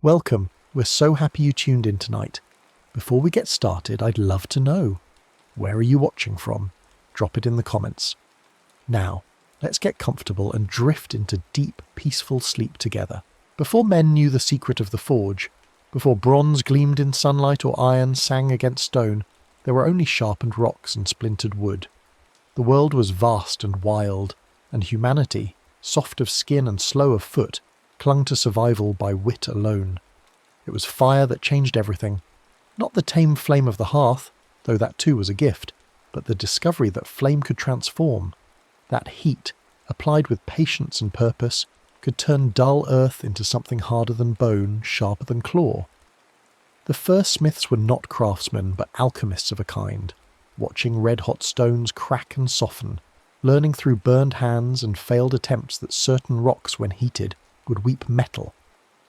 Welcome, we're so happy you tuned in tonight. Before we get started, I'd love to know, where are you watching from? Drop it in the comments. Now, let's get comfortable and drift into deep, peaceful sleep together. Before men knew the secret of the forge, before bronze gleamed in sunlight or iron sang against stone, there were only sharpened rocks and splintered wood. The world was vast and wild, and humanity, soft of skin and slow of foot, clung to survival by wit alone. It was fire that changed everything. Not the tame flame of the hearth, though that too was a gift, but the discovery that flame could transform. That heat, applied with patience and purpose, could turn dull earth into something harder than bone, sharper than claw. The first smiths were not craftsmen, but alchemists of a kind, watching red-hot stones crack and soften, learning through burned hands and failed attempts that certain rocks, when heated, would weep metal.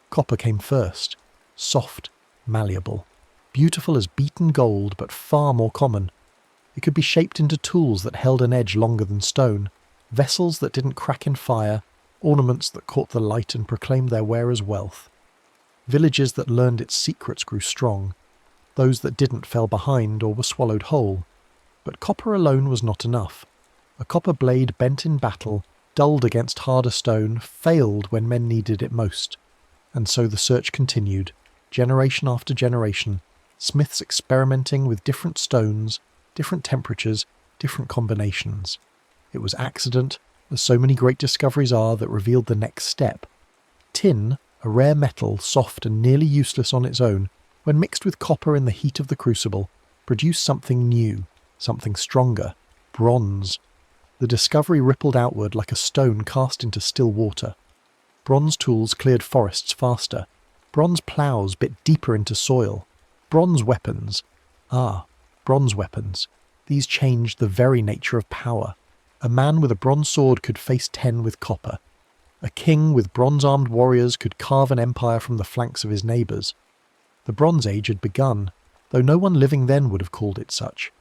Copper came first, soft, malleable, beautiful as beaten gold, but far more common. It could be shaped into tools that held an edge longer than stone, vessels that didn't crack in fire, ornaments that caught the light and proclaimed their wearer's wealth. Villages that learned its secrets grew strong. Those that didn't fell behind or were swallowed whole. But copper alone was not enough. A copper blade bent in battle, dulled against harder stone, failed when men needed it most. And so the search continued, generation after generation, smiths experimenting with different stones, different temperatures, different combinations. It was accident, as so many great discoveries are, that revealed the next step. Tin, a rare metal, soft and nearly useless on its own, when mixed with copper in the heat of the crucible, produced something new, something stronger, bronze. The discovery rippled outward like a stone cast into still water. Bronze tools cleared forests faster. Bronze ploughs bit deeper into soil. Bronze weapons. Bronze weapons. These changed the very nature of power. A man with a bronze sword could face 10 with copper. A king with bronze-armed warriors could carve an empire from the flanks of his neighbours. The Bronze Age had begun, though no one living then would have called it such.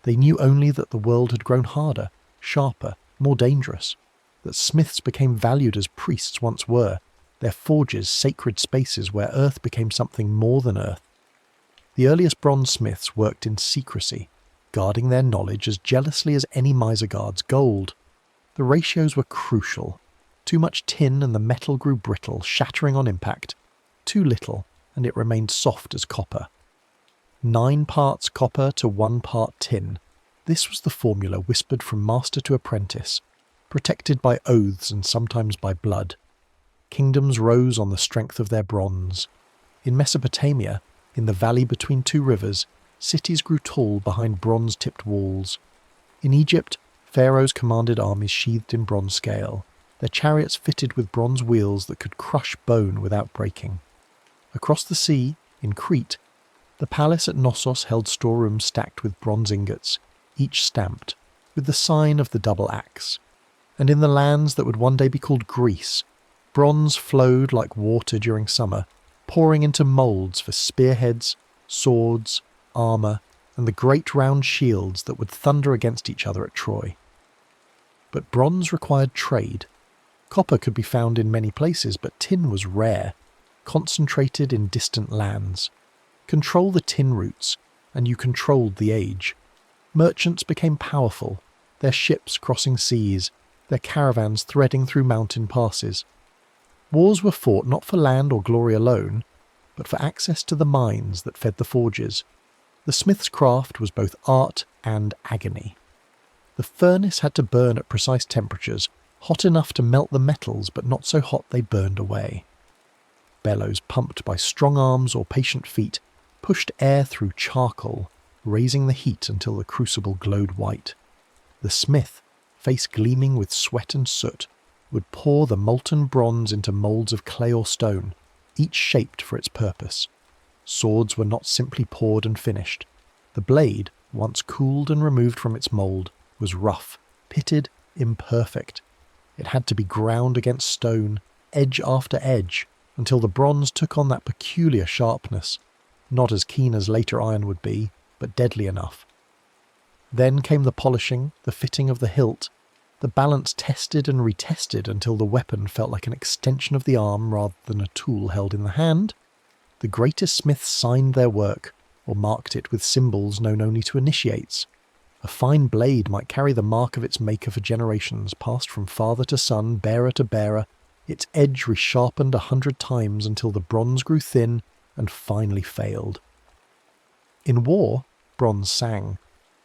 They knew only that the world had grown harder, sharper, more dangerous, that smiths became valued as priests once were, their forges sacred spaces where earth became something more than earth. The earliest bronze smiths worked in secrecy, guarding their knowledge as jealously as any miser guards gold. The ratios were crucial. Too much tin and the metal grew brittle, shattering on impact. Too little, and it remained soft as copper. 9 parts copper to 1 part tin. This was the formula whispered from master to apprentice, protected by oaths and sometimes by blood. Kingdoms rose on the strength of their bronze. In Mesopotamia, in the valley between 2 rivers, cities grew tall behind bronze-tipped walls. In Egypt, pharaohs commanded armies sheathed in bronze scale, their chariots fitted with bronze wheels that could crush bone without breaking. Across the sea, in Crete, the palace at Knossos held storerooms stacked with bronze ingots, each stamped, with the sign of the double axe. And in the lands that would one day be called Greece, bronze flowed like water during summer, pouring into moulds for spearheads, swords, armour, and the great round shields that would thunder against each other at Troy. But bronze required trade. Copper could be found in many places, but tin was rare, concentrated in distant lands. Control the tin routes, and you controlled the age. Merchants became powerful, their ships crossing seas, their caravans threading through mountain passes. Wars were fought not for land or glory alone, but for access to the mines that fed the forges. The smith's craft was both art and agony. The furnace had to burn at precise temperatures, hot enough to melt the metals but not so hot they burned away. Bellows pumped by strong arms or patient feet pushed air through charcoal, raising the heat until the crucible glowed white. The smith, face gleaming with sweat and soot, would pour the molten bronze into moulds of clay or stone, each shaped for its purpose. Swords were not simply poured and finished. The blade, once cooled and removed from its mould, was rough, pitted, imperfect. It had to be ground against stone, edge after edge, until the bronze took on that peculiar sharpness, not as keen as later iron would be, but deadly enough. Then came the polishing, the fitting of the hilt, the balance tested and retested until the weapon felt like an extension of the arm rather than a tool held in the hand, the greatest smiths signed their work, or marked it with symbols known only to initiates. A fine blade might carry the mark of its maker for generations, passed from father to son, bearer to bearer, its edge resharpened 100 times until the bronze grew thin and finally failed. In war, bronze sang.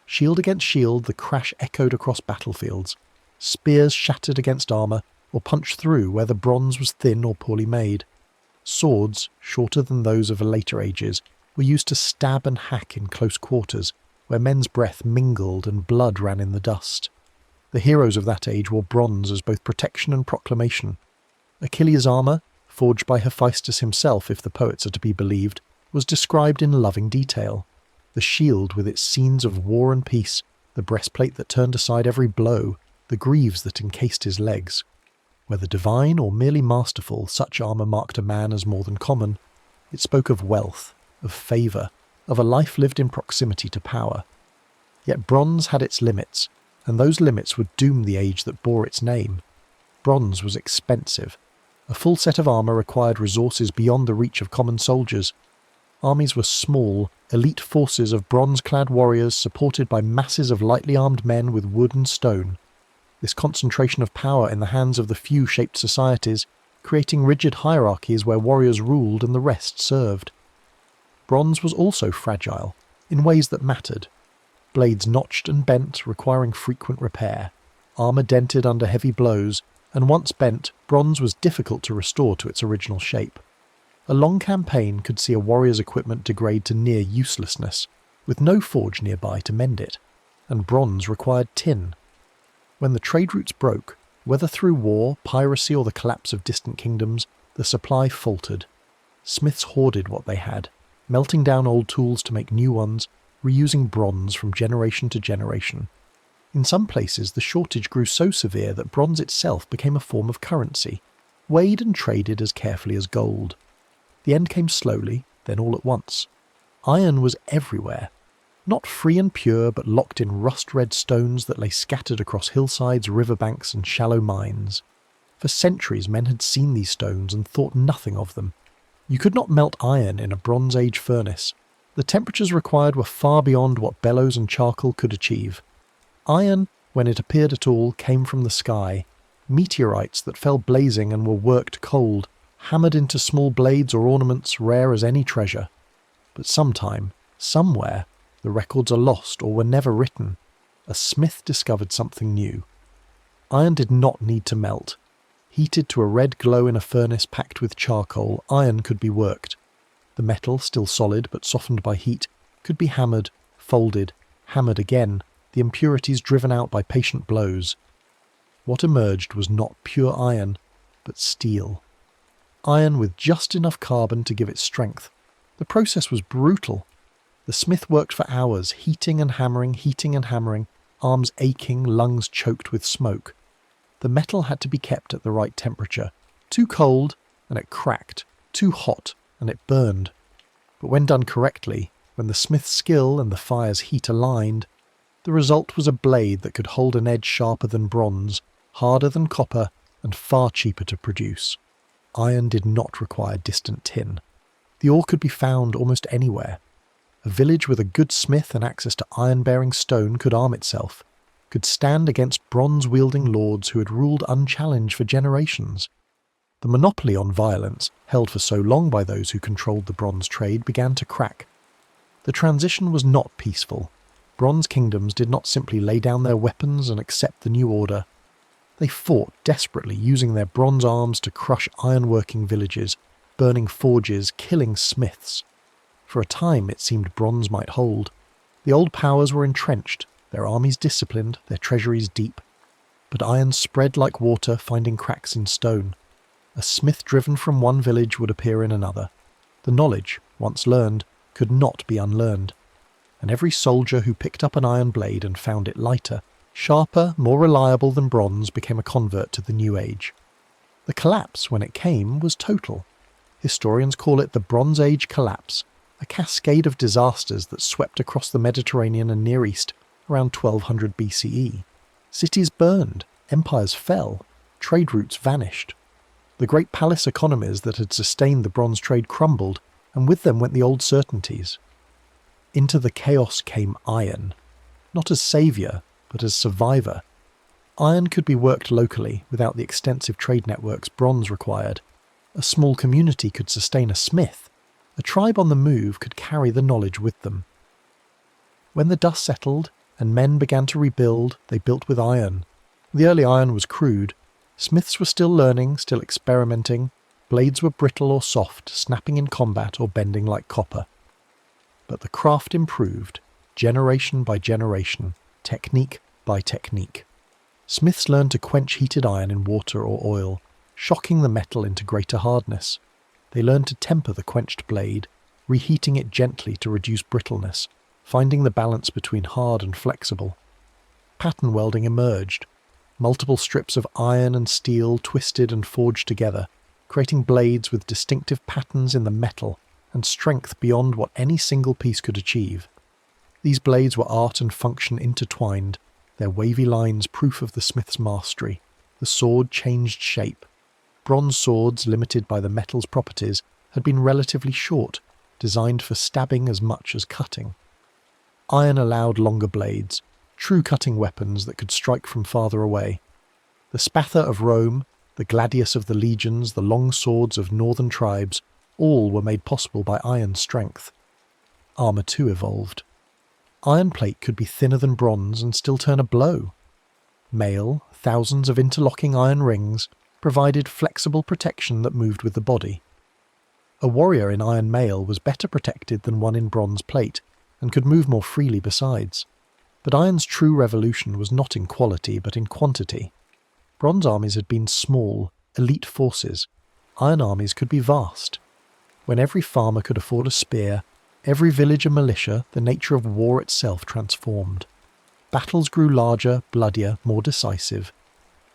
Shield against shield, the crash echoed across battlefields. Spears shattered against armour, or punched through where the bronze was thin or poorly made. Swords, shorter than those of later ages, were used to stab and hack in close quarters, where men's breath mingled and blood ran in the dust. The heroes of that age wore bronze as both protection and proclamation. Achilles' armour, forged by Hephaestus himself if the poets are to be believed, was described in loving detail. The shield with its scenes of war and peace, the breastplate that turned aside every blow, the greaves that encased his legs. Whether divine or merely masterful, such armour marked a man as more than common. It spoke of wealth, of favour, of a life lived in proximity to power. Yet bronze had its limits, and those limits would doom the age that bore its name. Bronze was expensive. A full set of armour required resources beyond the reach of common soldiers. Armies were small, elite forces of bronze-clad warriors supported by masses of lightly armed men with wood and stone. This concentration of power in the hands of the few shaped societies, creating rigid hierarchies where warriors ruled and the rest served. Bronze was also fragile, in ways that mattered. Blades notched and bent, requiring frequent repair. Armour dented under heavy blows, and once bent, bronze was difficult to restore to its original shape. A long campaign could see a warrior's equipment degrade to near uselessness, with no forge nearby to mend it, and bronze required tin. When the trade routes broke, whether through war, piracy, or the collapse of distant kingdoms, the supply faltered. Smiths hoarded what they had, melting down old tools to make new ones, reusing bronze from generation to generation. In some places, the shortage grew so severe that bronze itself became a form of currency, weighed and traded as carefully as gold. The end came slowly, then all at once. Iron was everywhere, not free and pure, but locked in rust-red stones that lay scattered across hillsides, riverbanks, and shallow mines. For centuries men had seen these stones and thought nothing of them. You could not melt iron in a Bronze Age furnace. The temperatures required were far beyond what bellows and charcoal could achieve. Iron, when it appeared at all, came from the sky, meteorites that fell blazing and were worked cold, hammered into small blades or ornaments rare as any treasure. But sometime, somewhere, the records are lost or were never written. A smith discovered something new. Iron did not need to melt. Heated to a red glow in a furnace packed with charcoal, iron could be worked. The metal, still solid but softened by heat, could be hammered, folded, hammered again, the impurities driven out by patient blows. What emerged was not pure iron, but steel. Iron with just enough carbon to give it strength. The process was brutal. The smith worked for hours, heating and hammering, arms aching, lungs choked with smoke. The metal had to be kept at the right temperature. Too cold, and it cracked. Too hot, and it burned. But when done correctly, when the smith's skill and the fire's heat aligned, the result was a blade that could hold an edge sharper than bronze, harder than copper, and far cheaper to produce. Iron did not require distant tin. The ore could be found almost anywhere. A village with a good smith and access to iron-bearing stone could arm itself, could stand against bronze-wielding lords who had ruled unchallenged for generations. The monopoly on violence, held for so long by those who controlled the bronze trade, began to crack. The transition was not peaceful. Bronze kingdoms did not simply lay down their weapons and accept the new order. They fought desperately, using their bronze arms to crush ironworking villages, burning forges, killing smiths. For a time it seemed bronze might hold. The old powers were entrenched, their armies disciplined, their treasuries deep. But iron spread like water, finding cracks in stone. A smith driven from one village would appear in another. The knowledge, once learned, could not be unlearned. And every soldier who picked up an iron blade and found it lighter, sharper, more reliable than bronze, became a convert to the new age. The collapse, when it came, was total. Historians call it the Bronze Age collapse, a cascade of disasters that swept across the Mediterranean and Near East around 1200 BCE. Cities burned, empires fell, trade routes vanished. The great palace economies that had sustained the bronze trade crumbled, and with them went the old certainties. Into the chaos came iron, not as saviour, but as survivor. Iron could be worked locally without the extensive trade networks bronze required. A small community could sustain a smith. A tribe on the move could carry the knowledge with them. When the dust settled and men began to rebuild, they built with iron. The early iron was crude. Smiths were still learning, still experimenting. Blades were brittle or soft, snapping in combat or bending like copper. But the craft improved, generation by generation, technique by technique. Smiths learned to quench heated iron in water or oil, shocking the metal into greater hardness. They learned to temper the quenched blade, reheating it gently to reduce brittleness, finding the balance between hard and flexible. Pattern welding emerged. Multiple strips of iron and steel twisted and forged together, creating blades with distinctive patterns in the metal and strength beyond what any single piece could achieve. These blades were art and function intertwined, their wavy lines proof of the smith's mastery. The sword changed shape. Bronze swords, limited by the metal's properties, had been relatively short, designed for stabbing as much as cutting. Iron allowed longer blades, true cutting weapons that could strike from farther away. The spatha of Rome, the gladius of the legions, the long swords of northern tribes, all were made possible by iron strength. Armour too evolved. Iron plate could be thinner than bronze and still turn a blow. Mail, thousands of interlocking iron rings, provided flexible protection that moved with the body. A warrior in iron mail was better protected than one in bronze plate, and could move more freely besides. But iron's true revolution was not in quality but in quantity. Bronze armies had been small, elite forces. Iron armies could be vast. When every farmer could afford a spear, every village a militia, the nature of war itself transformed. Battles grew larger, bloodier, more decisive.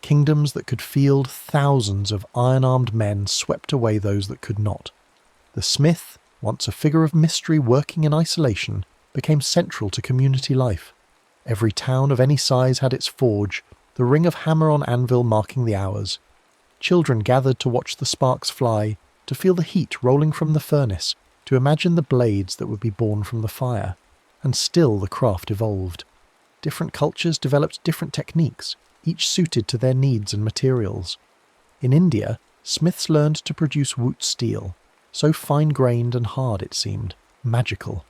Kingdoms that could field thousands of iron-armed men swept away those that could not. The smith, once a figure of mystery working in isolation, became central to community life. Every town of any size had its forge, the ring of hammer on anvil marking the hours. Children gathered to watch the sparks fly, to feel the heat rolling from the furnace, to imagine the blades that would be born from the fire. And still the craft evolved. Different cultures developed different techniques, each suited to their needs and materials. In India, smiths learned to produce woot steel, so fine-grained and hard it seemed, magical.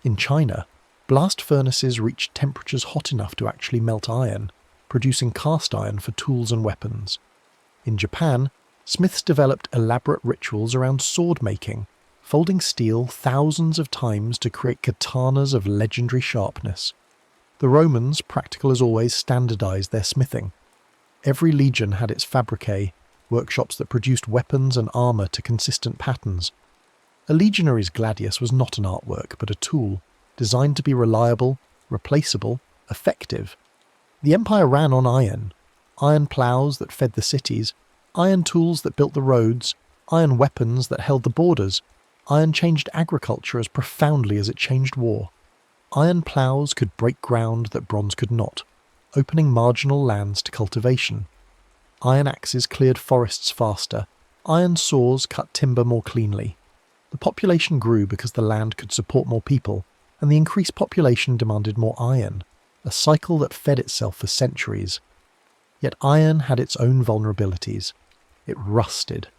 In China, blast furnaces reached temperatures hot enough to actually melt iron, producing cast iron for tools and weapons. In Japan, smiths developed elaborate rituals around sword-making, folding steel thousands of times to create katanas of legendary sharpness. The Romans, practical as always, standardized their smithing. Every legion had its fabricae, workshops that produced weapons and armour to consistent patterns. A legionary's gladius was not an artwork, but a tool, designed to be reliable, replaceable, effective. The empire ran on iron ploughs that fed the cities, iron tools that built the roads, iron weapons that held the borders. Iron changed agriculture as profoundly as it changed war. Iron ploughs could break ground that bronze could not, opening marginal lands to cultivation. Iron axes cleared forests faster. Iron saws cut timber more cleanly. The population grew because the land could support more people, and the increased population demanded more iron, a cycle that fed itself for centuries. Yet iron had its own vulnerabilities. It rusted.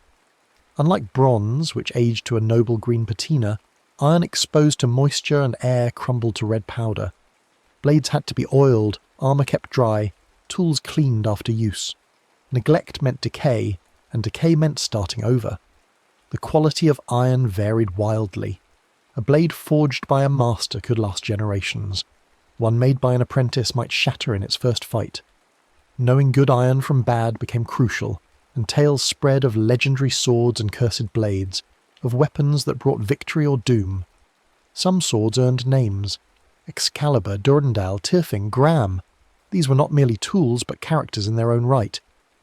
Unlike bronze, which aged to a noble green patina, iron exposed to moisture and air crumbled to red powder. Blades had to be oiled, armour kept dry, tools cleaned after use. Neglect meant decay, and decay meant starting over. The quality of iron varied wildly. A blade forged by a master could last generations. One made by an apprentice might shatter in its first fight. Knowing good iron from bad became crucial, and tales spread of legendary swords and cursed blades, of weapons that brought victory or doom. Some swords earned names. Excalibur, Durandal, Tirfing, Graham. These were not merely tools but characters in their own right,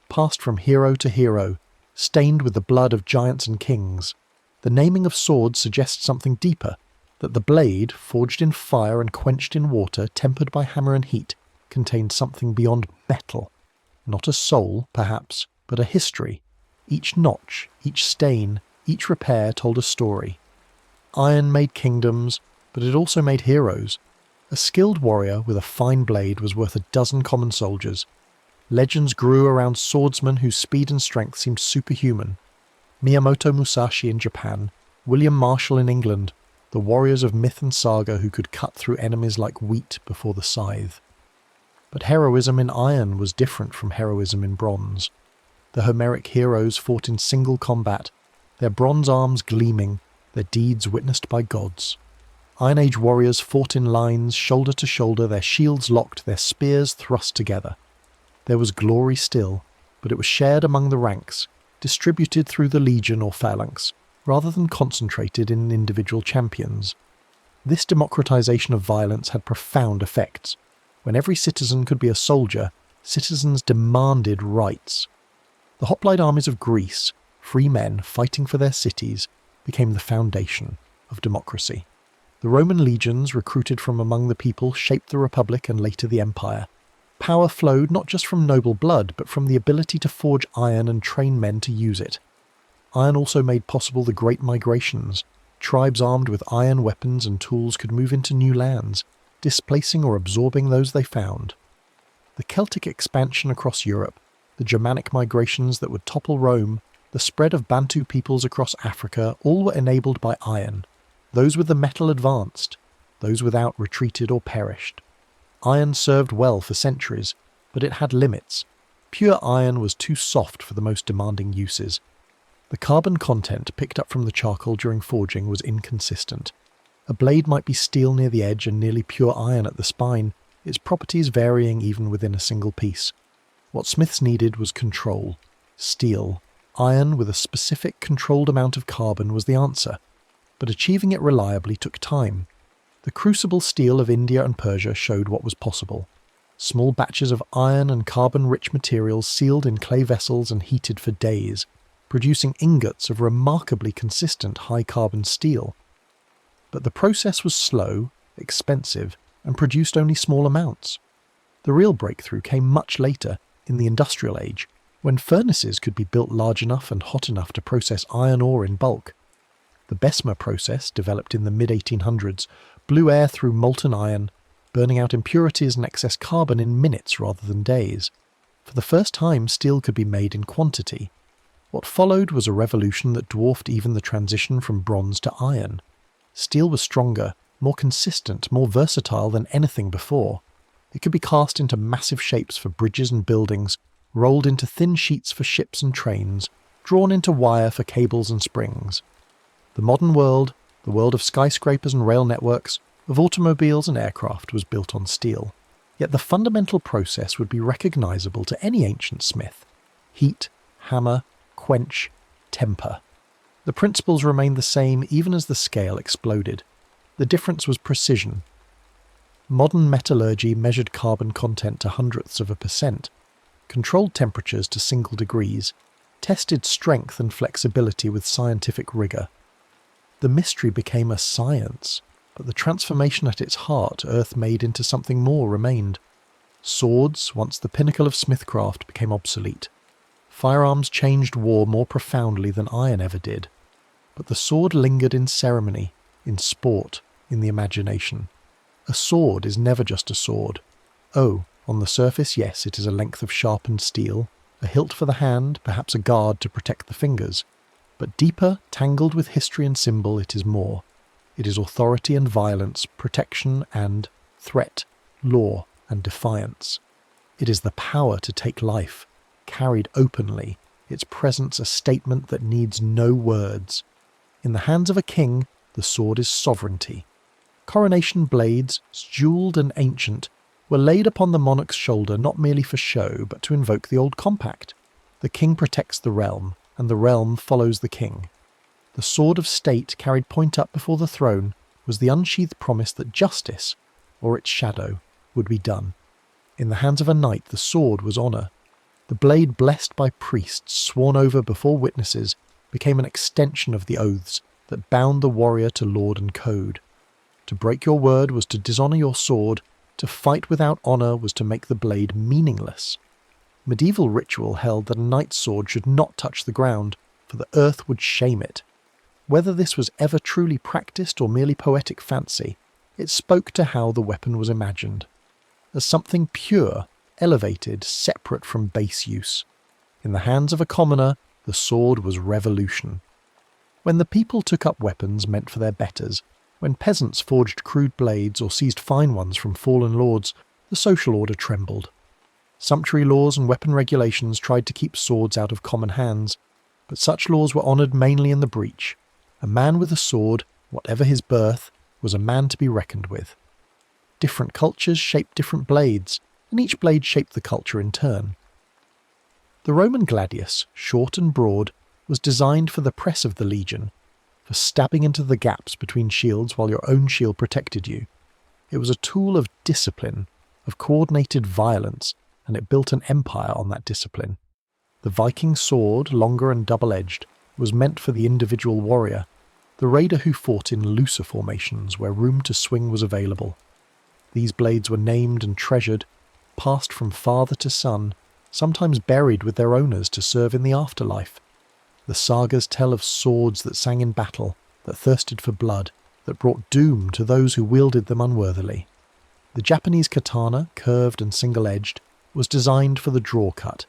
passed from hero to hero, stained with the blood of giants and kings. The naming of swords suggests something deeper, that the blade, forged in fire and quenched in water, tempered by hammer and heat, contained something beyond metal. Not a soul, perhaps, but a history. Each notch, each stain, each repair told a story. Iron made kingdoms, but it also made heroes. A skilled warrior with a fine blade was worth a dozen common soldiers. Legends grew around swordsmen whose speed and strength seemed superhuman. Miyamoto Musashi in Japan, William Marshall in England, the warriors of myth and saga who could cut through enemies like wheat before the scythe. But heroism in iron was different from heroism in bronze. The Homeric heroes fought in single combat, their bronze arms gleaming, their deeds witnessed by gods. Iron Age warriors fought in lines, shoulder to shoulder, their shields locked, their spears thrust together. There was glory still, but it was shared among the ranks, distributed through the legion or phalanx, rather than concentrated in individual champions. This democratization of violence had profound effects. When every citizen could be a soldier, citizens demanded rights. The hoplite armies of Greece, free men fighting for their cities, became the foundation of democracy. The Roman legions, recruited from among the people, shaped the Republic and later the Empire. Power flowed not just from noble blood, but from the ability to forge iron and train men to use it. Iron also made possible the Great Migrations. Tribes armed with iron weapons and tools could move into new lands, displacing or absorbing those they found. The Celtic expansion across Europe, the Germanic migrations that would topple Rome, the spread of Bantu peoples across Africa, all were enabled by iron. Those with the metal advanced, those without retreated or perished. Iron served well for centuries, but it had limits. Pure iron was too soft for the most demanding uses. The carbon content picked up from the charcoal during forging was inconsistent. A blade might be steel near the edge and nearly pure iron at the spine, its properties varying even within a single piece. What smiths needed was control. Steel, iron with a specific controlled amount of carbon was the answer, but achieving it reliably took time. The crucible steel of India and Persia showed what was possible. Small batches of iron and carbon-rich materials sealed in clay vessels and heated for days, producing ingots of remarkably consistent high-carbon steel. But the process was slow, expensive, and produced only small amounts. The real breakthrough came much later, in the Industrial Age, when furnaces could be built large enough and hot enough to process iron ore in bulk. The Bessemer process, developed in the mid-1800s, blew air through molten iron, burning out impurities and excess carbon in minutes rather than days. For the first time, steel could be made in quantity. What followed was a revolution that dwarfed even the transition from bronze to iron. Steel was stronger, more consistent, more versatile than anything before. It could be cast into massive shapes for bridges and buildings, rolled into thin sheets for ships and trains, drawn into wire for cables and springs. The modern world, the world of skyscrapers and rail networks, of automobiles and aircraft, was built on steel. Yet the fundamental process would be recognizable to any ancient smith. Heat, hammer, quench, temper. The principles remained the same even as the scale exploded. The difference was precision. Modern metallurgy measured carbon content to hundredths of a percent, controlled temperatures to single degrees, tested strength and flexibility with scientific rigor. The mystery became a science, but the transformation at its heart Earth made into something more remained. Swords, once the pinnacle of smithcraft, became obsolete. Firearms changed war more profoundly than iron ever did. But the sword lingered in ceremony, in sport, in the imagination. A sword is never just a sword. Oh, on the surface, yes, it is a length of sharpened steel, a hilt for the hand, perhaps a guard to protect the fingers. But deeper, tangled with history and symbol, it is more. It is authority and violence, protection and threat, law and defiance. It is the power to take life, carried openly, its presence a statement that needs no words. In the hands of a king, the sword is sovereignty. Coronation blades, jewelled and ancient, were laid upon the monarch's shoulder not merely for show, but to invoke the old compact. The king protects the realm, and the realm follows the king. The sword of state carried point up before the throne was the unsheathed promise that justice, or its shadow, would be done. In the hands of a knight the sword was honour. The blade blessed by priests, sworn over before witnesses, became an extension of the oaths that bound the warrior to lord and code. To break your word was to dishonour your sword, to fight without honour was to make the blade meaningless. Medieval ritual held that a knight's sword should not touch the ground, for the earth would shame it. Whether this was ever truly practiced or merely poetic fancy, it spoke to how the weapon was imagined, as something pure, elevated, separate from base use. In the hands of a commoner, the sword was revolution. When the people took up weapons meant for their betters, when peasants forged crude blades or seized fine ones from fallen lords, the social order trembled. Sumptuary laws and weapon regulations tried to keep swords out of common hands, but such laws were honoured mainly in the breach. A man with a sword, whatever his birth, was a man to be reckoned with. Different cultures shaped different blades, and each blade shaped the culture in turn. The Roman gladius, short and broad, was designed for the press of the legion, for stabbing into the gaps between shields while your own shield protected you. It was a tool of discipline, of coordinated violence, and it built an empire on that discipline. The Viking sword, longer and double-edged, was meant for the individual warrior, the raider who fought in looser formations where room to swing was available. These blades were named and treasured, passed from father to son, sometimes buried with their owners to serve in the afterlife. The sagas tell of swords that sang in battle, that thirsted for blood, that brought doom to those who wielded them unworthily. The Japanese katana, curved and single-edged, was designed for the draw cut,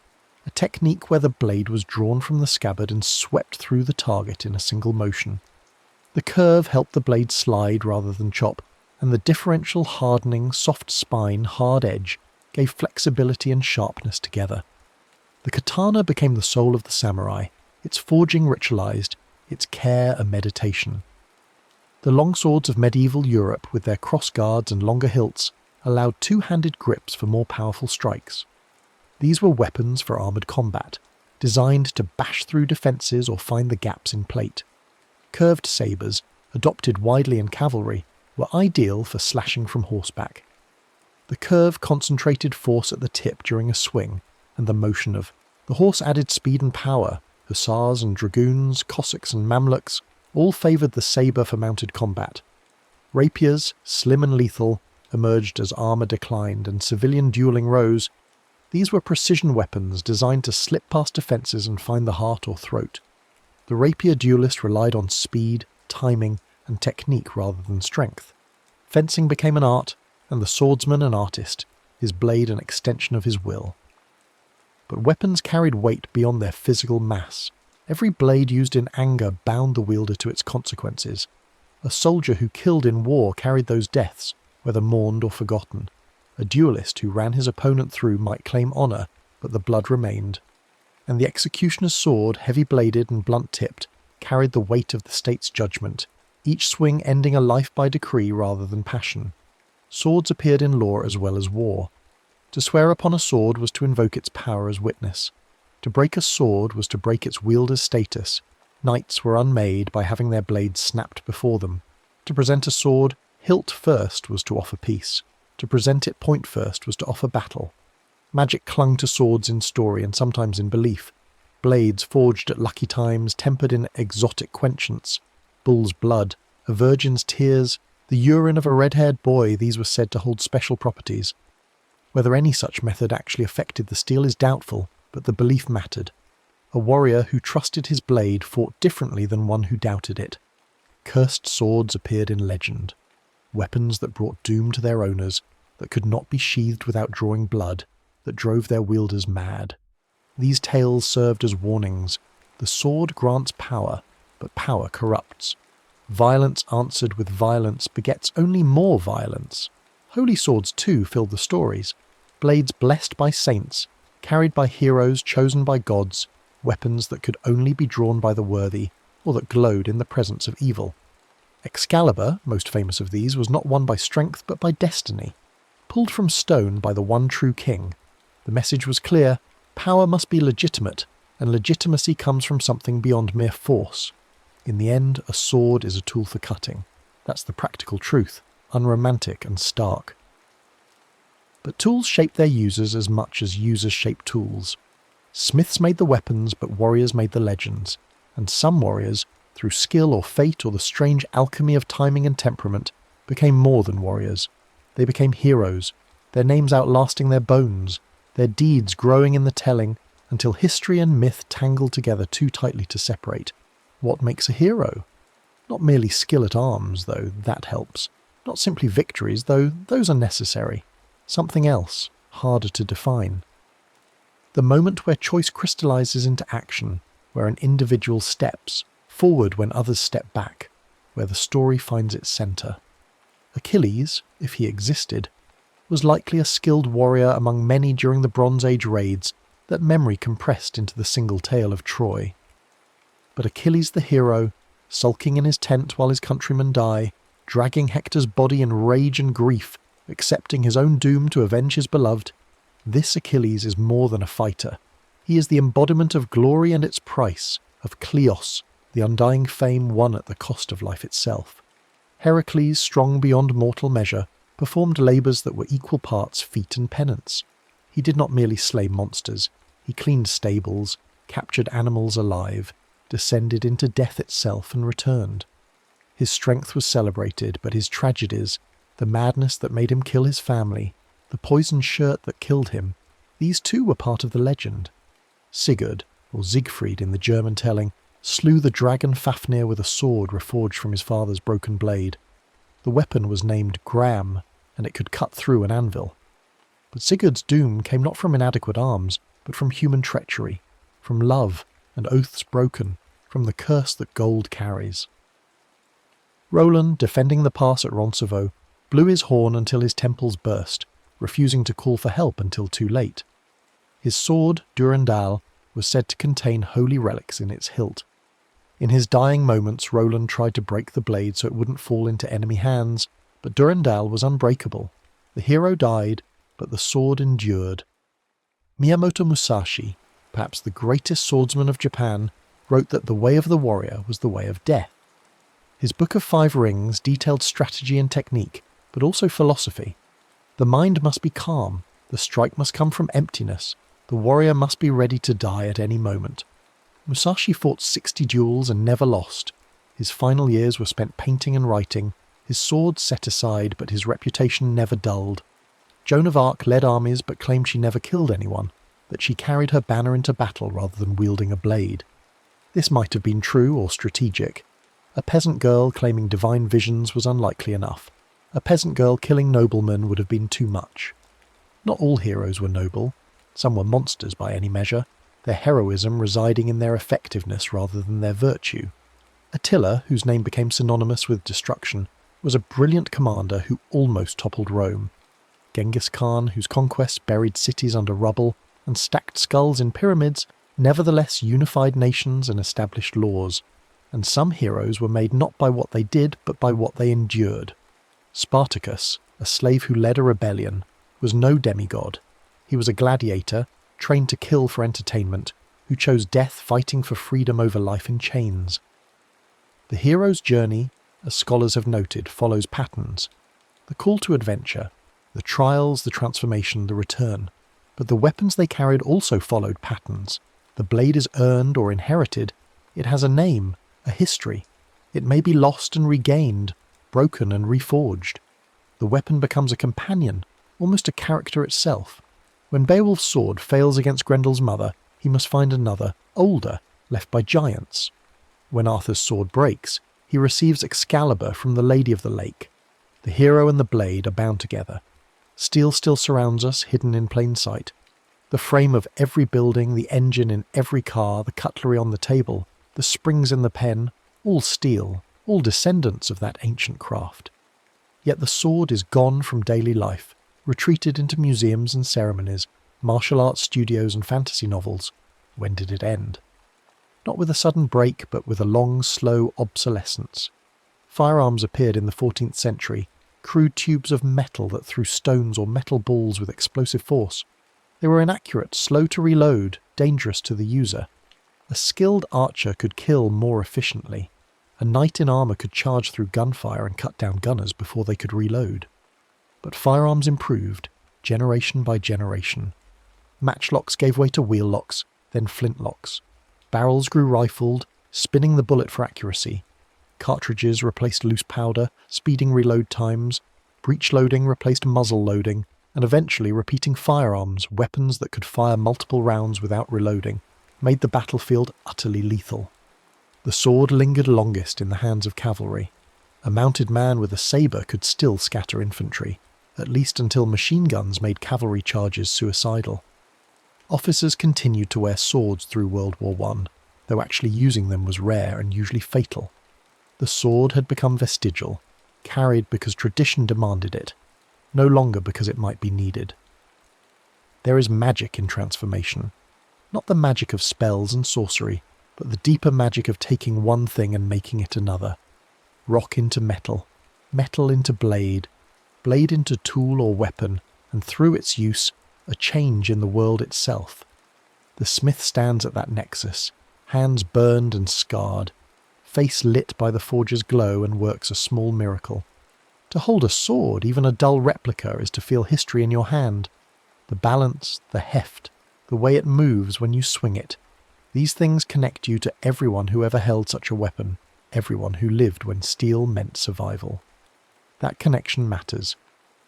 a technique where the blade was drawn from the scabbard and swept through the target in a single motion. The curve helped the blade slide rather than chop, and the differential hardening, soft spine, hard edge gave flexibility and sharpness together. The katana became the soul of the samurai, its forging ritualized, its care a meditation. The longswords of medieval Europe, with their cross-guards and longer hilts, allowed two-handed grips for more powerful strikes. These were weapons for armoured combat, designed to bash through defences or find the gaps in plate. Curved sabres, adopted widely in cavalry, were ideal for slashing from horseback. The curve concentrated force at the tip during a swing, and the motion of the horse added speed and power. Hussars and dragoons, Cossacks and Mamluks all favoured the sabre for mounted combat. Rapiers, slim and lethal, emerged as armour declined and civilian duelling rose. These were precision weapons designed to slip past defences and find the heart or throat. The rapier duelist relied on speed, timing, and technique rather than strength. Fencing became an art, and the swordsman an artist, his blade an extension of his will. But weapons carried weight beyond their physical mass. Every blade used in anger bound the wielder to its consequences. A soldier who killed in war carried those deaths, whether mourned or forgotten. A duelist who ran his opponent through might claim honour, but the blood remained. And the executioner's sword, heavy-bladed and blunt-tipped, carried the weight of the state's judgment, each swing ending a life by decree rather than passion. Swords appeared in law as well as war. To swear upon a sword was to invoke its power as witness. To break a sword was to break its wielder's status. Knights were unmade by having their blades snapped before them. To present a sword, hilt first was to offer peace. To present it point first was to offer battle. Magic clung to swords in story and sometimes in belief. Blades forged at lucky times, tempered in exotic quenchants. Bull's blood, a virgin's tears, the urine of a red-haired boy, these were said to hold special properties. Whether any such method actually affected the steel is doubtful, but the belief mattered. A warrior who trusted his blade fought differently than one who doubted it. Cursed swords appeared in legend. Weapons that brought doom to their owners, that could not be sheathed without drawing blood, that drove their wielders mad. These tales served as warnings. The sword grants power, but power corrupts. Violence answered with violence begets only more violence. Holy swords, too, filled the stories. Blades blessed by saints, carried by heroes chosen by gods, weapons that could only be drawn by the worthy, or that glowed in the presence of evil. Excalibur, most famous of these, was not won by strength but by destiny. Pulled from stone by the one true king, the message was clear: power must be legitimate, and legitimacy comes from something beyond mere force. In the end, a sword is a tool for cutting. That's the practical truth, unromantic and stark. But tools shape their users as much as users shape tools. Smiths made the weapons, but warriors made the legends, and some warriors, through skill or fate or the strange alchemy of timing and temperament, became more than warriors. They became heroes, their names outlasting their bones, their deeds growing in the telling, until history and myth tangled together too tightly to separate. What makes a hero? Not merely skill at arms, though that helps. Not simply victories, though those are necessary. Something else, harder to define. The moment where choice crystallizes into action, where an individual steps forward when others step back, where the story finds its centre. Achilles, if he existed, was likely a skilled warrior among many during the Bronze Age raids that memory compressed into the single tale of Troy. But Achilles the hero, sulking in his tent while his countrymen die, dragging Hector's body in rage and grief, accepting his own doom to avenge his beloved, this Achilles is more than a fighter. He is the embodiment of glory and its price, of Kleos, the undying fame won at the cost of life itself. Heracles, strong beyond mortal measure, performed labours that were equal parts feat and penance. He did not merely slay monsters, he cleaned stables, captured animals alive, descended into death itself and returned. His strength was celebrated, but his tragedies, the madness that made him kill his family, the poisoned shirt that killed him, these too were part of the legend. Sigurd, or Siegfried in the German telling, slew the dragon Fafnir with a sword reforged from his father's broken blade. The weapon was named Gram, and it could cut through an anvil. But Sigurd's doom came not from inadequate arms, but from human treachery, from love and oaths broken, from the curse that gold carries. Roland, defending the pass at Roncevaux, blew his horn until his temples burst, refusing to call for help until too late. His sword, Durendal, was said to contain holy relics in its hilt. In his dying moments, Roland tried to break the blade so it wouldn't fall into enemy hands, but Durendal was unbreakable. The hero died, but the sword endured. Miyamoto Musashi, perhaps the greatest swordsman of Japan, wrote that the way of the warrior was the way of death. His Book of Five Rings detailed strategy and technique, but also philosophy. The mind must be calm, the strike must come from emptiness, the warrior must be ready to die at any moment. Musashi fought 60 duels and never lost. His final years were spent painting and writing, his sword set aside, but his reputation never dulled. Joan of Arc led armies but claimed she never killed anyone, that she carried her banner into battle rather than wielding a blade. This might have been true or strategic. A peasant girl claiming divine visions was unlikely enough. A peasant girl killing noblemen would have been too much. Not all heroes were noble. Some were monsters by any measure, their heroism residing in their effectiveness rather than their virtue. Attila, whose name became synonymous with destruction, was a brilliant commander who almost toppled Rome. Genghis Khan, whose conquests buried cities under rubble and stacked skulls in pyramids, nevertheless unified nations and established laws. And some heroes were made not by what they did, but by what they endured. Spartacus, a slave who led a rebellion, was no demigod. He was a gladiator, trained to kill for entertainment, who chose death fighting for freedom over life in chains. The hero's journey, as scholars have noted, follows patterns. The call to adventure, the trials, the transformation, the return. But the weapons they carried also followed patterns. The blade is earned or inherited. It has a name, a history. It may be lost and regained, broken and reforged. The weapon becomes a companion, almost a character itself. When Beowulf's sword fails against Grendel's mother, he must find another, older, left by giants. When Arthur's sword breaks, he receives Excalibur from the Lady of the Lake. The hero and the blade are bound together. Steel still surrounds us, hidden in plain sight. The frame of every building, the engine in every car, the cutlery on the table, the springs in the pen, all steel, all descendants of that ancient craft. Yet the sword is gone from daily life, retreated into museums and ceremonies, martial arts studios and fantasy novels. When did it end? Not with a sudden break, but with a long, slow obsolescence. Firearms appeared in the 14th century, crude tubes of metal that threw stones or metal balls with explosive force. They were inaccurate, slow to reload, dangerous to the user. A skilled archer could kill more efficiently. A knight in armour could charge through gunfire and cut down gunners before they could reload. But firearms improved, generation by generation. Matchlocks gave way to wheel-locks, then flintlocks. Barrels grew rifled, spinning the bullet for accuracy. Cartridges replaced loose powder, speeding reload times. Breech loading replaced muzzle loading, and eventually repeating firearms, weapons that could fire multiple rounds without reloading, made the battlefield utterly lethal. The sword lingered longest in the hands of cavalry. A mounted man with a sabre could still scatter infantry, at least until machine guns made cavalry charges suicidal. Officers continued to wear swords through World War I, though actually using them was rare and usually fatal. The sword had become vestigial, carried because tradition demanded it, no longer because it might be needed. There is magic in transformation, not the magic of spells and sorcery, but the deeper magic of taking one thing and making it another. Rock into metal, metal into blade, blade into tool or weapon, and through its use, a change in the world itself. The smith stands at that nexus, hands burned and scarred, face lit by the forger's glow, and works a small miracle. To hold a sword, even a dull replica, is to feel history in your hand. The balance, the heft, the way it moves when you swing it. These things connect you to everyone who ever held such a weapon, everyone who lived when steel meant survival. That connection matters.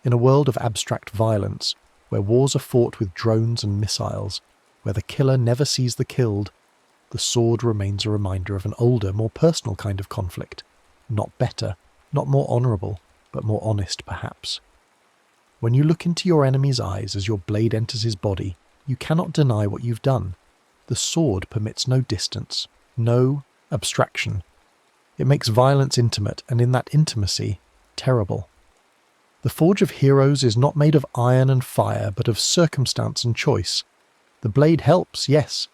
In a world of abstract violence, where wars are fought with drones and missiles, where the killer never sees the killed, the sword remains a reminder of an older, more personal kind of conflict. Not better, not more honourable, but more honest perhaps. When you look into your enemy's eyes as your blade enters his body, you cannot deny what you've done. The sword permits no distance, no abstraction. It makes violence intimate, and in that intimacy, terrible. The forge of heroes is not made of iron and fire, but of circumstance and choice. The blade helps, yes,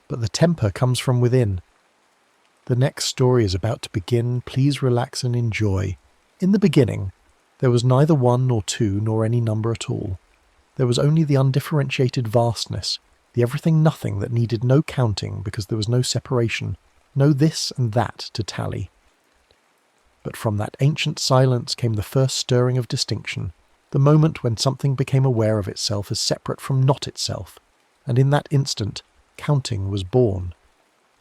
but the temper comes from within. The next story is about to begin. Please relax and enjoy. In the beginning, there was neither one nor two nor any number at all. There was only the undifferentiated vastness, the everything-nothing that needed no counting because there was no separation, no this and that to tally. But from that ancient silence came the first stirring of distinction, the moment when something became aware of itself as separate from not itself, and in that instant, counting was born.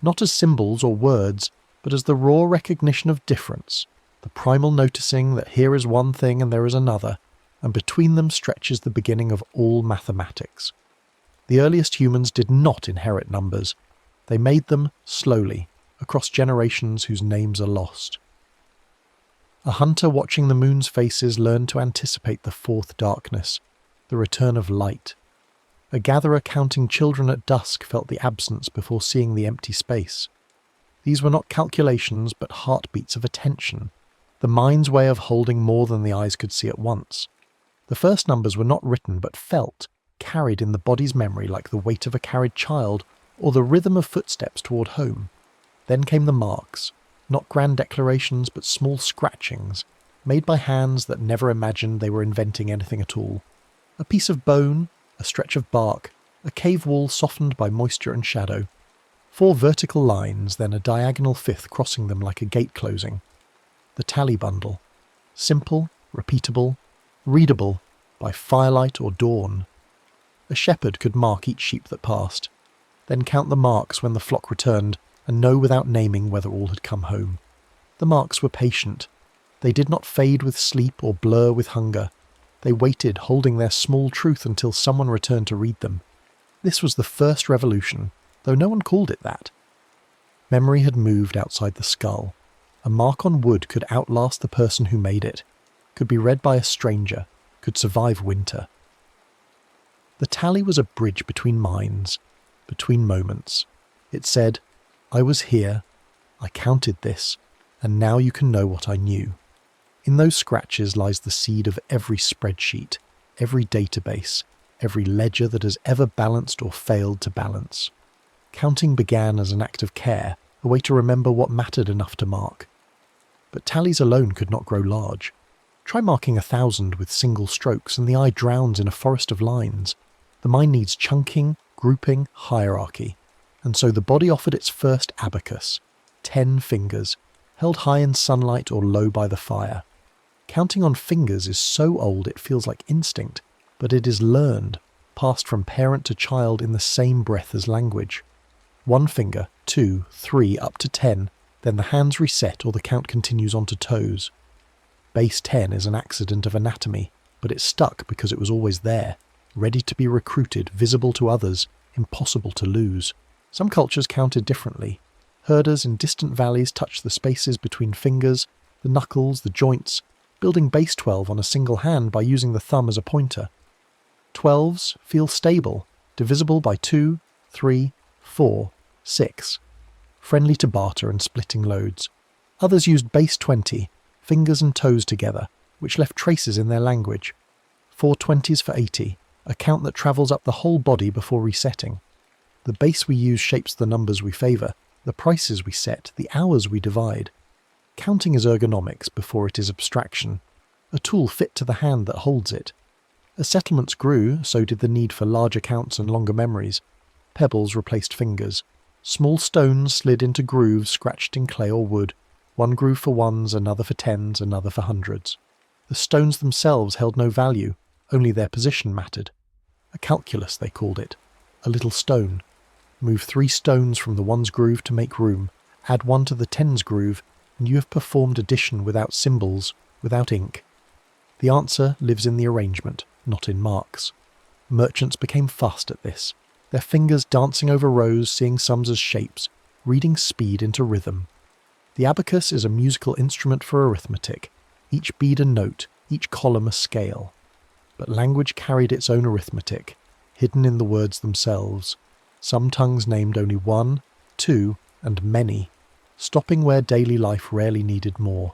Not as symbols or words, but as the raw recognition of difference, the primal noticing that here is one thing and there is another, and between them stretches the beginning of all mathematics. The earliest humans did not inherit numbers. They made them slowly, across generations whose names are lost. A hunter watching the moon's faces learned to anticipate the fourth darkness, the return of light. A gatherer counting children at dusk felt the absence before seeing the empty space. These were not calculations, but heartbeats of attention, the mind's way of holding more than the eyes could see at once. The first numbers were not written, but felt, carried in the body's memory like the weight of a carried child, or the rhythm of footsteps toward home. Then came the marks, not grand declarations, but small scratchings, made by hands that never imagined they were inventing anything at all. A piece of bone, a stretch of bark, a cave wall softened by moisture and shadow. 4 vertical lines, then a diagonal fifth crossing them like a gate closing. The tally bundle. Simple, repeatable, readable by firelight or dawn. A shepherd could mark each sheep that passed, then count the marks when the flock returned, and know without naming whether all had come home. The marks were patient. They did not fade with sleep or blur with hunger. They waited, holding their small truth until someone returned to read them. This was the first revolution, though no one called it that. Memory had moved outside the skull. A mark on wood could outlast the person who made it, could be read by a stranger, could survive winter. The tally was a bridge between minds, between moments. It said, I was here, I counted this, and now you can know what I knew. In those scratches lies the seed of every spreadsheet, every database, every ledger that has ever balanced or failed to balance. Counting began as an act of care, a way to remember what mattered enough to mark. But tallies alone could not grow large. Try marking 1,000 with single strokes and the eye drowns in a forest of lines. The mind needs chunking, grouping, hierarchy. And so the body offered its first abacus, 10 fingers, held high in sunlight or low by the fire. Counting on fingers is so old it feels like instinct, but it is learned, passed from parent to child in the same breath as language. 1 finger, 2, 3, up to 10, then the hands reset or the count continues on to toes. Base 10 is an accident of anatomy, but it stuck because it was always there, ready to be recruited, visible to others, impossible to lose. Some cultures counted differently. Herders in distant valleys touch the spaces between fingers, the knuckles, the joints, building base 12 on a single hand by using the thumb as a pointer. 12s feel stable, divisible by 2, 3, 4, 6, friendly to barter and splitting loads. Others used base 20, fingers and toes together, which left traces in their language. 4 20s for 80, a count that travels up the whole body before resetting. The base we use shapes the numbers we favour, the prices we set, the hours we divide. Counting is ergonomics before it is abstraction, a tool fit to the hand that holds it. As settlements grew, so did the need for larger counts and longer memories. Pebbles replaced fingers. Small stones slid into grooves scratched in clay or wood, one groove for ones, another for tens, another for hundreds. The stones themselves held no value, only their position mattered. A calculus, they called it. A little stone. Move 3 stones from the ones groove to make room, add 1 to the tens groove, and you have performed addition without symbols, without ink. The answer lives in the arrangement, not in marks. Merchants became fast at this, their fingers dancing over rows, seeing sums as shapes, reading speed into rhythm. The abacus is a musical instrument for arithmetic, each bead a note, each column a scale. But language carried its own arithmetic, hidden in the words themselves. Some tongues named only 1, 2, and many, stopping where daily life rarely needed more.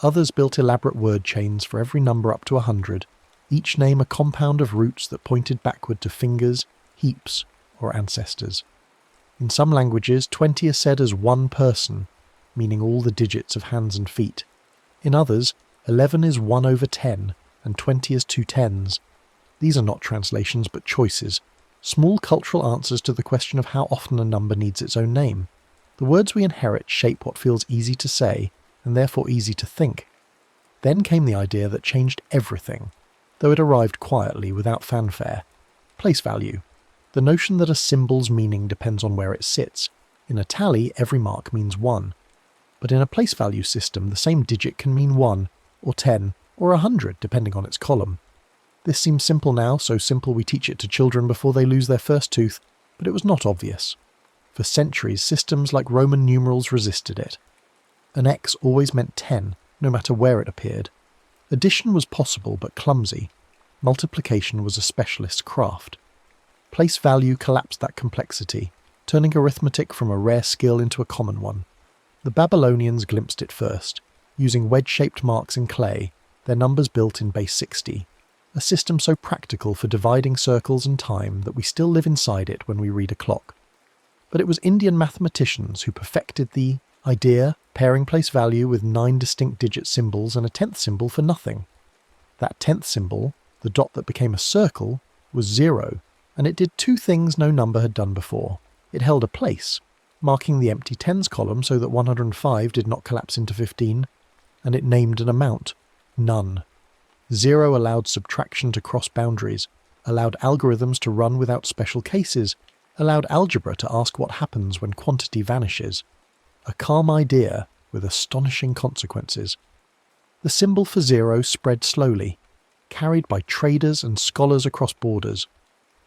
Others built elaborate word chains for every number up to 100, each name a compound of roots that pointed backward to fingers, heaps, or ancestors. In some languages, 20 is said as 1 person, meaning all the digits of hands and feet. In others, 11 is 1 over 10, and 20 is 2 tens. These are not translations but choices, small cultural answers to the question of how often a number needs its own name. The words we inherit shape what feels easy to say, and therefore easy to think. Then came the idea that changed everything, though it arrived quietly without fanfare. Place value. The notion that a symbol's meaning depends on where it sits. In a tally, every mark means 1. But in a place value system, the same digit can mean 1, or 10, or 100, depending on its column. This seems simple now, so simple we teach it to children before they lose their first tooth, but it was not obvious. For centuries, systems like Roman numerals resisted it. An X always meant 10, no matter where it appeared. Addition was possible but clumsy. Multiplication was a specialist's craft. Place value collapsed that complexity, turning arithmetic from a rare skill into a common one. The Babylonians glimpsed it first, using wedge-shaped marks in clay, their numbers built in base 60, a system so practical for dividing circles and time that we still live inside it when we read a clock. But it was Indian mathematicians who perfected the idea, pairing place value with 9 distinct digit symbols and a 10th symbol for nothing. That 10th symbol, the dot that became a circle, was 0, and it did 2 things no number had done before. It held a place, marking the empty tens column so that 105 did not collapse into 15, and it named an amount, none. 0 allowed subtraction to cross boundaries, allowed algorithms to run without special cases, allowed algebra to ask what happens when quantity vanishes. A calm idea with astonishing consequences. The symbol for 0 spread slowly, carried by traders and scholars across borders.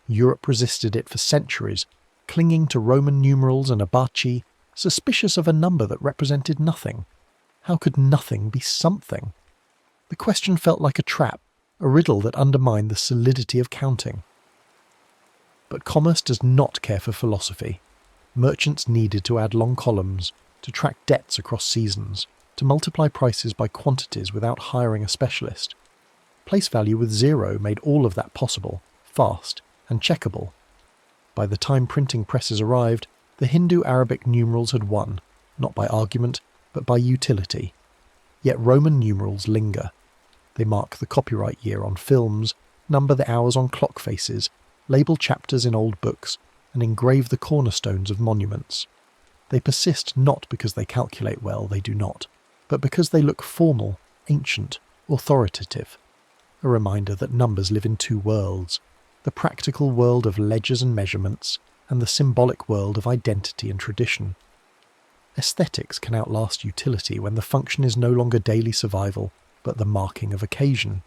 Europe resisted it for centuries, clinging to Roman numerals and abaci, suspicious of a number that represented nothing. How could nothing be something? The question felt like a trap, a riddle that undermined the solidity of counting. But commerce does not care for philosophy. Merchants needed to add long columns, to track debts across seasons, to multiply prices by quantities without hiring a specialist. Place value with 0 made all of that possible, fast, and checkable. By the time printing presses arrived, the Hindu-Arabic numerals had won, not by argument, but by utility. Yet Roman numerals linger. They mark the copyright year on films, number the hours on clock faces, label chapters in old books, and engrave the cornerstones of monuments. They persist not because they calculate well, they do not, but because they look formal, ancient, authoritative. A reminder that numbers live in 2 worlds, the practical world of ledgers and measurements, and the symbolic world of identity and tradition. Aesthetics can outlast utility when the function is no longer daily survival, but the marking of occasion.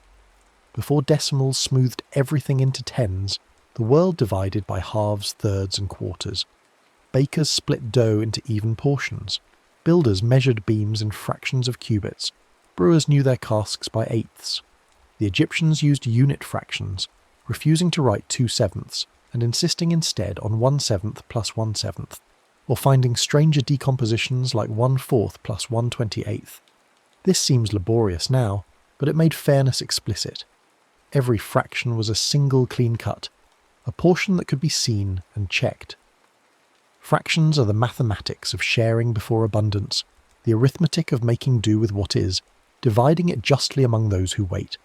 Before decimals smoothed everything into tens, the world divided by halves, thirds, and quarters. Bakers split dough into even portions. Builders measured beams in fractions of cubits. Brewers knew their casks by eighths. The Egyptians used unit fractions, refusing to write 2/7 and insisting instead on 1/7 plus 1/7, or finding stranger decompositions like 1/4 plus 1/28. This seems laborious now, but it made fairness explicit. Every fraction was a single clean cut, a portion that could be seen and checked. Fractions are the mathematics of sharing before abundance, the arithmetic of making do with what is, dividing it justly among those who wait.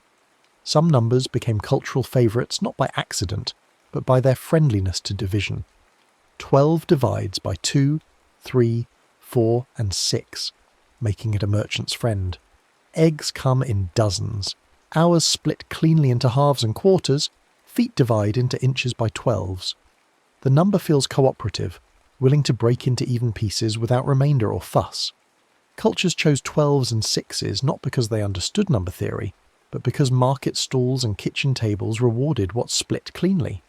Some numbers became cultural favourites not by accident, but by their friendliness to division. 12 divides by 2, 3, 4, and 6, making it a merchant's friend. Eggs come in dozens. Hours split cleanly into halves and quarters. Feet divide into inches by 12s. The number feels cooperative, willing to break into even pieces without remainder or fuss. Cultures chose 12s and 6s not because they understood number theory, but because market stalls and kitchen tables rewarded what split cleanly.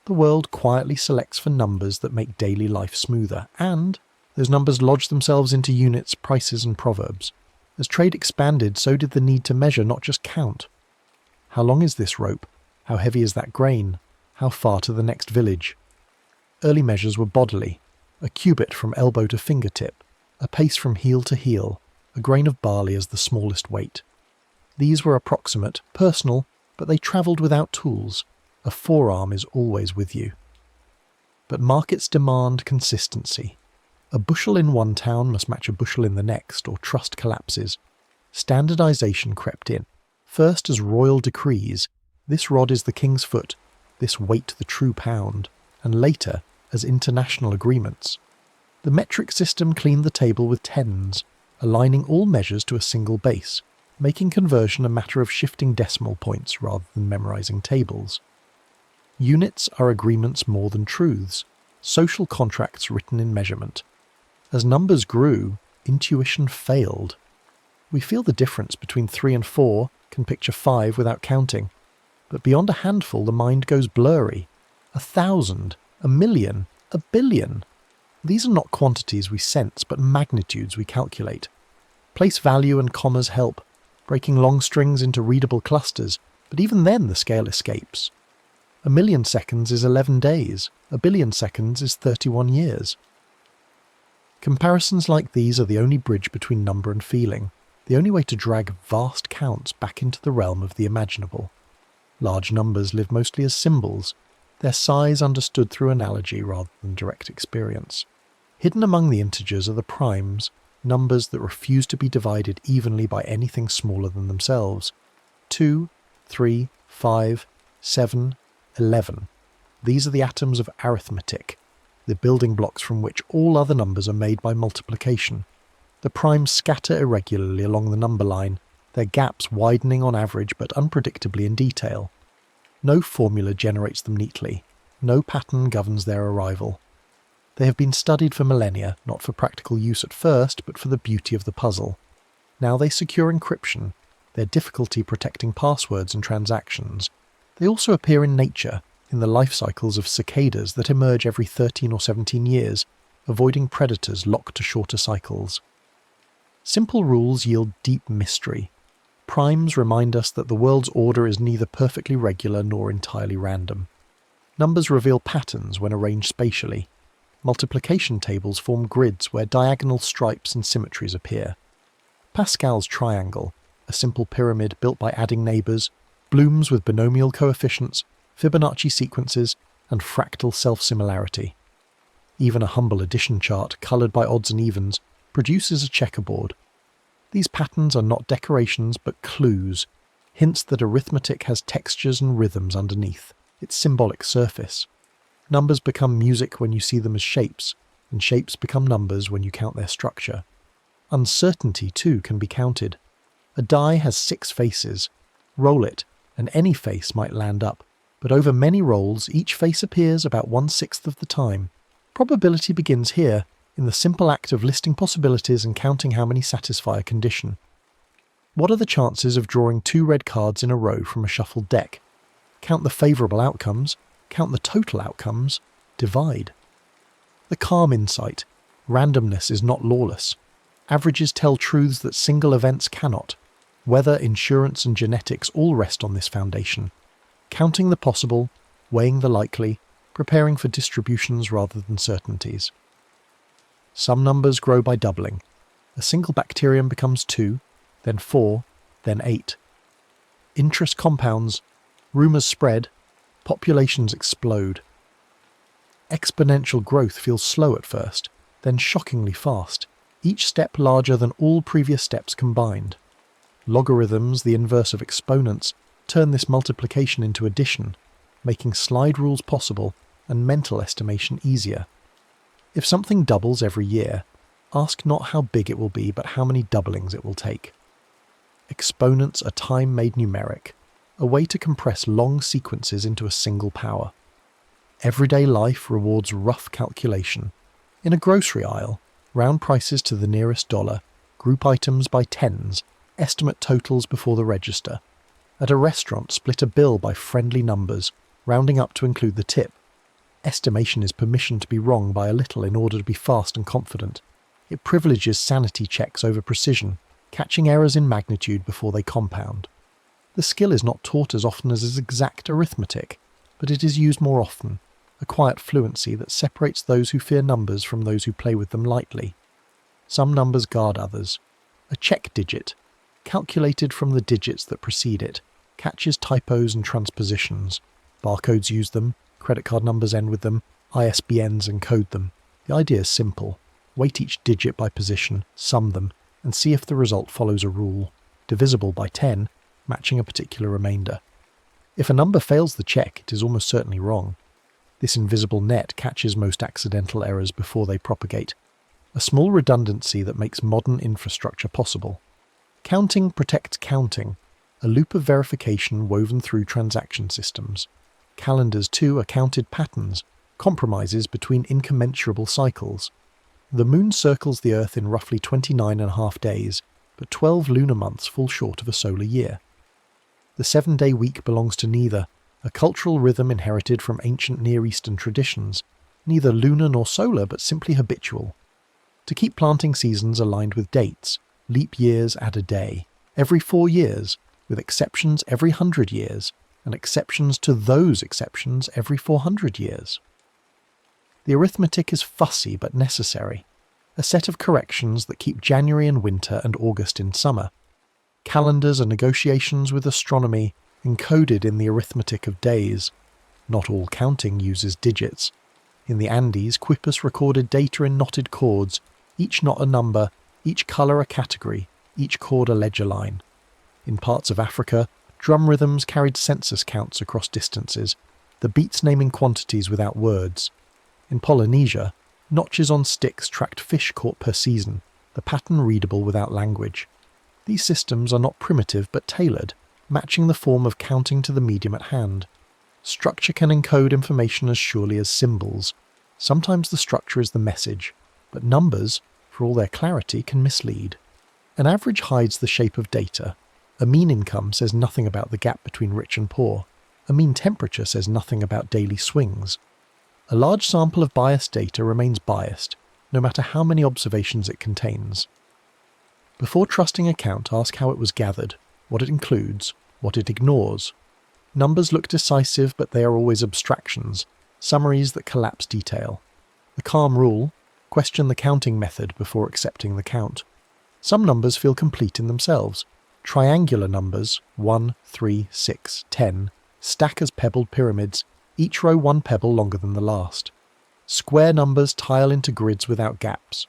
The world quietly selects for numbers that make daily life smoother, and those numbers lodge themselves into units, prices, and proverbs. As trade expanded, so did the need to measure, not just count. How long is this rope? How heavy is that grain? How far to the next village? Early measures were bodily, a cubit from elbow to fingertip, a pace from heel to heel, a grain of barley as the smallest weight. These were approximate, personal, but they travelled without tools. A forearm is always with you. But markets demand consistency. A bushel in one town must match a bushel in the next, or trust collapses. Standardization crept in, first as royal decrees, this rod is the king's foot, this weight the true pound, and later as international agreements. The metric system cleaned the table with tens, aligning all measures to a single base, making conversion a matter of shifting decimal points rather than memorizing tables. Units are agreements more than truths, social contracts written in measurement. As numbers grew, intuition failed. We feel the difference between 3 and 4, can picture 5 without counting. But beyond a handful, the mind goes blurry. 1,000, 1,000,000, 1,000,000,000. These are not quantities we sense, but magnitudes we calculate. Place value and commas help, breaking long strings into readable clusters, but even then the scale escapes. 1,000,000 seconds is 11 days, 1,000,000,000 seconds is 31 years. Comparisons like these are the only bridge between number and feeling, the only way to drag vast counts back into the realm of the imaginable. Large numbers live mostly as symbols, their size understood through analogy rather than direct experience. Hidden among the integers are the primes, numbers that refuse to be divided evenly by anything smaller than themselves. 2, 3, 5, 7, 11. These are the atoms of arithmetic, the building blocks from which all other numbers are made by multiplication. The primes scatter irregularly along the number line, their gaps widening on average but unpredictably in detail. No formula generates them neatly, no pattern governs their arrival. They have been studied for millennia, not for practical use at first, but for the beauty of the puzzle. Now they secure encryption, their difficulty protecting passwords and transactions. They also appear in nature, in the life cycles of cicadas that emerge every 13 or 17 years, avoiding predators locked to shorter cycles. Simple rules yield deep mystery. Primes remind us that the world's order is neither perfectly regular nor entirely random. Numbers reveal patterns when arranged spatially. Multiplication tables form grids where diagonal stripes and symmetries appear. Pascal's triangle, a simple pyramid built by adding neighbours, blooms with binomial coefficients, Fibonacci sequences, and fractal self-similarity. Even a humble addition chart, coloured by odds and evens, produces a checkerboard. These patterns are not decorations but clues, hints that arithmetic has textures and rhythms underneath, its symbolic surface. Numbers become music when you see them as shapes, and shapes become numbers when you count their structure. Uncertainty, too, can be counted. A die has 6 faces. Roll it, and any face might land up, but over many rolls each face appears about 1/6 of the time. Probability begins here, in the simple act of listing possibilities and counting how many satisfy a condition. What are the chances of drawing 2 red cards in a row from a shuffled deck? Count the favourable outcomes, count the total outcomes, divide. The calm insight. Randomness is not lawless. Averages tell truths that single events cannot. Weather, insurance, and genetics all rest on this foundation. Counting the possible, weighing the likely, preparing for distributions rather than certainties. Some numbers grow by doubling. A single bacterium becomes 2, then 4, then 8. Interest compounds, rumours spread, populations explode. Exponential growth feels slow at first, then shockingly fast, each step larger than all previous steps combined. Logarithms, the inverse of exponents, turn this multiplication into addition, making slide rules possible and mental estimation easier. If something doubles every year, ask not how big it will be, but how many doublings it will take. Exponents are time made numeric, a way to compress long sequences into a single power. Everyday life rewards rough calculation. In a grocery aisle, round prices to the nearest dollar, group items by tens, estimate totals before the register. At a restaurant, split a bill by friendly numbers, rounding up to include the tip. Estimation is permission to be wrong by a little in order to be fast and confident. It privileges sanity checks over precision, catching errors in magnitude before they compound. The skill is not taught as often as exact arithmetic, but it is used more often, a quiet fluency that separates those who fear numbers from those who play with them lightly. Some numbers guard others. A check digit, calculated from the digits that precede it, catches typos and transpositions. Barcodes use them, credit card numbers end with them, ISBNs encode them. The idea is simple. Weight each digit by position, sum them, and see if the result follows a rule, divisible by 10, matching a particular remainder. If a number fails the check, it is almost certainly wrong. This invisible net catches most accidental errors before they propagate, a small redundancy that makes modern infrastructure possible. Counting protects counting, a loop of verification woven through transaction systems. Calendars, too, are counted patterns, compromises between incommensurable cycles. The moon circles the Earth in roughly 29.5 days, but 12 lunar months fall short of a solar year. The 7-day week belongs to neither, a cultural rhythm inherited from ancient Near Eastern traditions, neither lunar nor solar but simply habitual. To keep planting seasons aligned with dates, leap years add a day, every 4 years, with exceptions every 100 years, and exceptions to those exceptions every 400 years. The arithmetic is fussy but necessary, a set of corrections that keep January in winter and August in summer. Calendars are negotiations with astronomy encoded in the arithmetic of days. Not all counting uses digits. In the Andes, Quipus recorded data in knotted chords, each knot a number, each colour a category, each chord a ledger line. In parts of Africa, drum rhythms carried census counts across distances, the beats naming quantities without words. In Polynesia, notches on sticks tracked fish caught per season, the pattern readable without language. These systems are not primitive but tailored, matching the form of counting to the medium at hand. Structure can encode information as surely as symbols. Sometimes the structure is the message, but numbers, for all their clarity, can mislead. An average hides the shape of data. A mean income says nothing about the gap between rich and poor. A mean temperature says nothing about daily swings. A large sample of biased data remains biased, no matter how many observations it contains. Before trusting a count, ask how it was gathered, what it includes, what it ignores. Numbers look decisive, but they are always abstractions, summaries that collapse detail. The calm rule: question the counting method before accepting the count. Some numbers feel complete in themselves. Triangular numbers, 1, 3, 6, 10, stack as pebbled pyramids, each row one pebble longer than the last. Square numbers tile into grids without gaps.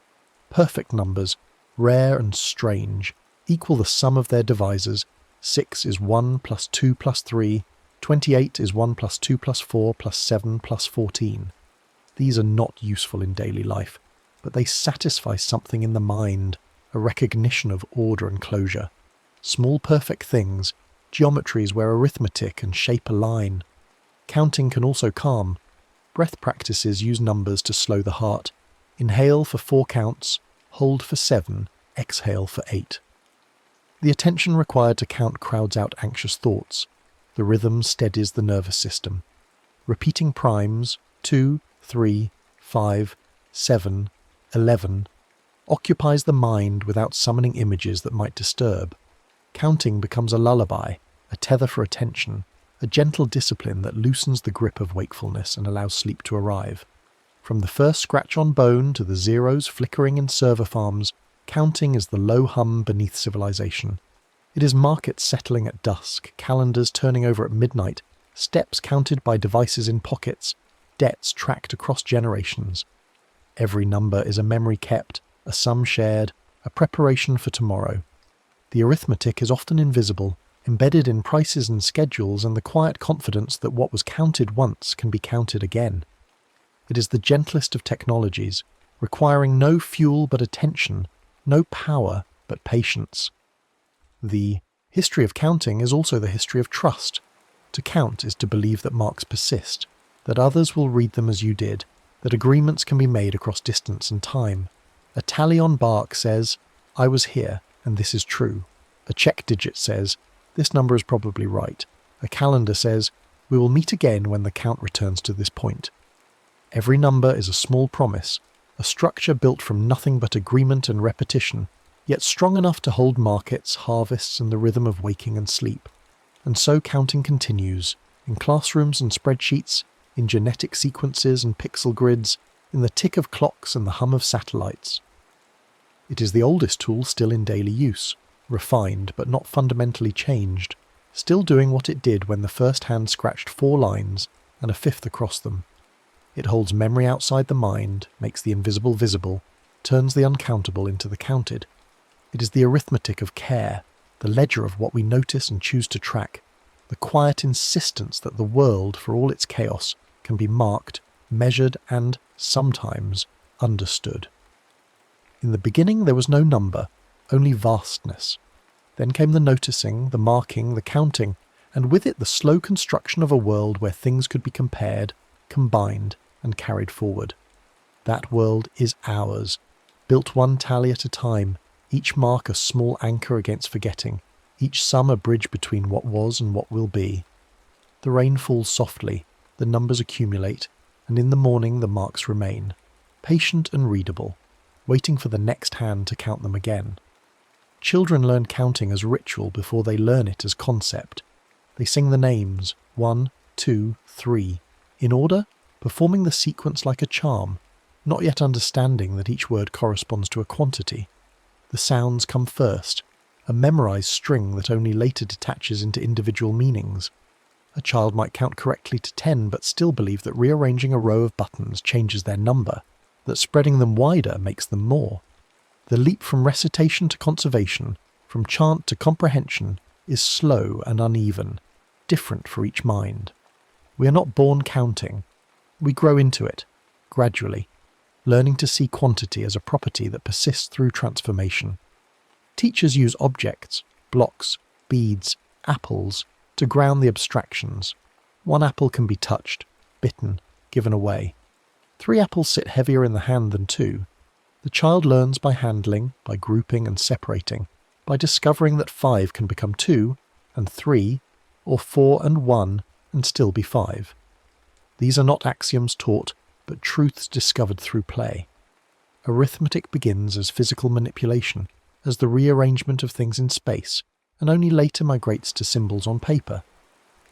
Perfect numbers, rare and strange, equal the sum of their divisors. 6 is 1 plus 2 plus 3, 28 is 1 plus 2 plus 4 plus 7 plus 14. These are not useful in daily life, but they satisfy something in the mind, a recognition of order and closure. Small perfect things, geometries where arithmetic and shape align. Counting can also calm. Breath practices use numbers to slow the heart. Inhale for 4 counts, hold for 7, exhale for 8. The attention required to count crowds out anxious thoughts. The rhythm steadies the nervous system. Repeating primes, 2, 3, 5, 7, 11, occupies the mind without summoning images that might disturb. Counting becomes a lullaby, a tether for attention, a gentle discipline that loosens the grip of wakefulness and allows sleep to arrive. From the first scratch on bone to the zeros flickering in server farms, counting is the low hum beneath civilization. It is markets settling at dusk, calendars turning over at midnight, steps counted by devices in pockets, debts tracked across generations. Every number is a memory kept, a sum shared, a preparation for tomorrow. The arithmetic is often invisible, embedded in prices and schedules and the quiet confidence that what was counted once can be counted again. It is the gentlest of technologies, requiring no fuel but attention, no power but patience. The history of counting is also the history of trust. To count is to believe that marks persist, that others will read them as you did, that agreements can be made across distance and time. A tally on bark says, "I was here, and this is true." A check digit says, "This number is probably right." A calendar says, "We will meet again when the count returns to this point." Every number is a small promise, a structure built from nothing but agreement and repetition, yet strong enough to hold markets, harvests, and the rhythm of waking and sleep. And so counting continues, in classrooms and spreadsheets, in genetic sequences and pixel grids, in the tick of clocks and the hum of satellites. It is the oldest tool still in daily use, refined but not fundamentally changed, still doing what it did when the first hand scratched 4 lines and a 5th across them. It holds memory outside the mind, makes the invisible visible, turns the uncountable into the counted. It is the arithmetic of care, the ledger of what we notice and choose to track, the quiet insistence that the world, for all its chaos, can be marked, measured and, sometimes, understood. In the beginning there was no number, only vastness. Then came the noticing, the marking, the counting, and with it the slow construction of a world where things could be compared, combined, and carried forward. That world is ours, built one tally at a time, each mark a small anchor against forgetting, each sum a bridge between what was and what will be. The rain falls softly, the numbers accumulate, and in the morning the marks remain, patient and readable, waiting for the next hand to count them again. Children learn counting as ritual before they learn it as concept. They sing the names, 1, 2, 3, in order, performing the sequence like a charm, not yet understanding that each word corresponds to a quantity. The sounds come first, a memorized string that only later detaches into individual meanings. A child might count correctly to 10 but still believe that rearranging a row of buttons changes their number, that spreading them wider makes them more. The leap from recitation to conservation, from chant to comprehension, is slow and uneven, different for each mind. We are not born counting. We grow into it, gradually, learning to see quantity as a property that persists through transformation. Teachers use objects, blocks, beads, apples, to ground the abstractions. 1 apple can be touched, bitten, given away. 3 apples sit heavier in the hand than 2. The child learns by handling, by grouping and separating, by discovering that 5 can become 2, and 3, or 4 and 1, and still be 5. These are not axioms taught, but truths discovered through play. Arithmetic begins as physical manipulation, as the rearrangement of things in space, and only later migrates to symbols on paper.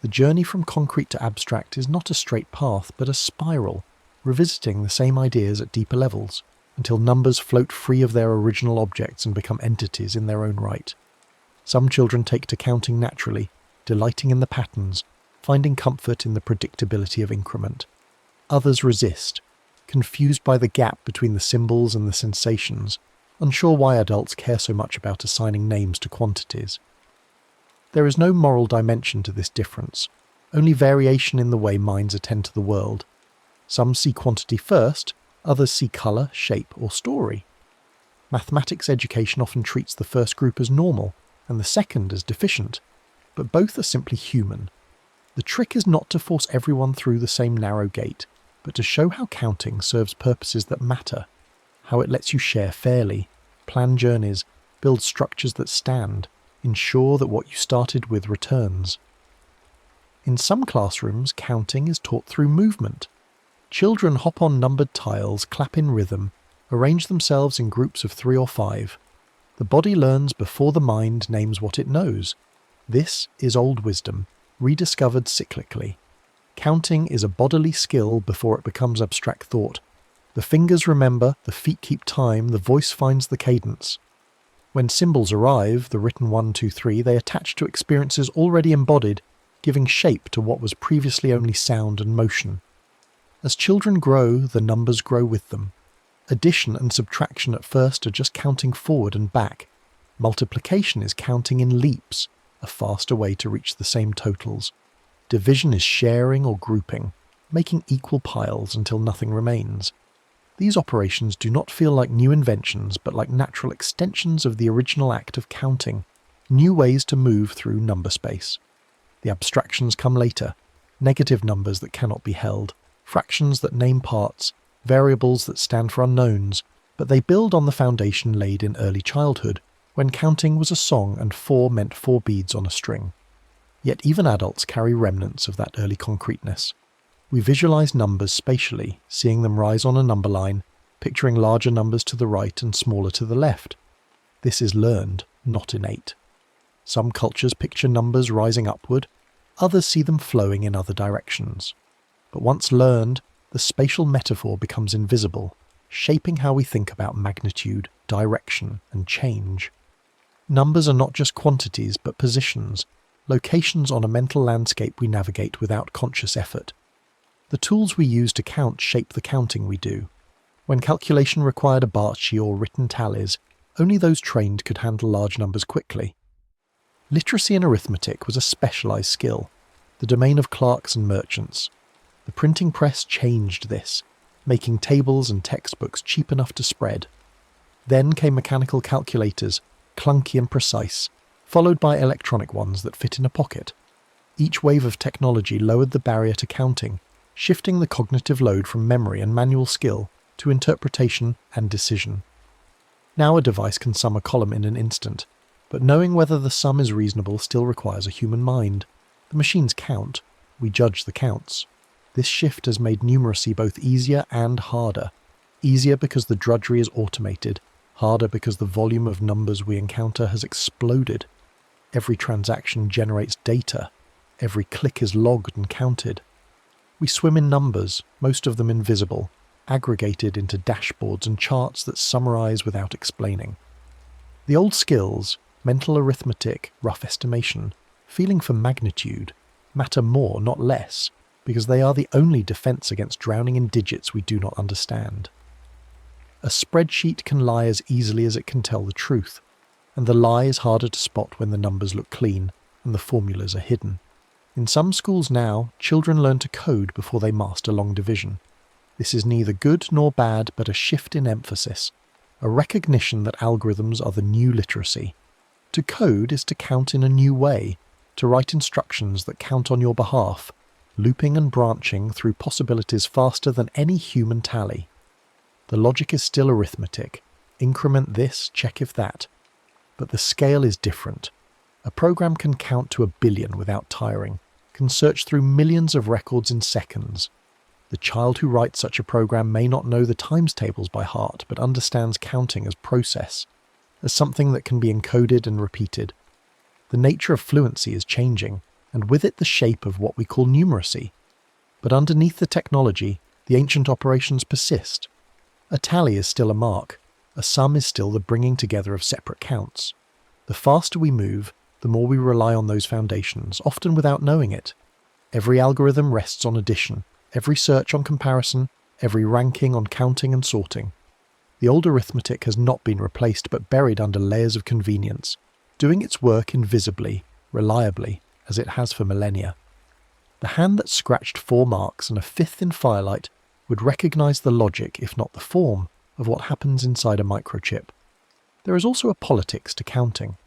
The journey from concrete to abstract is not a straight path, but a spiral, revisiting the same ideas at deeper levels, until numbers float free of their original objects and become entities in their own right. Some children take to counting naturally, delighting in the patterns, finding comfort in the predictability of increment. Others resist, confused by the gap between the symbols and the sensations, unsure why adults care so much about assigning names to quantities. There is no moral dimension to this difference, only variation in the way minds attend to the world. Some see quantity first, others see colour, shape, or story. Mathematics education often treats the first group as normal, and the second as deficient, but both are simply human. The trick is not to force everyone through the same narrow gate, but to show how counting serves purposes that matter, how it lets you share fairly, plan journeys, build structures that stand, ensure that what you started with returns. In some classrooms, counting is taught through movement. Children hop on numbered tiles, clap in rhythm, arrange themselves in groups of 3 or 5. The body learns before the mind names what it knows. This is old wisdom, rediscovered cyclically. Counting is a bodily skill before it becomes abstract thought. The fingers remember, the feet keep time, the voice finds the cadence. When symbols arrive, the written 1, 2, 3, they attach to experiences already embodied, giving shape to what was previously only sound and motion. As children grow, the numbers grow with them. Addition and subtraction at first are just counting forward and back. Multiplication is counting in leaps, a faster way to reach the same totals. Division is sharing or grouping, making equal piles until nothing remains. These operations do not feel like new inventions, but like natural extensions of the original act of counting, new ways to move through number space. The abstractions come later, negative numbers that cannot be held, fractions that name parts, variables that stand for unknowns, but they build on the foundation laid in early childhood, when counting was a song and 4 meant 4 beads on a string. Yet even adults carry remnants of that early concreteness. We visualize numbers spatially, seeing them rise on a number line, picturing larger numbers to the right and smaller to the left. This is learned, not innate. Some cultures picture numbers rising upward, others see them flowing in other directions. But once learned, the spatial metaphor becomes invisible, shaping how we think about magnitude, direction, and change. Numbers are not just quantities, but positions, locations on a mental landscape we navigate without conscious effort. The tools we use to count shape the counting we do. When calculation required a Barchi or written tallies, only those trained could handle large numbers quickly. Literacy in arithmetic was a specialised skill, the domain of clerks and merchants. The printing press changed this, making tables and textbooks cheap enough to spread. Then came mechanical calculators, clunky and precise, followed by electronic ones that fit in a pocket. Each wave of technology lowered the barrier to counting, shifting the cognitive load from memory and manual skill to interpretation and decision. Now a device can sum a column in an instant, but knowing whether the sum is reasonable still requires a human mind. The machines count, we judge the counts. This shift has made numeracy both easier and harder. Easier because the drudgery is automated, harder because the volume of numbers we encounter has exploded. Every transaction generates data. Every click is logged and counted. We swim in numbers, most of them invisible, aggregated into dashboards and charts that summarize without explaining. The old skills, mental arithmetic, rough estimation, feeling for magnitude, matter more, not less, because they are the only defense against drowning in digits we do not understand. A spreadsheet can lie as easily as it can tell the truth, and the lie is harder to spot when the numbers look clean and the formulas are hidden. In some schools now, children learn to code before they master long division. This is neither good nor bad, but a shift in emphasis, a recognition that algorithms are the new literacy. To code is to count in a new way, to write instructions that count on your behalf, looping and branching through possibilities faster than any human tally. The logic is still arithmetic, increment this, check if that. But the scale is different. A program can count to 1 billion without tiring, can search through millions of records in seconds. The child who writes such a program may not know the times tables by heart, but understands counting as process, as something that can be encoded and repeated. The nature of fluency is changing, and with it the shape of what we call numeracy. But underneath the technology, the ancient operations persist. A tally is still a mark, a sum is still the bringing together of separate counts. The faster we move, the more we rely on those foundations, often without knowing it. Every algorithm rests on addition, every search on comparison, every ranking on counting and sorting. The old arithmetic has not been replaced but buried under layers of convenience, doing its work invisibly, reliably, as it has for millennia. The hand that scratched 4 marks and a 5th in firelight would recognize the logic, if not the form, of what happens inside a microchip. There is also a politics to counting.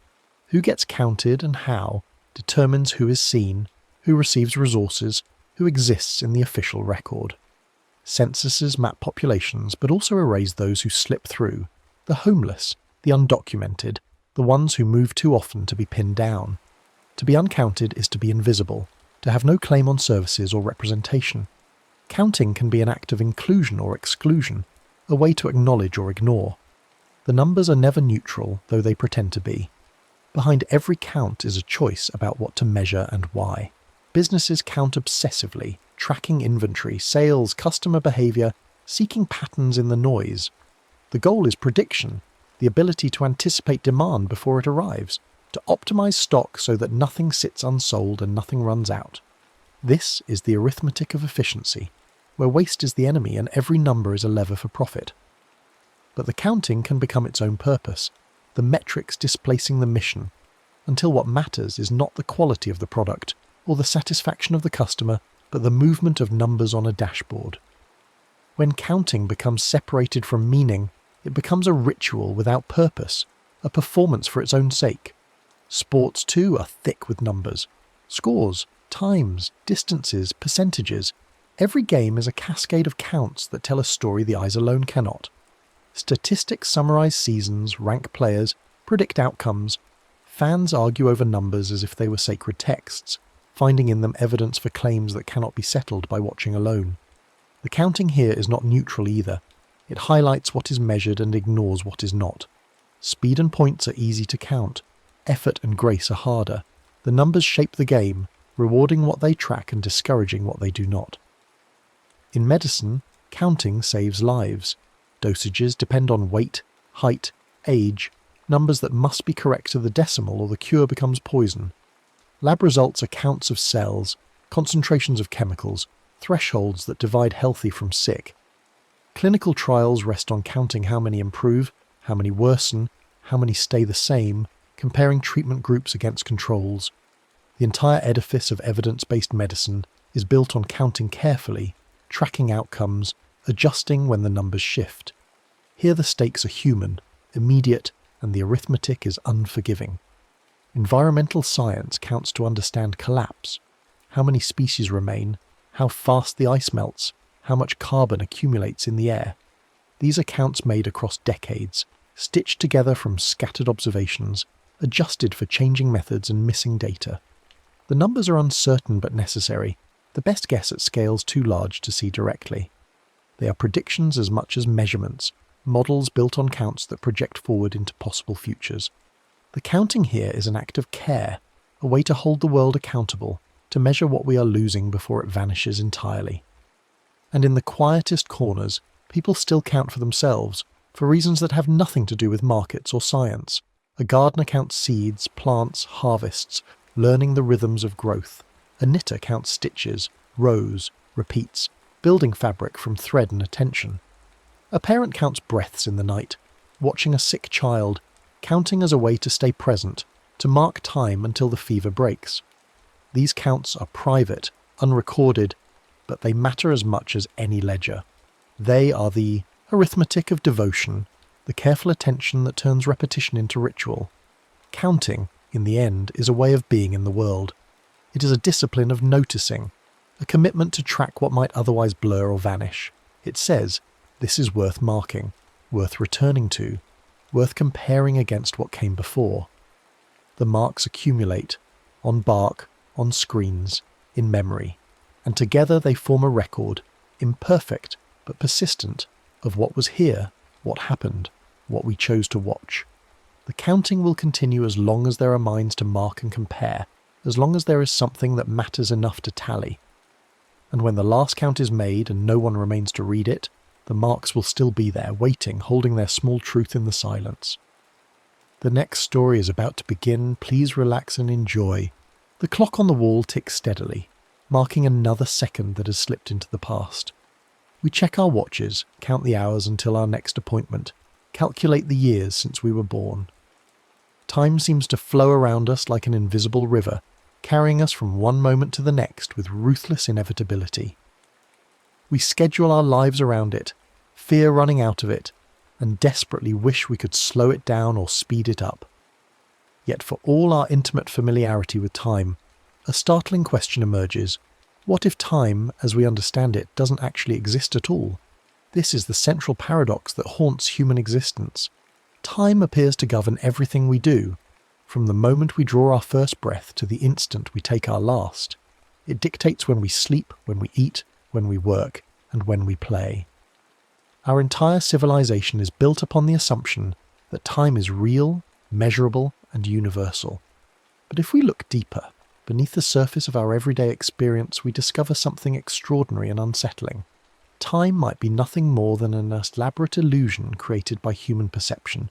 Who gets counted and how determines who is seen, who receives resources, who exists in the official record. Censuses map populations, but also erase those who slip through, the homeless, the undocumented, the ones who move too often to be pinned down. To be uncounted is to be invisible, to have no claim on services or representation. Counting can be an act of inclusion or exclusion, a way to acknowledge or ignore. The numbers are never neutral, though they pretend to be. Behind every count is a choice about what to measure and why. Businesses count obsessively, tracking inventory, sales, customer behavior, seeking patterns in the noise. The goal is prediction, the ability to anticipate demand before it arrives, to optimize stock so that nothing sits unsold and nothing runs out. This is the arithmetic of efficiency, where waste is the enemy and every number is a lever for profit. But the counting can become its own purpose, the metrics displacing the mission, until what matters is not the quality of the product or the satisfaction of the customer, but the movement of numbers on a dashboard. When counting becomes separated from meaning, it becomes a ritual without purpose, a performance for its own sake. Sports too are thick with numbers. Scores, times, distances, percentages. Every game is a cascade of counts that tell a story the eyes alone cannot. Statistics summarize seasons, rank players, predict outcomes. Fans argue over numbers as if they were sacred texts, finding in them evidence for claims that cannot be settled by watching alone. The counting here is not neutral either. It highlights what is measured and ignores what is not. Speed and points are easy to count. Effort and grace are harder. The numbers shape the game, rewarding what they track and discouraging what they do not. In medicine, counting saves lives. Dosages depend on weight, height, age, numbers that must be correct to the decimal or the cure becomes poison. Lab results are counts of cells, concentrations of chemicals, thresholds that divide healthy from sick. Clinical trials rest on counting how many improve, how many worsen, how many stay the same, comparing treatment groups against controls. The entire edifice of evidence-based medicine is built on counting carefully, tracking outcomes, adjusting when the numbers shift. Here the stakes are human, immediate, and the arithmetic is unforgiving. Environmental science counts to understand collapse, how many species remain, how fast the ice melts, how much carbon accumulates in the air. These are counts made across decades, stitched together from scattered observations, adjusted for changing methods and missing data. The numbers are uncertain but necessary, the best guess at scales too large to see directly. They are predictions as much as measurements, models built on counts that project forward into possible futures. The counting here is an act of care, a way to hold the world accountable, to measure what we are losing before it vanishes entirely. And in the quietest corners, people still count for themselves, for reasons that have nothing to do with markets or science. A gardener counts seeds, plants, harvests, learning the rhythms of growth. A knitter counts stitches, rows, repeats, building fabric from thread and attention. A parent counts breaths in the night, watching a sick child, counting as a way to stay present, to mark time until the fever breaks. These counts are private, unrecorded, but they matter as much as any ledger. They are the arithmetic of devotion, the careful attention that turns repetition into ritual. Counting, in the end, is a way of being in the world. It is a discipline of noticing, a commitment to track what might otherwise blur or vanish. It says, this is worth marking, worth returning to, worth comparing against what came before. The marks accumulate, on bark, on screens, in memory, and together they form a record, imperfect but persistent, of what was here, what happened, what we chose to watch. The counting will continue as long as there are minds to mark and compare, as long as there is something that matters enough to tally. And when the last count is made and no one remains to read it, the marks will still be there, waiting, holding their small truth in the silence. The next story is about to begin. Please relax and enjoy. The clock on the wall ticks steadily, marking another second that has slipped into the past. We check our watches, count the hours until our next appointment, calculate the years since we were born. Time seems to flow around us like an invisible river, carrying us from one moment to the next with ruthless inevitability. We schedule our lives around it, fear running out of it, and desperately wish we could slow it down or speed it up. Yet for all our intimate familiarity with time, a startling question emerges. What if time, as we understand it, doesn't actually exist at all? This is the central paradox that haunts human existence. Time appears to govern everything we do, from the moment we draw our first breath to the instant we take our last. It dictates when we sleep, when we eat, when we work, and when we play. Our entire civilization is built upon the assumption that time is real, measurable, and universal. But if we look deeper, beneath the surface of our everyday experience, we discover something extraordinary and unsettling. Time might be nothing more than an elaborate illusion created by human perception.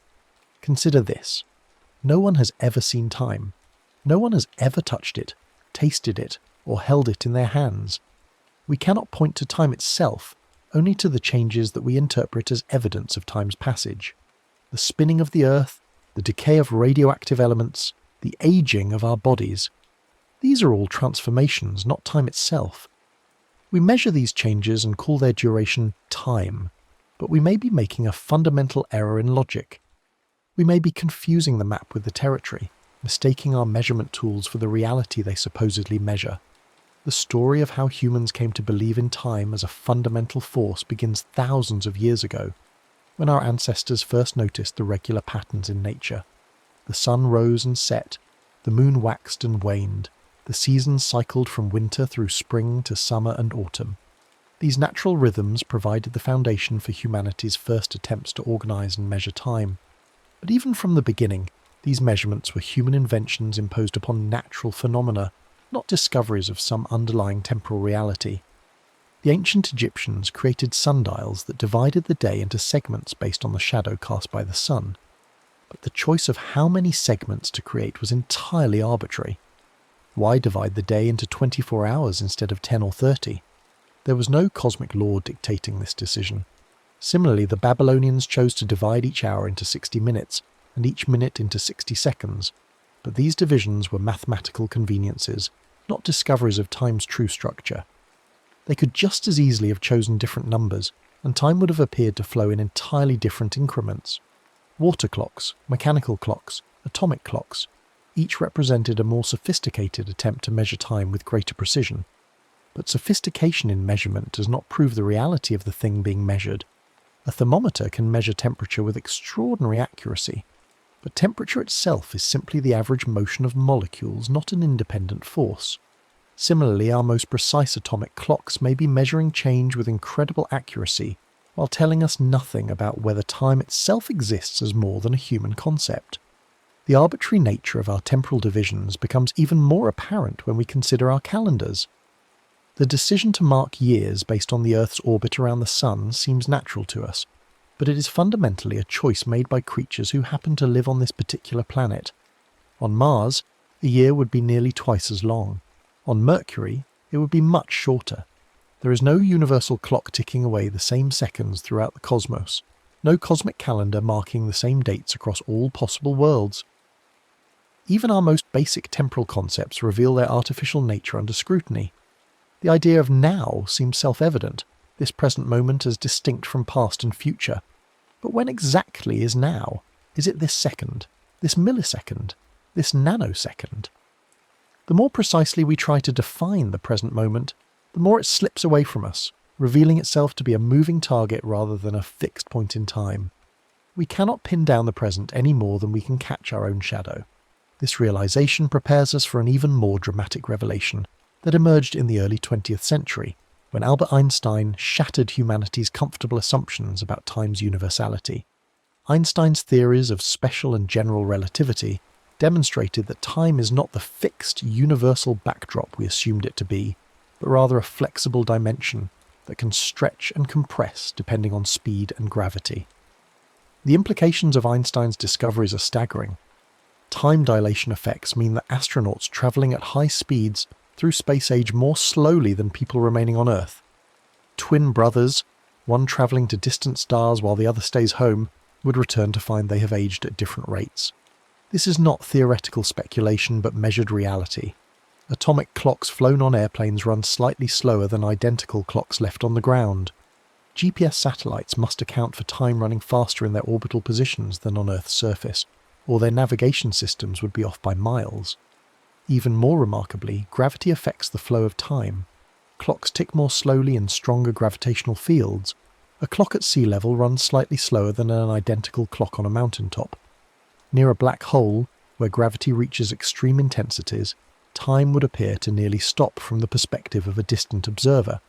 Consider this. No one has ever seen time. No one has ever touched it, tasted it, or held it in their hands. We cannot point to time itself, only to the changes that we interpret as evidence of time's passage. The spinning of the earth, the decay of radioactive elements, the aging of our bodies. These are all transformations, not time itself. We measure these changes and call their duration time, but we may be making a fundamental error in logic. We may be confusing the map with the territory, mistaking our measurement tools for the reality they supposedly measure. The story of how humans came to believe in time as a fundamental force begins thousands of years ago, when our ancestors first noticed the regular patterns in nature. The sun rose and set, the moon waxed and waned, the seasons cycled from winter through spring to summer and autumn. These natural rhythms provided the foundation for humanity's first attempts to organize and measure time. But even from the beginning, these measurements were human inventions imposed upon natural phenomena, not discoveries of some underlying temporal reality. The ancient Egyptians created sundials that divided the day into segments based on the shadow cast by the sun. But the choice of how many segments to create was entirely arbitrary. Why divide the day into 24 hours instead of 10 or 30? There was no cosmic law dictating this decision. Similarly, the Babylonians chose to divide each hour into 60 minutes, and each minute into 60 seconds. But these divisions were mathematical conveniences, not discoveries of time's true structure. They could just as easily have chosen different numbers, and time would have appeared to flow in entirely different increments. Water clocks, mechanical clocks, atomic clocks, each represented a more sophisticated attempt to measure time with greater precision. But sophistication in measurement does not prove the reality of the thing being measured. A thermometer can measure temperature with extraordinary accuracy, but temperature itself is simply the average motion of molecules, not an independent force. Similarly, our most precise atomic clocks may be measuring change with incredible accuracy, while telling us nothing about whether time itself exists as more than a human concept. The arbitrary nature of our temporal divisions becomes even more apparent when we consider our calendars. The decision to mark years based on the Earth's orbit around the Sun seems natural to us, but it is fundamentally a choice made by creatures who happen to live on this particular planet. On Mars, a year would be nearly twice as long. On Mercury, it would be much shorter. There is no universal clock ticking away the same seconds throughout the cosmos, no cosmic calendar marking the same dates across all possible worlds. Even our most basic temporal concepts reveal their artificial nature under scrutiny. The idea of now seems self-evident, this present moment as distinct from past and future. But when exactly is now? Is it this second, this millisecond, this nanosecond? The more precisely we try to define the present moment, the more it slips away from us, revealing itself to be a moving target rather than a fixed point in time. We cannot pin down the present any more than we can catch our own shadow. This realization prepares us for an even more dramatic revelation that emerged in the early 20th century, when Albert Einstein shattered humanity's comfortable assumptions about time's universality. Einstein's theories of special and general relativity demonstrated that time is not the fixed, universal backdrop we assumed it to be, but rather a flexible dimension that can stretch and compress depending on speed and gravity. The implications of Einstein's discoveries are staggering. Time dilation effects mean that astronauts travelling at high speeds through space age more slowly than people remaining on Earth. Twin brothers, one travelling to distant stars while the other stays home, would return to find they have aged at different rates. This is not theoretical speculation but measured reality. Atomic clocks flown on airplanes run slightly slower than identical clocks left on the ground. GPS satellites must account for time running faster in their orbital positions than on Earth's surface, or their navigation systems would be off by miles. Even more remarkably, gravity affects the flow of time. Clocks tick more slowly in stronger gravitational fields. A clock at sea level runs slightly slower than an identical clock on a mountaintop. Near a black hole, where gravity reaches extreme intensities, time would appear to nearly stop from the perspective of a distant observer.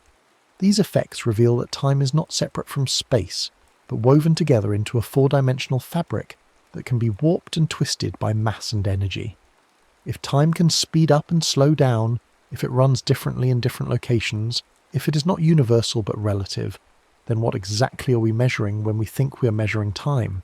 These effects reveal that time is not separate from space, but woven together into a four-dimensional fabric that can be warped and twisted by mass and energy. If time can speed up and slow down, if it runs differently in different locations, if it is not universal but relative, then what exactly are we measuring when we think we are measuring time?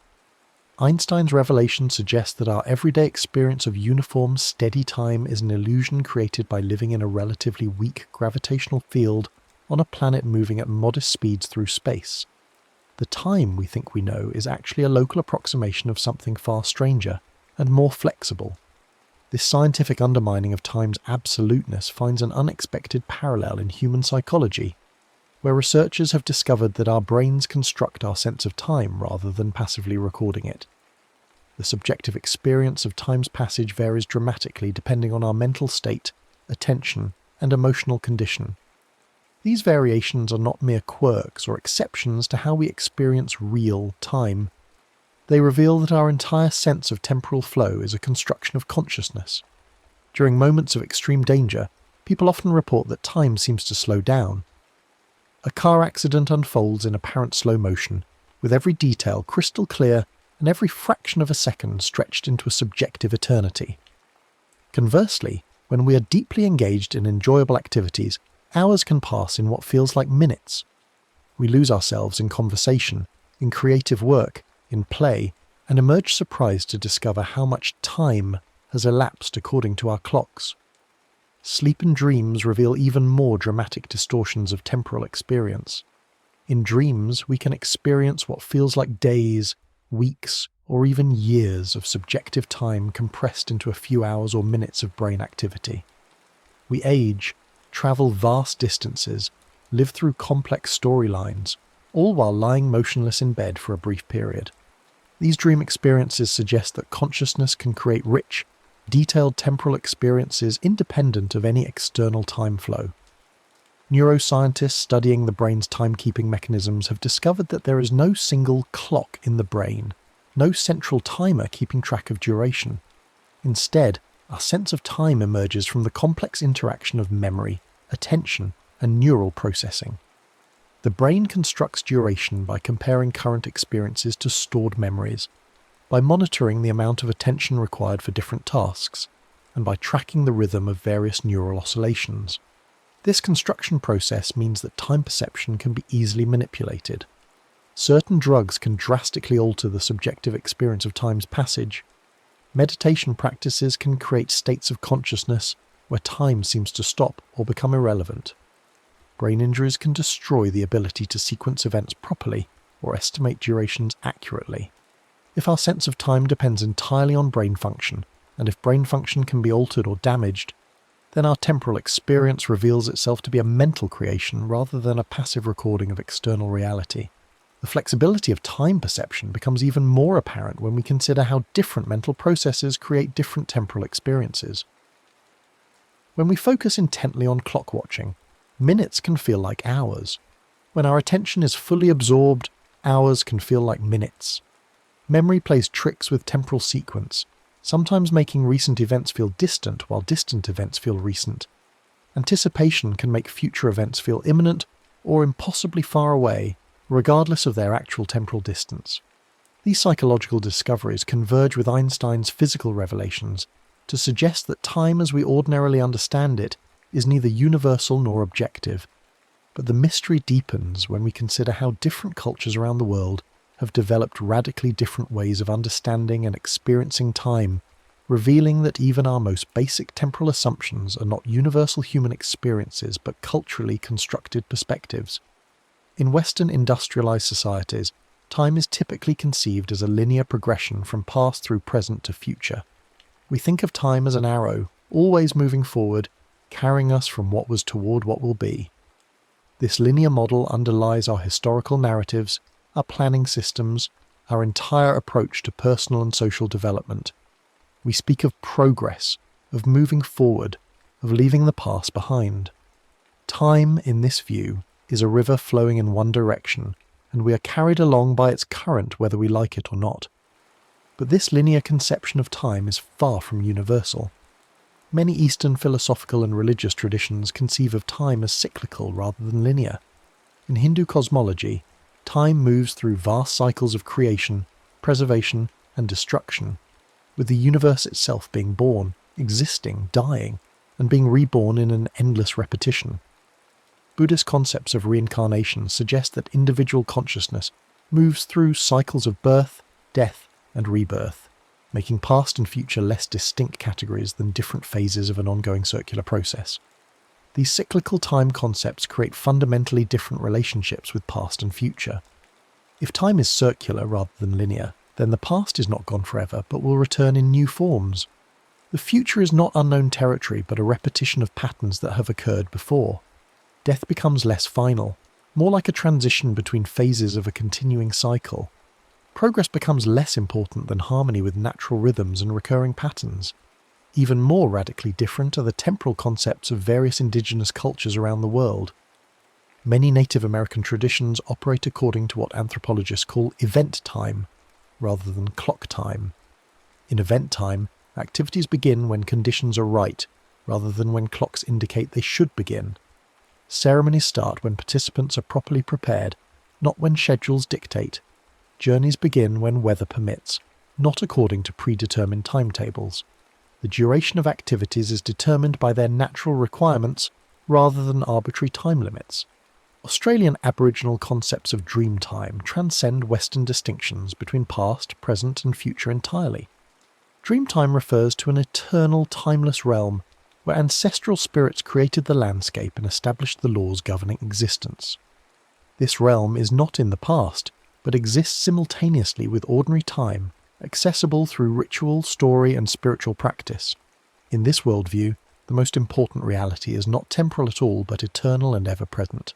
Einstein's revelation suggests that our everyday experience of uniform, steady time is an illusion created by living in a relatively weak gravitational field on a planet moving at modest speeds through space. The time we think we know is actually a local approximation of something far stranger and more flexible. This scientific undermining of time's absoluteness finds an unexpected parallel in human psychology, where researchers have discovered that our brains construct our sense of time rather than passively recording it. The subjective experience of time's passage varies dramatically depending on our mental state, attention, and emotional condition. These variations are not mere quirks or exceptions to how we experience real time. They reveal that our entire sense of temporal flow is a construction of consciousness. During moments of extreme danger, people often report that time seems to slow down. A car accident unfolds in apparent slow motion, with every detail crystal clear and every fraction of a second stretched into a subjective eternity. Conversely, when we are deeply engaged in enjoyable activities, hours can pass in what feels like minutes. We lose ourselves in conversation, in creative work, in play, and emerge surprised to discover how much time has elapsed according to our clocks. Sleep and dreams reveal even more dramatic distortions of temporal experience. In dreams, we can experience what feels like days, weeks, or even years of subjective time compressed into a few hours or minutes of brain activity. We age, travel vast distances, live through complex storylines, all while lying motionless in bed for a brief period. These dream experiences suggest that consciousness can create rich, detailed temporal experiences independent of any external time flow. Neuroscientists studying the brain's timekeeping mechanisms have discovered that there is no single clock in the brain, no central timer keeping track of duration. Instead, our sense of time emerges from the complex interaction of memory, attention, and neural processing. The brain constructs duration by comparing current experiences to stored memories, by monitoring the amount of attention required for different tasks, and by tracking the rhythm of various neural oscillations. This construction process means that time perception can be easily manipulated. Certain drugs can drastically alter the subjective experience of time's passage. Meditation practices can create states of consciousness where time seems to stop or become irrelevant. Brain injuries can destroy the ability to sequence events properly or estimate durations accurately. If our sense of time depends entirely on brain function, and if brain function can be altered or damaged, then our temporal experience reveals itself to be a mental creation rather than a passive recording of external reality. The flexibility of time perception becomes even more apparent when we consider how different mental processes create different temporal experiences. When we focus intently on clock watching, minutes can feel like hours. When our attention is fully absorbed, hours can feel like minutes. Memory plays tricks with temporal sequence, sometimes making recent events feel distant while distant events feel recent. Anticipation can make future events feel imminent or impossibly far away, regardless of their actual temporal distance. These psychological discoveries converge with Einstein's physical revelations to suggest that time as we ordinarily understand it is neither universal nor objective. But the mystery deepens when we consider how different cultures around the world have developed radically different ways of understanding and experiencing time, revealing that even our most basic temporal assumptions are not universal human experiences but culturally constructed perspectives. In Western industrialized societies, time is typically conceived as a linear progression from past through present to future. We think of time as an arrow, always moving forward, carrying us from what was toward what will be. This linear model underlies our historical narratives, our planning systems, our entire approach to personal and social development. We speak of progress, of moving forward, of leaving the past behind. Time, in this view, is a river flowing in one direction, and we are carried along by its current whether we like it or not. But this linear conception of time is far from universal. Many Eastern philosophical and religious traditions conceive of time as cyclical rather than linear. In Hindu cosmology, time moves through vast cycles of creation, preservation, and destruction, with the universe itself being born, existing, dying, and being reborn in an endless repetition. Buddhist concepts of reincarnation suggest that individual consciousness moves through cycles of birth, death, and rebirth, making past and future less distinct categories than different phases of an ongoing circular process. These cyclical time concepts create fundamentally different relationships with past and future. If time is circular rather than linear, then the past is not gone forever but will return in new forms. The future is not unknown territory but a repetition of patterns that have occurred before. Death becomes less final, more like a transition between phases of a continuing cycle. Progress becomes less important than harmony with natural rhythms and recurring patterns. Even more radically different are the temporal concepts of various indigenous cultures around the world. Many Native American traditions operate according to what anthropologists call event time, rather than clock time. In event time, activities begin when conditions are right, rather than when clocks indicate they should begin. Ceremonies start when participants are properly prepared, not when schedules dictate. Journeys begin when weather permits, not according to predetermined timetables. The duration of activities is determined by their natural requirements rather than arbitrary time limits. Australian Aboriginal concepts of dream time transcend Western distinctions between past, present, and future entirely. Dream time refers to an eternal, timeless realm where ancestral spirits created the landscape and established the laws governing existence. This realm is not in the past, but exists simultaneously with ordinary time, accessible through ritual, story, and spiritual practice. In this worldview, the most important reality is not temporal at all, but eternal and ever-present.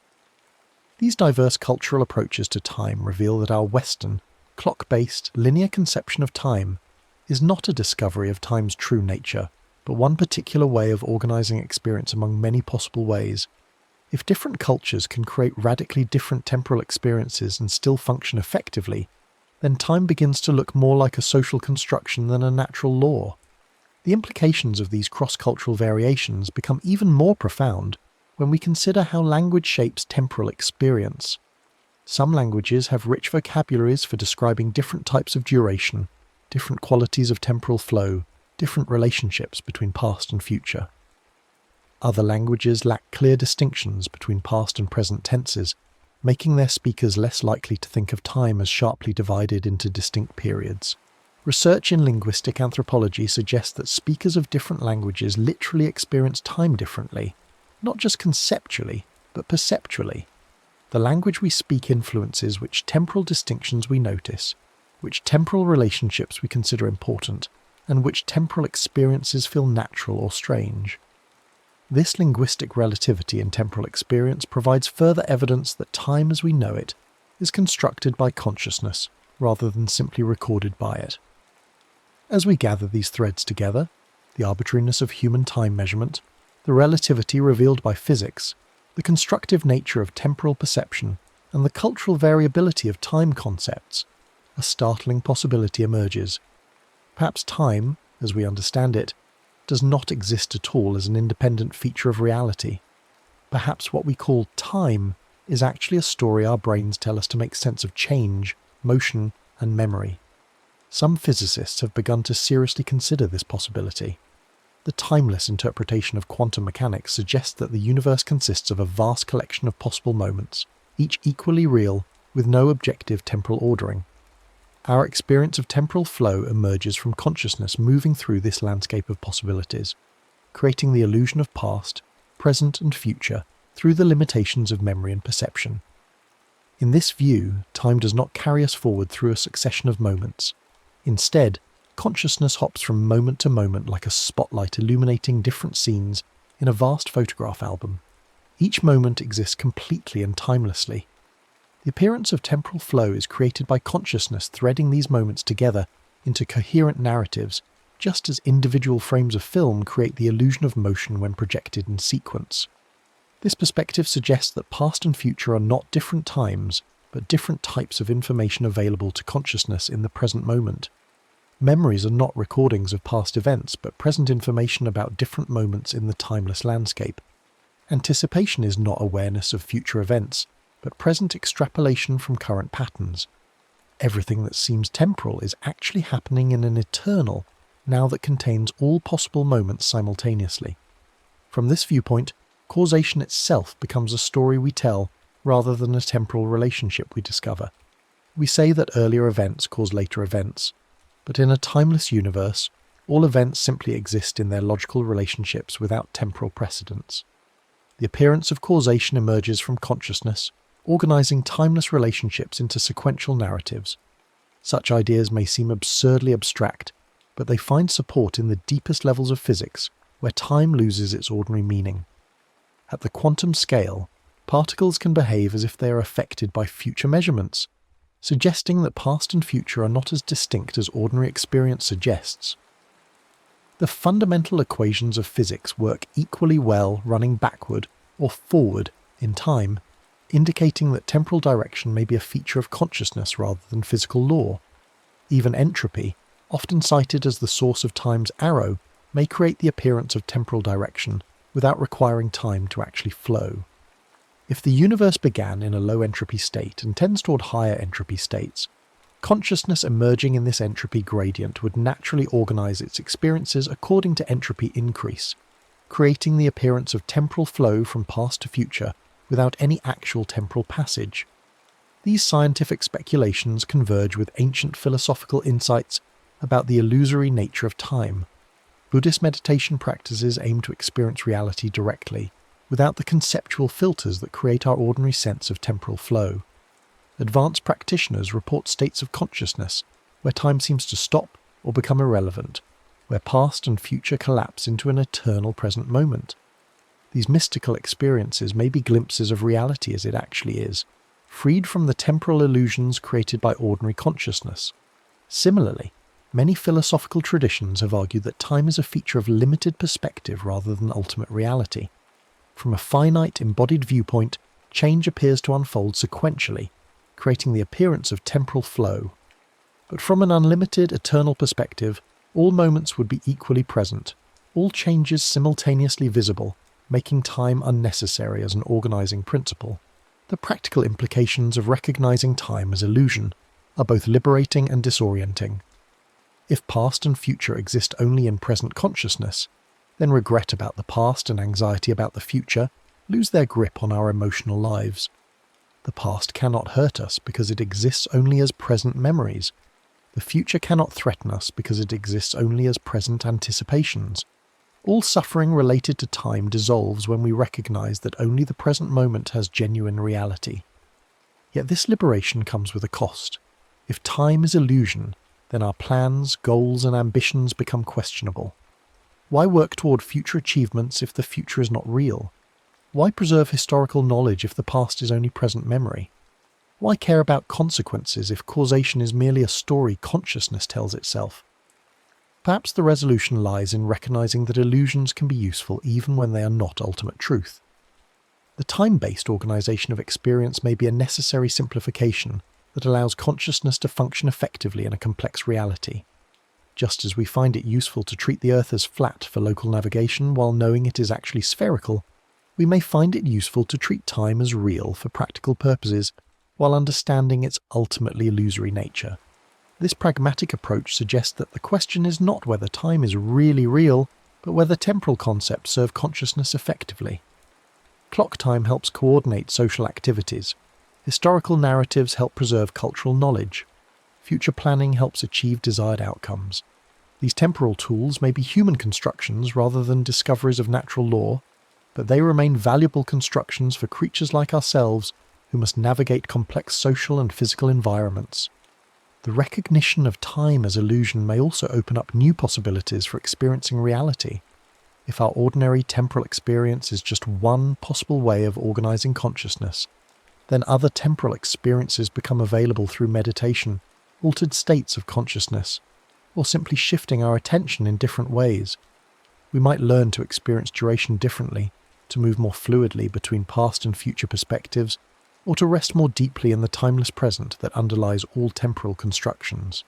These diverse cultural approaches to time reveal that our Western, clock-based, linear conception of time is not a discovery of time's true nature, but one particular way of organizing experience among many possible ways. If different cultures can create radically different temporal experiences and still function effectively, then time begins to look more like a social construction than a natural law. The implications of these cross-cultural variations become even more profound when we consider how language shapes temporal experience. Some languages have rich vocabularies for describing different types of duration, different qualities of temporal flow, different relationships between past and future. Other languages lack clear distinctions between past and present tenses, making their speakers less likely to think of time as sharply divided into distinct periods. Research in linguistic anthropology suggests that speakers of different languages literally experience time differently, not just conceptually, but perceptually. The language we speak influences which temporal distinctions we notice, which temporal relationships we consider important, and which temporal experiences feel natural or strange. This linguistic relativity in temporal experience provides further evidence that time as we know it is constructed by consciousness rather than simply recorded by it. As we gather these threads together, the arbitrariness of human time measurement, the relativity revealed by physics, the constructive nature of temporal perception, and the cultural variability of time concepts, a startling possibility emerges. Perhaps time, as we understand it, does not exist at all as an independent feature of reality. Perhaps what we call time is actually a story our brains tell us to make sense of change, motion, and memory. Some physicists have begun to seriously consider this possibility. The timeless interpretation of quantum mechanics suggests that the universe consists of a vast collection of possible moments, each equally real, with no objective temporal ordering. Our experience of temporal flow emerges from consciousness moving through this landscape of possibilities, creating the illusion of past, present, and future through the limitations of memory and perception. In this view, time does not carry us forward through a succession of moments. Instead, consciousness hops from moment to moment like a spotlight illuminating different scenes in a vast photograph album. Each moment exists completely and timelessly. The appearance of temporal flow is created by consciousness threading these moments together into coherent narratives, just as individual frames of film create the illusion of motion when projected in sequence. This perspective suggests that past and future are not different times, but different types of information available to consciousness in the present moment. Memories are not recordings of past events, but present information about different moments in the timeless landscape. Anticipation is not awareness of future events, but present extrapolation from current patterns. Everything that seems temporal is actually happening in an eternal now that contains all possible moments simultaneously. From this viewpoint, causation itself becomes a story we tell rather than a temporal relationship we discover. We say that earlier events cause later events, but in a timeless universe, all events simply exist in their logical relationships without temporal precedence. The appearance of causation emerges from consciousness, organizing timeless relationships into sequential narratives. Such ideas may seem absurdly abstract, but they find support in the deepest levels of physics, where time loses its ordinary meaning. At the quantum scale, particles can behave as if they are affected by future measurements, suggesting that past and future are not as distinct as ordinary experience suggests. The fundamental equations of physics work equally well running backward or forward in time, indicating that temporal direction may be a feature of consciousness rather than physical law. Even entropy, often cited as the source of time's arrow, may create the appearance of temporal direction without requiring time to actually flow. If the universe began in a low entropy state and tends toward higher entropy states, consciousness emerging in this entropy gradient would naturally organize its experiences according to entropy increase, creating the appearance of temporal flow from past to future without any actual temporal passage. These scientific speculations converge with ancient philosophical insights about the illusory nature of time. Buddhist meditation practices aim to experience reality directly, without the conceptual filters that create our ordinary sense of temporal flow. Advanced practitioners report states of consciousness where time seems to stop or become irrelevant, where past and future collapse into an eternal present moment. These mystical experiences may be glimpses of reality as it actually is, freed from the temporal illusions created by ordinary consciousness. Similarly, many philosophical traditions have argued that time is a feature of limited perspective rather than ultimate reality. From a finite, embodied viewpoint, change appears to unfold sequentially, creating the appearance of temporal flow. But from an unlimited, eternal perspective, all moments would be equally present, all changes simultaneously visible, making time unnecessary as an organizing principle. The practical implications of recognizing time as illusion are both liberating and disorienting. If past and future exist only in present consciousness, then regret about the past and anxiety about the future lose their grip on our emotional lives. The past cannot hurt us because it exists only as present memories. The future cannot threaten us because it exists only as present anticipations. All suffering related to time dissolves when we recognize that only the present moment has genuine reality. Yet this liberation comes with a cost. If time is illusion, then our plans, goals, and ambitions become questionable. Why work toward future achievements if the future is not real? Why preserve historical knowledge if the past is only present memory? Why care about consequences if causation is merely a story consciousness tells itself? Perhaps the resolution lies in recognizing that illusions can be useful even when they are not ultimate truth. The time-based organization of experience may be a necessary simplification that allows consciousness to function effectively in a complex reality. Just as we find it useful to treat the Earth as flat for local navigation while knowing it is actually spherical, we may find it useful to treat time as real for practical purposes while understanding its ultimately illusory nature. This pragmatic approach suggests that the question is not whether time is really real, but whether temporal concepts serve consciousness effectively. Clock time helps coordinate social activities. Historical narratives help preserve cultural knowledge. Future planning helps achieve desired outcomes. These temporal tools may be human constructions rather than discoveries of natural law, but they remain valuable constructions for creatures like ourselves who must navigate complex social and physical environments. The recognition of time as illusion may also open up new possibilities for experiencing reality. If our ordinary temporal experience is just one possible way of organizing consciousness, then other temporal experiences become available through meditation, altered states of consciousness, or simply shifting our attention in different ways. We might learn to experience duration differently, to move more fluidly between past and future perspectives, or to rest more deeply in the timeless present that underlies all temporal constructions.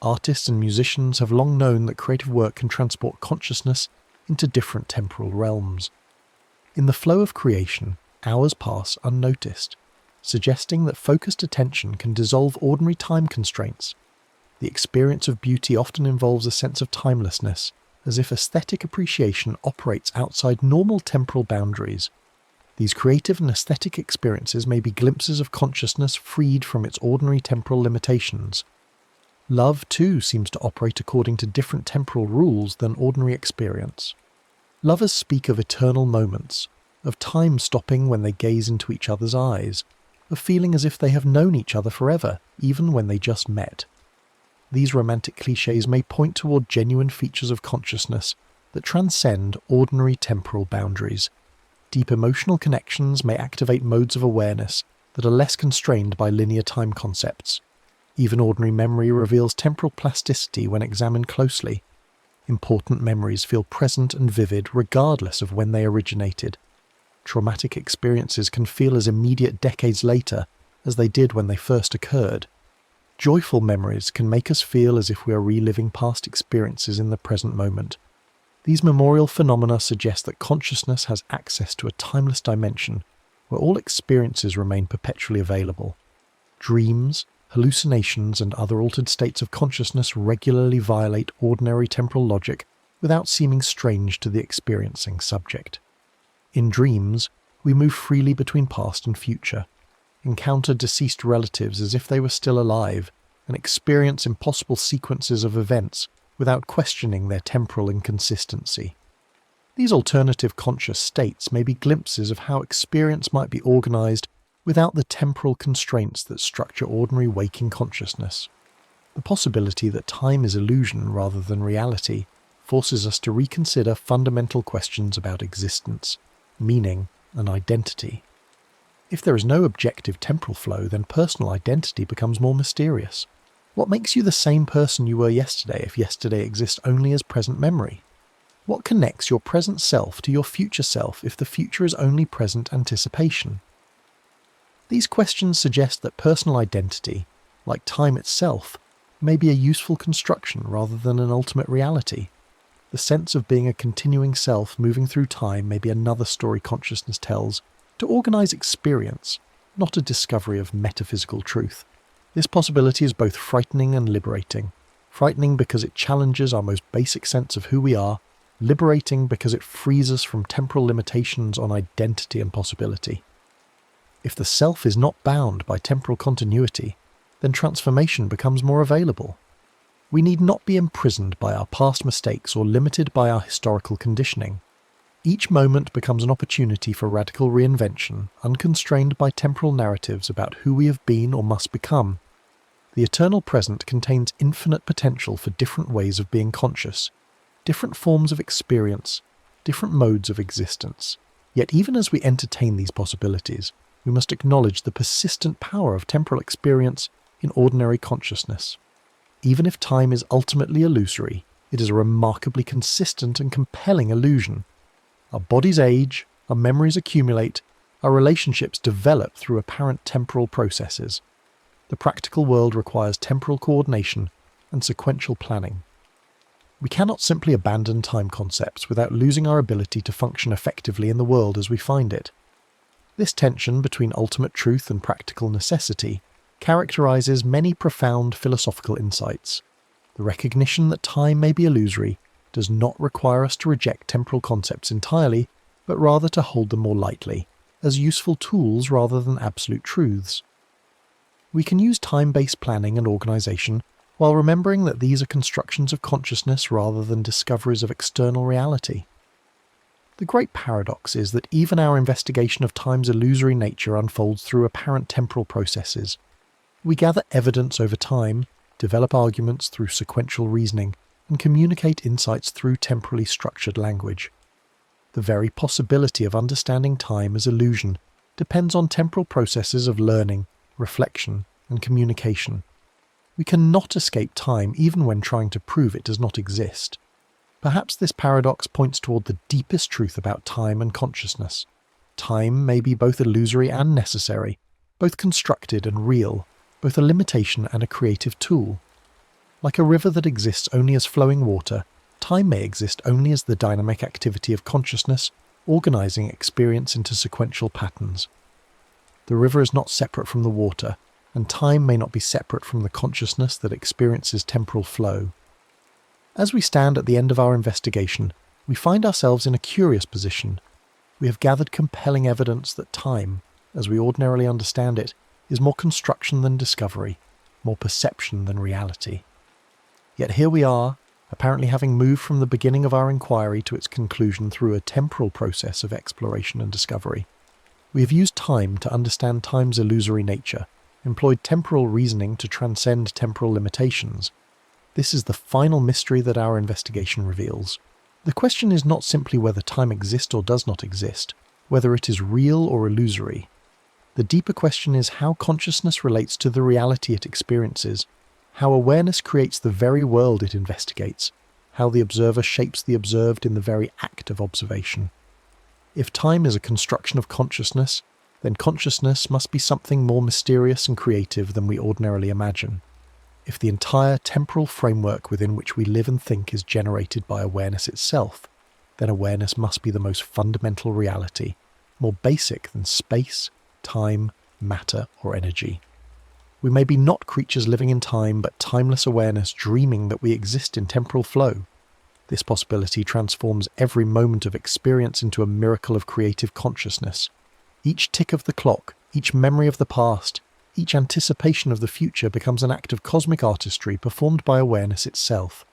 Artists and musicians have long known that creative work can transport consciousness into different temporal realms. In the flow of creation, hours pass unnoticed, suggesting that focused attention can dissolve ordinary time constraints. The experience of beauty often involves a sense of timelessness, as if aesthetic appreciation operates outside normal temporal boundaries. These creative and aesthetic experiences may be glimpses of consciousness freed from its ordinary temporal limitations. Love, too, seems to operate according to different temporal rules than ordinary experience. Lovers speak of eternal moments, of time stopping when they gaze into each other's eyes, of feeling as if they have known each other forever, even when they just met. These romantic clichés may point toward genuine features of consciousness that transcend ordinary temporal boundaries. Deep emotional connections may activate modes of awareness that are less constrained by linear time concepts. Even ordinary memory reveals temporal plasticity when examined closely. Important memories feel present and vivid regardless of when they originated. Traumatic experiences can feel as immediate decades later as they did when they first occurred. Joyful memories can make us feel as if we are reliving past experiences in the present moment. These memorial phenomena suggest that consciousness has access to a timeless dimension where all experiences remain perpetually available. Dreams, hallucinations, and other altered states of consciousness regularly violate ordinary temporal logic without seeming strange to the experiencing subject. In dreams, we move freely between past and future, encounter deceased relatives as if they were still alive, and experience impossible sequences of events without questioning their temporal inconsistency. These alternative conscious states may be glimpses of how experience might be organized without the temporal constraints that structure ordinary waking consciousness. The possibility that time is illusion rather than reality forces us to reconsider fundamental questions about existence, meaning, and identity. If there is no objective temporal flow, then personal identity becomes more mysterious. What makes you the same person you were yesterday if yesterday exists only as present memory? What connects your present self to your future self if the future is only present anticipation? These questions suggest that personal identity, like time itself, may be a useful construction rather than an ultimate reality. The sense of being a continuing self moving through time may be another story consciousness tells to organize experience, not a discovery of metaphysical truth. This possibility is both frightening and liberating. Frightening because it challenges our most basic sense of who we are, liberating because it frees us from temporal limitations on identity and possibility. If the self is not bound by temporal continuity, then transformation becomes more available. We need not be imprisoned by our past mistakes or limited by our historical conditioning. Each moment becomes an opportunity for radical reinvention, unconstrained by temporal narratives about who we have been or must become. The eternal present contains infinite potential for different ways of being conscious, different forms of experience, different modes of existence. Yet even as we entertain these possibilities, we must acknowledge the persistent power of temporal experience in ordinary consciousness. Even if time is ultimately illusory, it is a remarkably consistent and compelling illusion. Our bodies age, our memories accumulate, our relationships develop through apparent temporal processes. The practical world requires temporal coordination and sequential planning. We cannot simply abandon time concepts without losing our ability to function effectively in the world as we find it. This tension between ultimate truth and practical necessity characterizes many profound philosophical insights. The recognition that time may be illusory does not require us to reject temporal concepts entirely, but rather to hold them more lightly, as useful tools rather than absolute truths. We can use time-based planning and organization while remembering that these are constructions of consciousness rather than discoveries of external reality. The great paradox is that even our investigation of time's illusory nature unfolds through apparent temporal processes. We gather evidence over time, develop arguments through sequential reasoning, and communicate insights through temporally structured language. The very possibility of understanding time as illusion depends on temporal processes of learning, reflection, and communication. We cannot escape time even when trying to prove it does not exist. Perhaps this paradox points toward the deepest truth about time and consciousness. Time may be both illusory and necessary, both constructed and real, both a limitation and a creative tool. Like a river that exists only as flowing water, time may exist only as the dynamic activity of consciousness, organizing experience into sequential patterns. The river is not separate from the water, and time may not be separate from the consciousness that experiences temporal flow. As we stand at the end of our investigation, we find ourselves in a curious position. We have gathered compelling evidence that time, as we ordinarily understand it, is more construction than discovery, more perception than reality. Yet here we are, apparently having moved from the beginning of our inquiry to its conclusion through a temporal process of exploration and discovery. We have used time to understand time's illusory nature, employed temporal reasoning to transcend temporal limitations. This is the final mystery that our investigation reveals. The question is not simply whether time exists or does not exist, whether it is real or illusory. The deeper question is how consciousness relates to the reality it experiences, how awareness creates the very world it investigates, how the observer shapes the observed in the very act of observation. If time is a construction of consciousness, then consciousness must be something more mysterious and creative than we ordinarily imagine. If the entire temporal framework within which we live and think is generated by awareness itself, then awareness must be the most fundamental reality, more basic than space, time, matter, or energy. We may be not creatures living in time, but timeless awareness dreaming that we exist in temporal flow. This possibility transforms every moment of experience into a miracle of creative consciousness. Each tick of the clock, each memory of the past, each anticipation of the future becomes an act of cosmic artistry performed by awareness itself.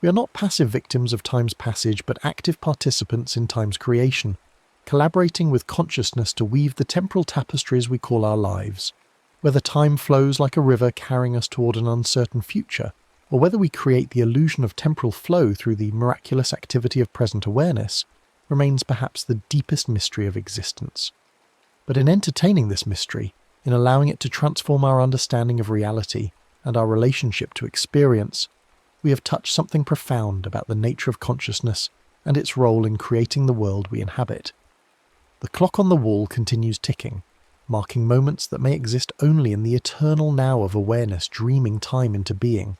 We are not passive victims of time's passage, but active participants in time's creation, collaborating with consciousness to weave the temporal tapestries we call our lives. Whether time flows like a river carrying us toward an uncertain future, or whether we create the illusion of temporal flow through the miraculous activity of present awareness, remains perhaps the deepest mystery of existence. But in entertaining this mystery, in allowing it to transform our understanding of reality and our relationship to experience, we have touched something profound about the nature of consciousness and its role in creating the world we inhabit. The clock on the wall continues ticking, marking moments that may exist only in the eternal now of awareness dreaming time into being.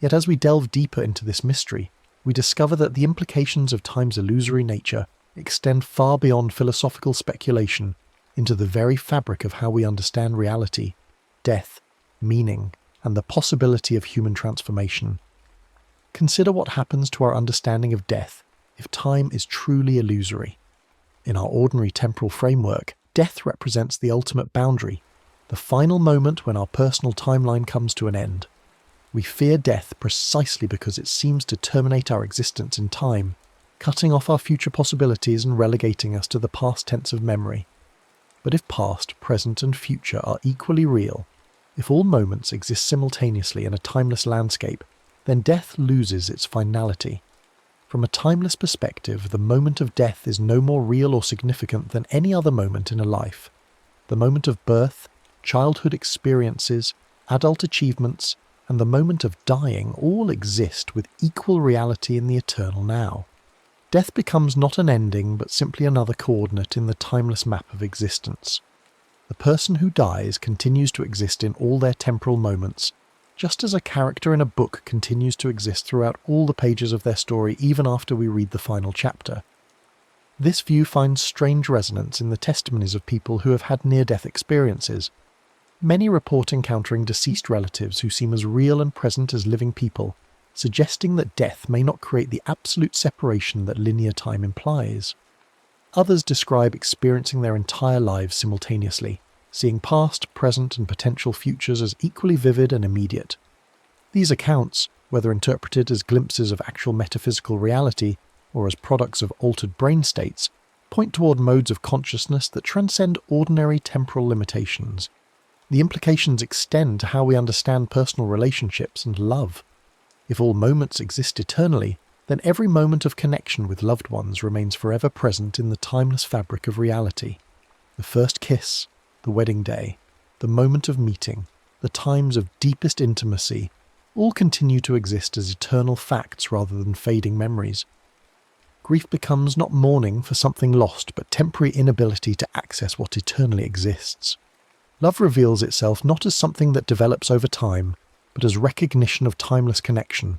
Yet as we delve deeper into this mystery, we discover that the implications of time's illusory nature extend far beyond philosophical speculation into the very fabric of how we understand reality, death, meaning, and the possibility of human transformation. Consider what happens to our understanding of death if time is truly illusory. In our ordinary temporal framework, death represents the ultimate boundary, the final moment when our personal timeline comes to an end. We fear death precisely because it seems to terminate our existence in time, cutting off our future possibilities and relegating us to the past tense of memory. But if past, present, and future are equally real, if all moments exist simultaneously in a timeless landscape, then death loses its finality. From a timeless perspective, the moment of death is no more real or significant than any other moment in a life. The moment of birth, childhood experiences, adult achievements, and the moment of dying all exist with equal reality in the eternal now. Death becomes not an ending, but simply another coordinate in the timeless map of existence. The person who dies continues to exist in all their temporal moments, just as a character in a book continues to exist throughout all the pages of their story even after we read the final chapter. This view finds strange resonance in the testimonies of people who have had near-death experiences. Many report encountering deceased relatives who seem as real and present as living people, suggesting that death may not create the absolute separation that linear time implies. Others describe experiencing their entire lives simultaneously, seeing past, present, and potential futures as equally vivid and immediate. These accounts, whether interpreted as glimpses of actual metaphysical reality or as products of altered brain states, point toward modes of consciousness that transcend ordinary temporal limitations. The implications extend to how we understand personal relationships and love. If all moments exist eternally, then every moment of connection with loved ones remains forever present in the timeless fabric of reality. The first kiss, the wedding day, the moment of meeting, the times of deepest intimacy, all continue to exist as eternal facts rather than fading memories. Grief becomes not mourning for something lost, but temporary inability to access what eternally exists. Love reveals itself not as something that develops over time, but as recognition of timeless connection.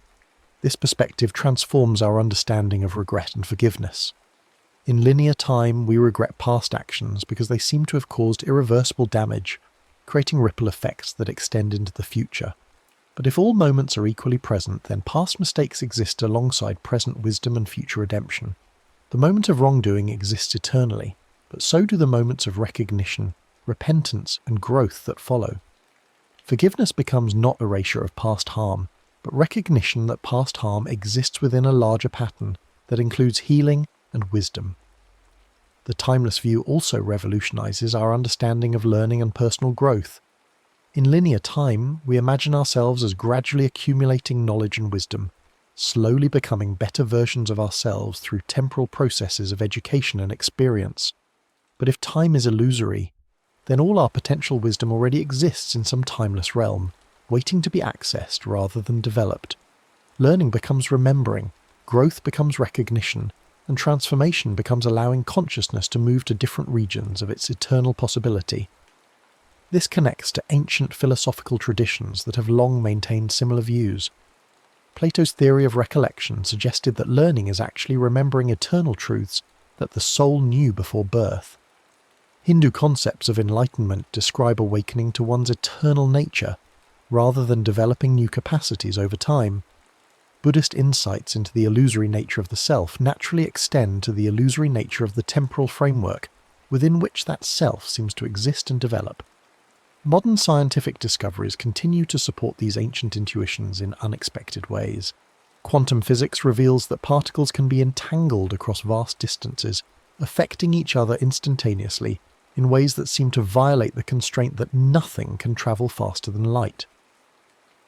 This perspective transforms our understanding of regret and forgiveness. In linear time, we regret past actions because they seem to have caused irreversible damage, creating ripple effects that extend into the future. But if all moments are equally present, then past mistakes exist alongside present wisdom and future redemption. The moment of wrongdoing exists eternally, but so do the moments of recognition, repentance, and growth that follow. Forgiveness becomes not erasure of past harm, but recognition that past harm exists within a larger pattern that includes healing and wisdom. The timeless view also revolutionizes our understanding of learning and personal growth. In linear time, we imagine ourselves as gradually accumulating knowledge and wisdom, slowly becoming better versions of ourselves through temporal processes of education and experience. But if time is illusory, then all our potential wisdom already exists in some timeless realm, waiting to be accessed rather than developed. Learning becomes remembering, growth becomes recognition, and transformation becomes allowing consciousness to move to different regions of its eternal possibility. This connects to ancient philosophical traditions that have long maintained similar views. Plato's theory of recollection suggested that learning is actually remembering eternal truths that the soul knew before birth. Hindu concepts of enlightenment describe awakening to one's eternal nature, rather than developing new capacities over time. Buddhist insights into the illusory nature of the self naturally extend to the illusory nature of the temporal framework within which that self seems to exist and develop. Modern scientific discoveries continue to support these ancient intuitions in unexpected ways. Quantum physics reveals that particles can be entangled across vast distances, affecting each other instantaneously in ways that seem to violate the constraint that nothing can travel faster than light.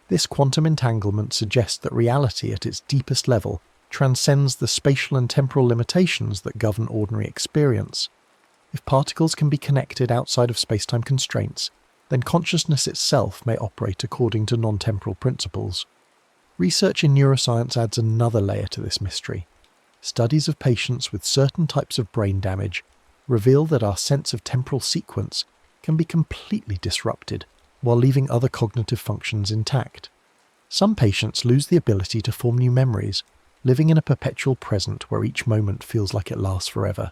This quantum entanglement suggests that reality at its deepest level transcends the spatial and temporal limitations that govern ordinary experience. If particles can be connected outside of space-time constraints, then consciousness itself may operate according to non-temporal principles. Research in neuroscience adds another layer to this mystery. Studies of patients with certain types of brain damage reveal that our sense of temporal sequence can be completely disrupted while leaving other cognitive functions intact. Some patients lose the ability to form new memories, living in a perpetual present where each moment feels like it lasts forever.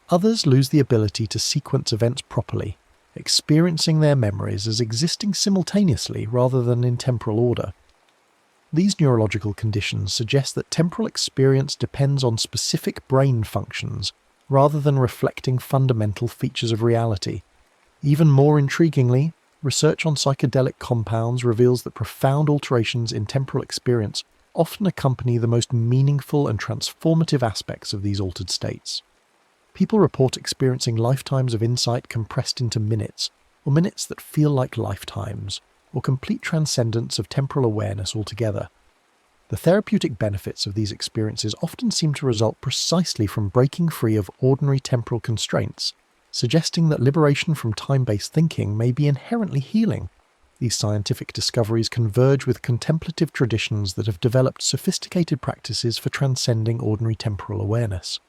Others lose the ability to sequence events properly, experiencing their memories as existing simultaneously rather than in temporal order. These neurological conditions suggest that temporal experience depends on specific brain functions rather than reflecting fundamental features of reality. Even more intriguingly, research on psychedelic compounds reveals that profound alterations in temporal experience often accompany the most meaningful and transformative aspects of these altered states. People report experiencing lifetimes of insight compressed into minutes, or minutes that feel like lifetimes, or complete transcendence of temporal awareness altogether. The therapeutic benefits of these experiences often seem to result precisely from breaking free of ordinary temporal constraints, suggesting that liberation from time-based thinking may be inherently healing. These scientific discoveries converge with contemplative traditions that have developed sophisticated practices for transcending ordinary temporal awareness.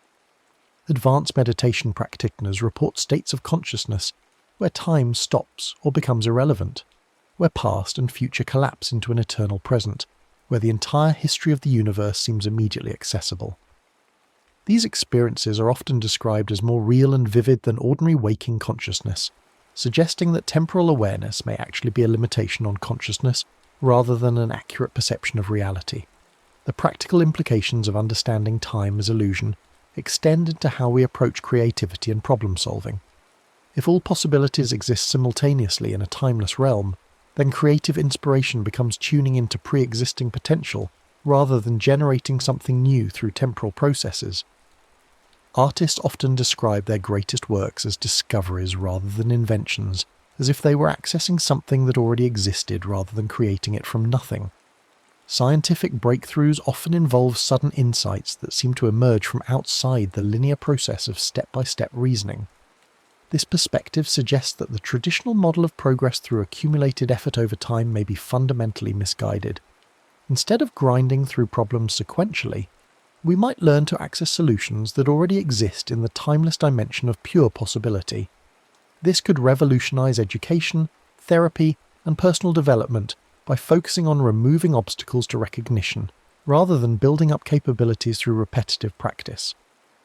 Advanced meditation practitioners report states of consciousness where time stops or becomes irrelevant, where past and future collapse into an eternal present, where the entire history of the universe seems immediately accessible. These experiences are often described as more real and vivid than ordinary waking consciousness, suggesting that temporal awareness may actually be a limitation on consciousness rather than an accurate perception of reality. The practical implications of understanding time as illusion extend into how we approach creativity and problem solving. If all possibilities exist simultaneously in a timeless realm, then creative inspiration becomes tuning into pre-existing potential rather than generating something new through temporal processes. Artists often describe their greatest works as discoveries rather than inventions, as if they were accessing something that already existed rather than creating it from nothing. Scientific breakthroughs often involve sudden insights that seem to emerge from outside the linear process of step-by-step reasoning. This perspective suggests that the traditional model of progress through accumulated effort over time may be fundamentally misguided. Instead of grinding through problems sequentially, we might learn to access solutions that already exist in the timeless dimension of pure possibility. This could revolutionize education, therapy, and personal development by focusing on removing obstacles to recognition, rather than building up capabilities through repetitive practice.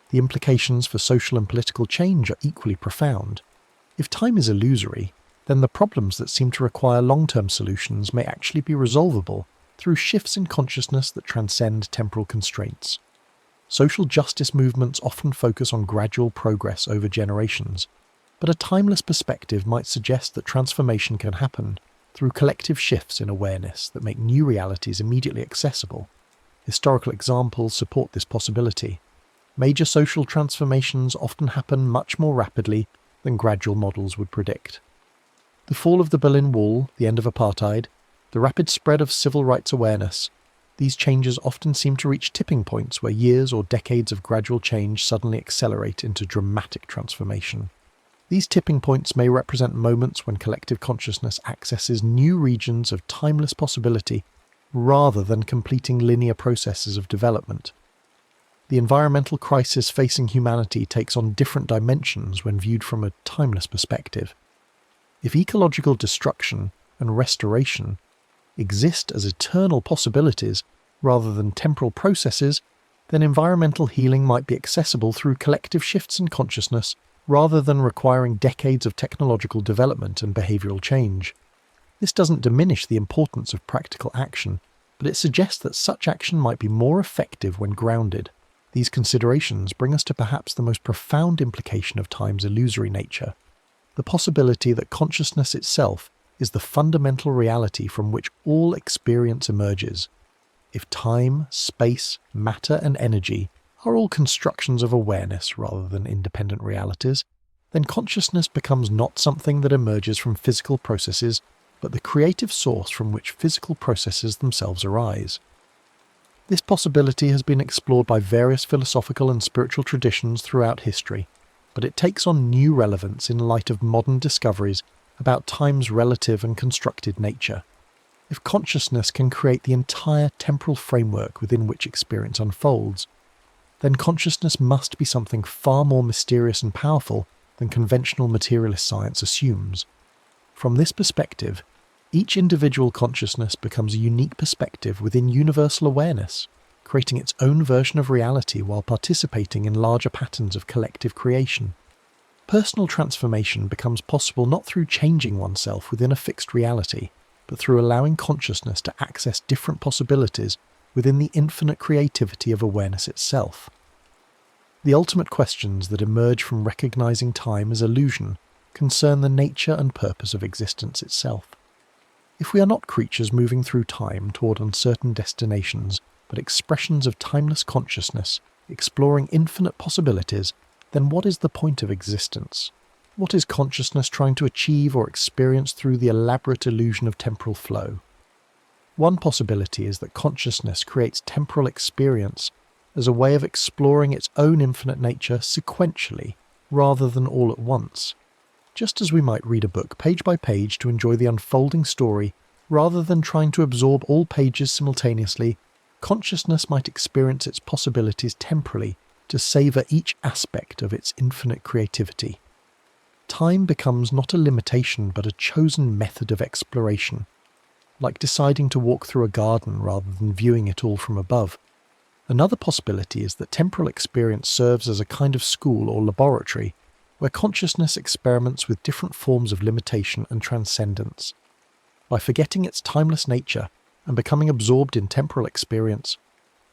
the implications for social and political change are equally profound. If time is illusory, then the problems that seem to require long-term solutions may actually be resolvable through shifts in consciousness that transcend temporal constraints. Social justice movements often focus on gradual progress over generations, but a timeless perspective might suggest that transformation can happen through collective shifts in awareness that make new realities immediately accessible. Historical examples support this possibility. Major social transformations often happen much more rapidly than gradual models would predict. The fall of the Berlin Wall, the end of apartheid, the rapid spread of civil rights awareness, these changes often seem to reach tipping points where years or decades of gradual change suddenly accelerate into dramatic transformation. These tipping points may represent moments when collective consciousness accesses new regions of timeless possibility rather than completing linear processes of development. The environmental crisis facing humanity takes on different dimensions when viewed from a timeless perspective. If ecological destruction and restoration exist as eternal possibilities rather than temporal processes, then environmental healing might be accessible through collective shifts in consciousness rather than requiring decades of technological development and behavioral change. This doesn't diminish the importance of practical action, but it suggests that such action might be more effective when grounded. These considerations bring us to perhaps the most profound implication of time's illusory nature: the possibility that consciousness itself is the fundamental reality from which all experience emerges. If time, space, matter, and energy are all constructions of awareness rather than independent realities, then consciousness becomes not something that emerges from physical processes, but the creative source from which physical processes themselves arise. This possibility has been explored by various philosophical and spiritual traditions throughout history, but it takes on new relevance in light of modern discoveries about time's relative and constructed nature. If consciousness can create the entire temporal framework within which experience unfolds, then consciousness must be something far more mysterious and powerful than conventional materialist science assumes. From this perspective, each individual consciousness becomes a unique perspective within universal awareness, creating its own version of reality while participating in larger patterns of collective creation. Personal transformation becomes possible not through changing oneself within a fixed reality, but through allowing consciousness to access different possibilities within the infinite creativity of awareness itself. The ultimate questions that emerge from recognizing time as illusion concern the nature and purpose of existence itself. If we are not creatures moving through time toward uncertain destinations, but expressions of timeless consciousness exploring infinite possibilities, then what is the point of existence? What is consciousness trying to achieve or experience through the elaborate illusion of temporal flow? One possibility is that consciousness creates temporal experience as a way of exploring its own infinite nature sequentially, rather than all at once. Just as we might read a book page by page to enjoy the unfolding story, rather than trying to absorb all pages simultaneously, consciousness might experience its possibilities temporally to savour each aspect of its infinite creativity. Time becomes not a limitation but a chosen method of exploration, like deciding to walk through a garden rather than viewing it all from above. Another possibility is that temporal experience serves as a kind of school or laboratory, where consciousness experiments with different forms of limitation and transcendence. By forgetting its timeless nature and becoming absorbed in temporal experience,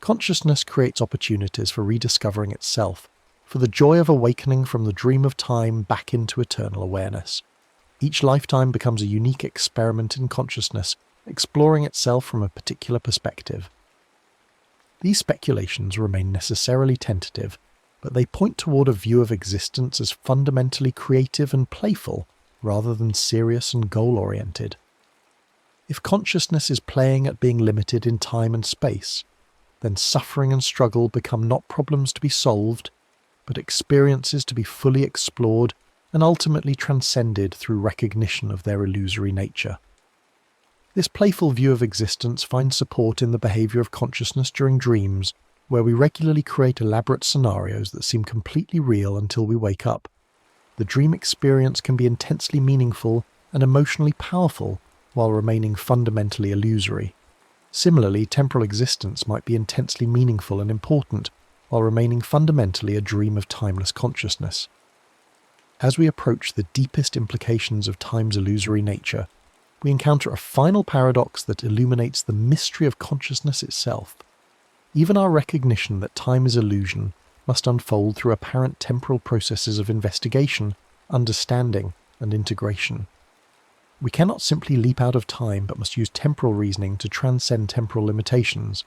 consciousness creates opportunities for rediscovering itself, for the joy of awakening from the dream of time back into eternal awareness. Each lifetime becomes a unique experiment in consciousness, exploring itself from a particular perspective. These speculations remain necessarily tentative, but they point toward a view of existence as fundamentally creative and playful, rather than serious and goal-oriented. If consciousness is playing at being limited in time and space, then suffering and struggle become not problems to be solved, but experiences to be fully explored and ultimately transcended through recognition of their illusory nature. This playful view of existence finds support in the behaviour of consciousness during dreams, where we regularly create elaborate scenarios that seem completely real until we wake up. The dream experience can be intensely meaningful and emotionally powerful while remaining fundamentally illusory. Similarly, temporal existence might be intensely meaningful and important, while remaining fundamentally a dream of timeless consciousness. As we approach the deepest implications of time's illusory nature, we encounter a final paradox that illuminates the mystery of consciousness itself. Even our recognition that time is illusion must unfold through apparent temporal processes of investigation, understanding, and integration. We cannot simply leap out of time, but must use temporal reasoning to transcend temporal limitations.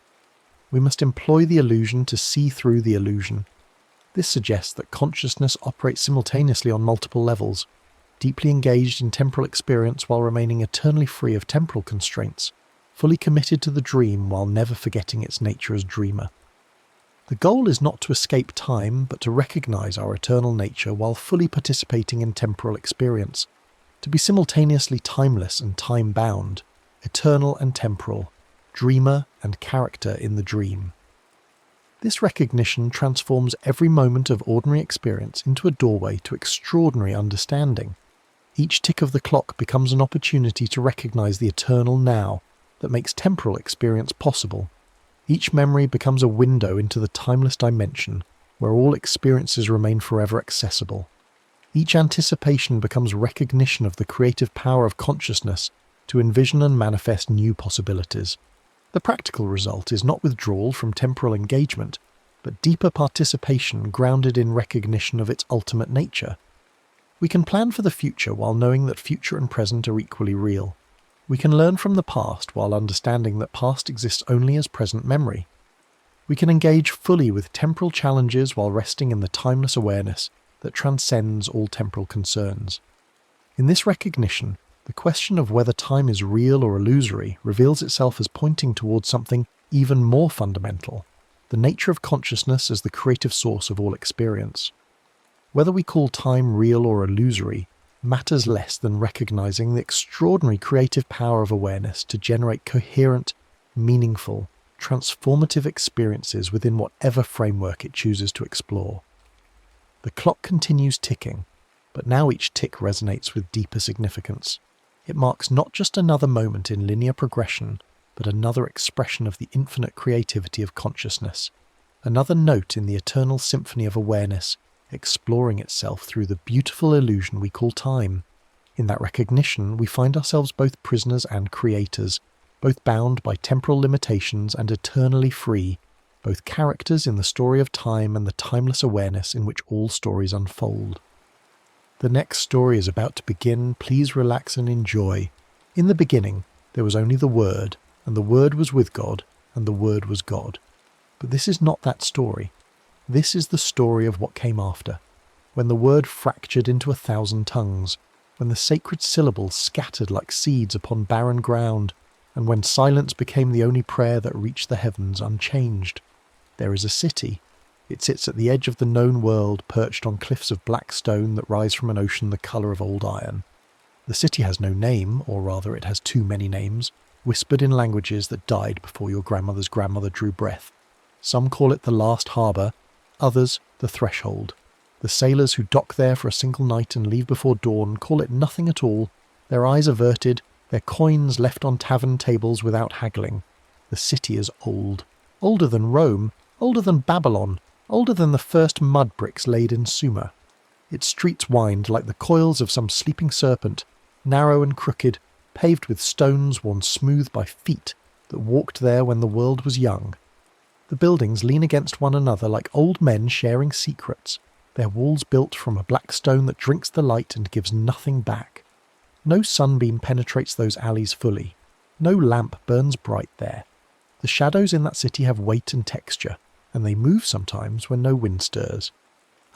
We must employ the illusion to see through the illusion. This suggests that consciousness operates simultaneously on multiple levels, deeply engaged in temporal experience while remaining eternally free of temporal constraints, fully committed to the dream while never forgetting its nature as dreamer. The goal is not to escape time, but to recognize our eternal nature while fully participating in temporal experience, to be simultaneously timeless and time-bound, eternal and temporal, dreamer and character in the dream. This recognition transforms every moment of ordinary experience into a doorway to extraordinary understanding. Each tick of the clock becomes an opportunity to recognize the eternal now that makes temporal experience possible. Each memory becomes a window into the timeless dimension where all experiences remain forever accessible. Each anticipation becomes recognition of the creative power of consciousness to envision and manifest new possibilities. The practical result is not withdrawal from temporal engagement, but deeper participation grounded in recognition of its ultimate nature. We can plan for the future while knowing that future and present are equally real. We can learn from the past while understanding that past exists only as present memory. We can engage fully with temporal challenges while resting in the timeless awareness that transcends all temporal concerns. In this recognition, the question of whether time is real or illusory reveals itself as pointing towards something even more fundamental, the nature of consciousness as the creative source of all experience. Whether we call time real or illusory matters less than recognizing the extraordinary creative power of awareness to generate coherent, meaningful, transformative experiences within whatever framework it chooses to explore. The clock continues ticking, but now each tick resonates with deeper significance. It marks not just another moment in linear progression, but another expression of the infinite creativity of consciousness, another note in the eternal symphony of awareness, exploring itself through the beautiful illusion we call time. In that recognition, we find ourselves both prisoners and creators, both bound by temporal limitations and eternally free, both characters in the story of time and the timeless awareness in which all stories unfold. The next story is about to begin. Please relax and enjoy. In the beginning, there was only the Word, and the Word was with God, and the Word was God. But this is not that story. This is the story of what came after, when the Word fractured into 1,000 tongues, when the sacred syllables scattered like seeds upon barren ground, and when silence became the only prayer that reached the heavens unchanged. There is a city. It sits at the edge of the known world, perched on cliffs of black stone that rise from an ocean the colour of old iron. The city has no name, or rather it has too many names, whispered in languages that died before your grandmother's grandmother drew breath. Some call it the last harbour, others the threshold. The sailors who dock there for a single night and leave before dawn call it nothing at all, their eyes averted, their coins left on tavern tables without haggling. The city is old. Older than Rome, older than Babylon, older than the first mud bricks laid in Sumer. Its streets wind like the coils of some sleeping serpent, narrow and crooked, paved with stones worn smooth by feet that walked there when the world was young. The buildings lean against one another like old men sharing secrets, their walls built from a black stone that drinks the light and gives nothing back. No sunbeam penetrates those alleys fully. No lamp burns bright there. The shadows in that city have weight and texture, and they move sometimes when no wind stirs.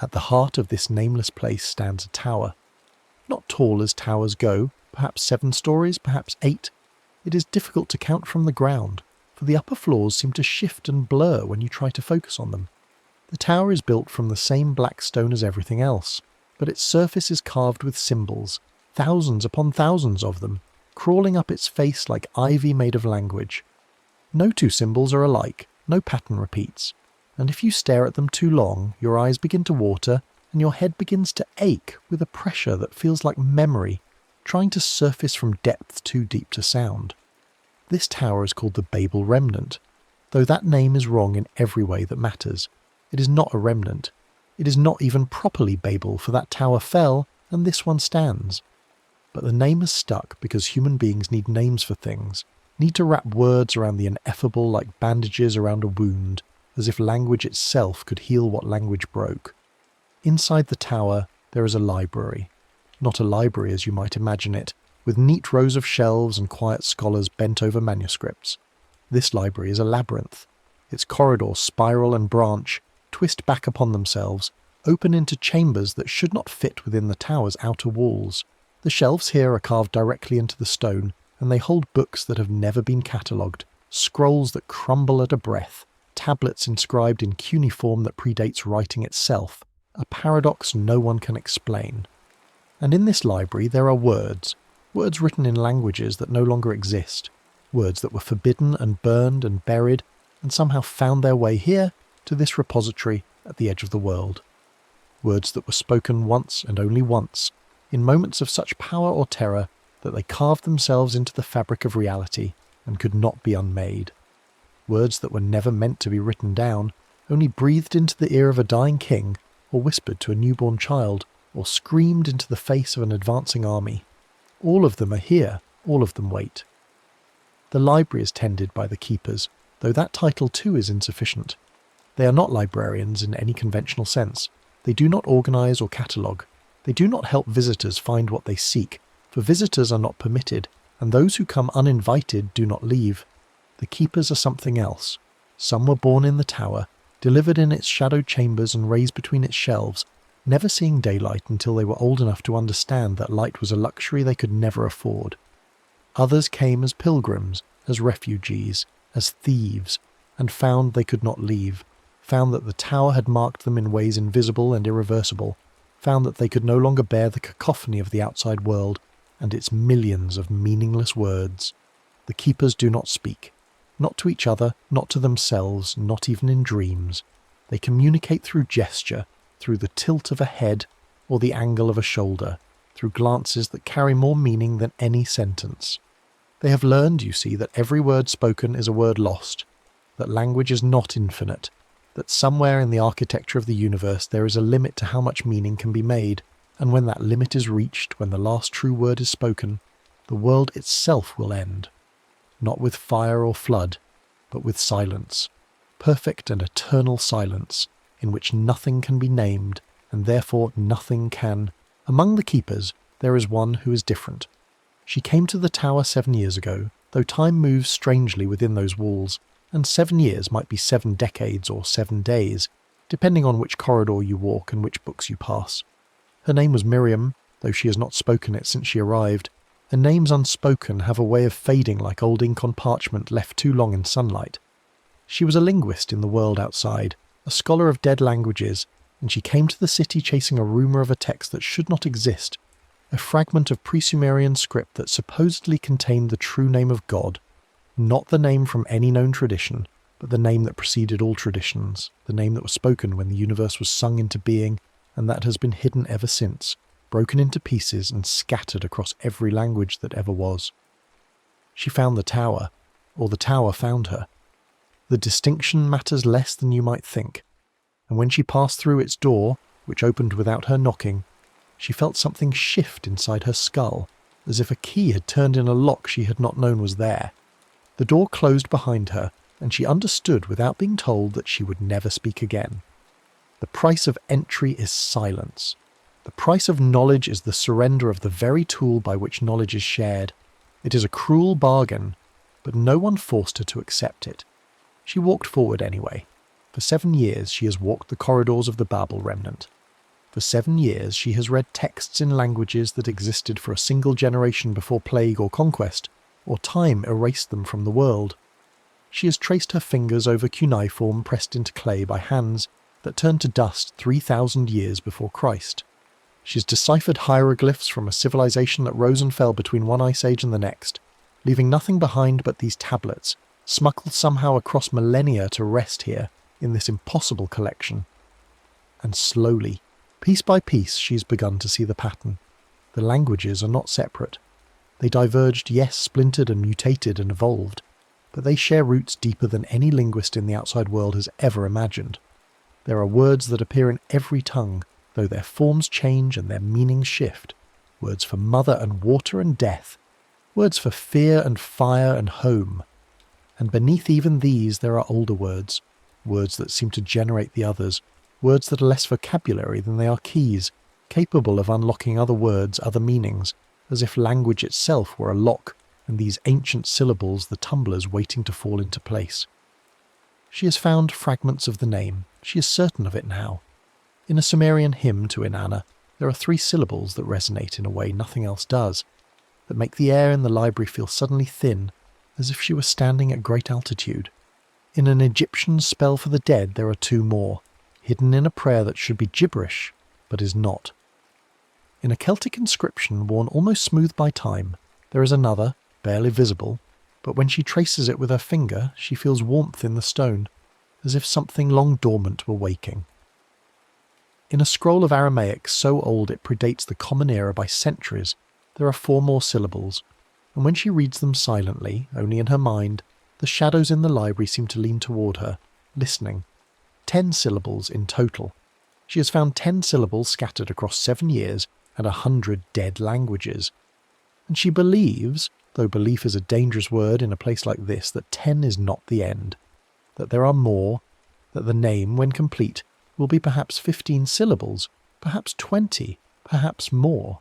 At the heart of this nameless place stands a tower. Not tall as towers go, perhaps 7 stories, perhaps 8. It is difficult to count from the ground, for the upper floors seem to shift and blur when you try to focus on them. The tower is built from the same black stone as everything else, but its surface is carved with symbols, thousands upon thousands of them, crawling up its face like ivy made of language. No two symbols are alike, no pattern repeats, and if you stare at them too long, your eyes begin to water and your head begins to ache with a pressure that feels like memory, trying to surface from depth too deep to sound. This tower is called the Babel Remnant, though that name is wrong in every way that matters. It is not a remnant. It is not even properly Babel, for that tower fell and this one stands. But the name has stuck because human beings need names for things, need to wrap words around the ineffable like bandages around a wound, as if language itself could heal what language broke. Inside the tower there is a library. Not a library as you might imagine it, with neat rows of shelves and quiet scholars bent over manuscripts. This library is a labyrinth. Its corridors spiral and branch, twist back upon themselves, open into chambers that should not fit within the tower's outer walls. The shelves here are carved directly into the stone, and they hold books that have never been catalogued, scrolls that crumble at a breath, tablets inscribed in cuneiform that predates writing itself, a paradox no one can explain. And in this library there are words written in languages that no longer exist, words that were forbidden and burned and buried, and somehow found their way here to this repository at the edge of the world. Words that were spoken once and only once, in moments of such power or terror that they carved themselves into the fabric of reality and could not be unmade. Words that were never meant to be written down, only breathed into the ear of a dying king, or whispered to a newborn child, or screamed into the face of an advancing army. All of them are here, all of them wait. The library is tended by the keepers, though that title too is insufficient. They are not librarians in any conventional sense. They do not organise or catalogue. They do not help visitors find what they seek, for visitors are not permitted, and those who come uninvited do not leave. The keepers are something else. Some were born in the tower, delivered in its shadowed chambers and raised between its shelves, never seeing daylight until they were old enough to understand that light was a luxury they could never afford. Others came as pilgrims, as refugees, as thieves, and found they could not leave, found that the tower had marked them in ways invisible and irreversible, found that they could no longer bear the cacophony of the outside world and its millions of meaningless words. The keepers do not speak, not to each other, not to themselves, not even in dreams. They communicate through gesture, through the tilt of a head or the angle of a shoulder, through glances that carry more meaning than any sentence. They have learned, you see, that every word spoken is a word lost, that language is not infinite, that somewhere in the architecture of the universe there is a limit to how much meaning can be made, and when that limit is reached, when the last true word is spoken, the world itself will end. Not with fire or flood, but with silence, perfect and eternal silence, in which nothing can be named, and therefore nothing can. Among the keepers, there is one who is different. She came to the tower 7 years ago, though time moves strangely within those walls, and 7 years might be 7 decades or 7 days, depending on which corridor you walk and which books you pass. Her name was Miriam, though she has not spoken it since she arrived, and names unspoken have a way of fading like old ink on parchment left too long in sunlight. She was a linguist in the world outside, a scholar of dead languages, and she came to the city chasing a rumour of a text that should not exist, a fragment of pre-Sumerian script that supposedly contained the true name of God, not the name from any known tradition, but the name that preceded all traditions, the name that was spoken when the universe was sung into being, and that has been hidden ever since, broken into pieces and scattered across every language that ever was. She found the tower, or the tower found her. The distinction matters less than you might think, and when she passed through its door, which opened without her knocking, she felt something shift inside her skull, as if a key had turned in a lock she had not known was there. The door closed behind her, and she understood without being told that she would never speak again. The price of entry is silence. The price of knowledge is the surrender of the very tool by which knowledge is shared. It is a cruel bargain, but no one forced her to accept it. She walked forward anyway. For 7 years she has walked the corridors of the Babel remnant. For 7 years she has read texts in languages that existed for a single generation before plague or conquest, or time erased them from the world. She has traced her fingers over cuneiform pressed into clay by hands that turned to dust 3,000 years before Christ. She has deciphered hieroglyphs from a civilization that rose and fell between one ice age and the next, leaving nothing behind but these tablets, smuggled somehow across millennia to rest here in this impossible collection. And slowly, piece by piece, she's begun to see the pattern. The languages are not separate. They diverged, yes, splintered and mutated and evolved, but they share roots deeper than any linguist in the outside world has ever imagined. There are words that appear in every tongue, though their forms change and their meanings shift. Words for mother and water and death. Words for fear and fire and home. And beneath even these there are older words. Words that seem to generate the others. Words that are less vocabulary than they are keys, capable of unlocking other words, other meanings, as if language itself were a lock, and these ancient syllables the tumblers waiting to fall into place. She has found fragments of the name. She is certain of it now. In a Sumerian hymn to Inanna, there are 3 syllables that resonate in a way nothing else does, that make the air in the library feel suddenly thin, as if she were standing at great altitude. In an Egyptian spell for the dead there are 2 more, hidden in a prayer that should be gibberish, but is not. In a Celtic inscription worn almost smooth by time, there is another, barely visible, but when she traces it with her finger, she feels warmth in the stone, as if something long dormant were waking. In a scroll of Aramaic so old it predates the Common Era by centuries, there are 4 more syllables, and when she reads them silently, only in her mind, the shadows in the library seem to lean toward her, listening. 10 syllables in total. She has found 10 syllables scattered across 7 years and 100 dead languages. And she believes, though belief is a dangerous word in a place like this, that 10 is not the end, that there are more, that the name, when complete, will be perhaps 15 syllables, perhaps 20, perhaps more.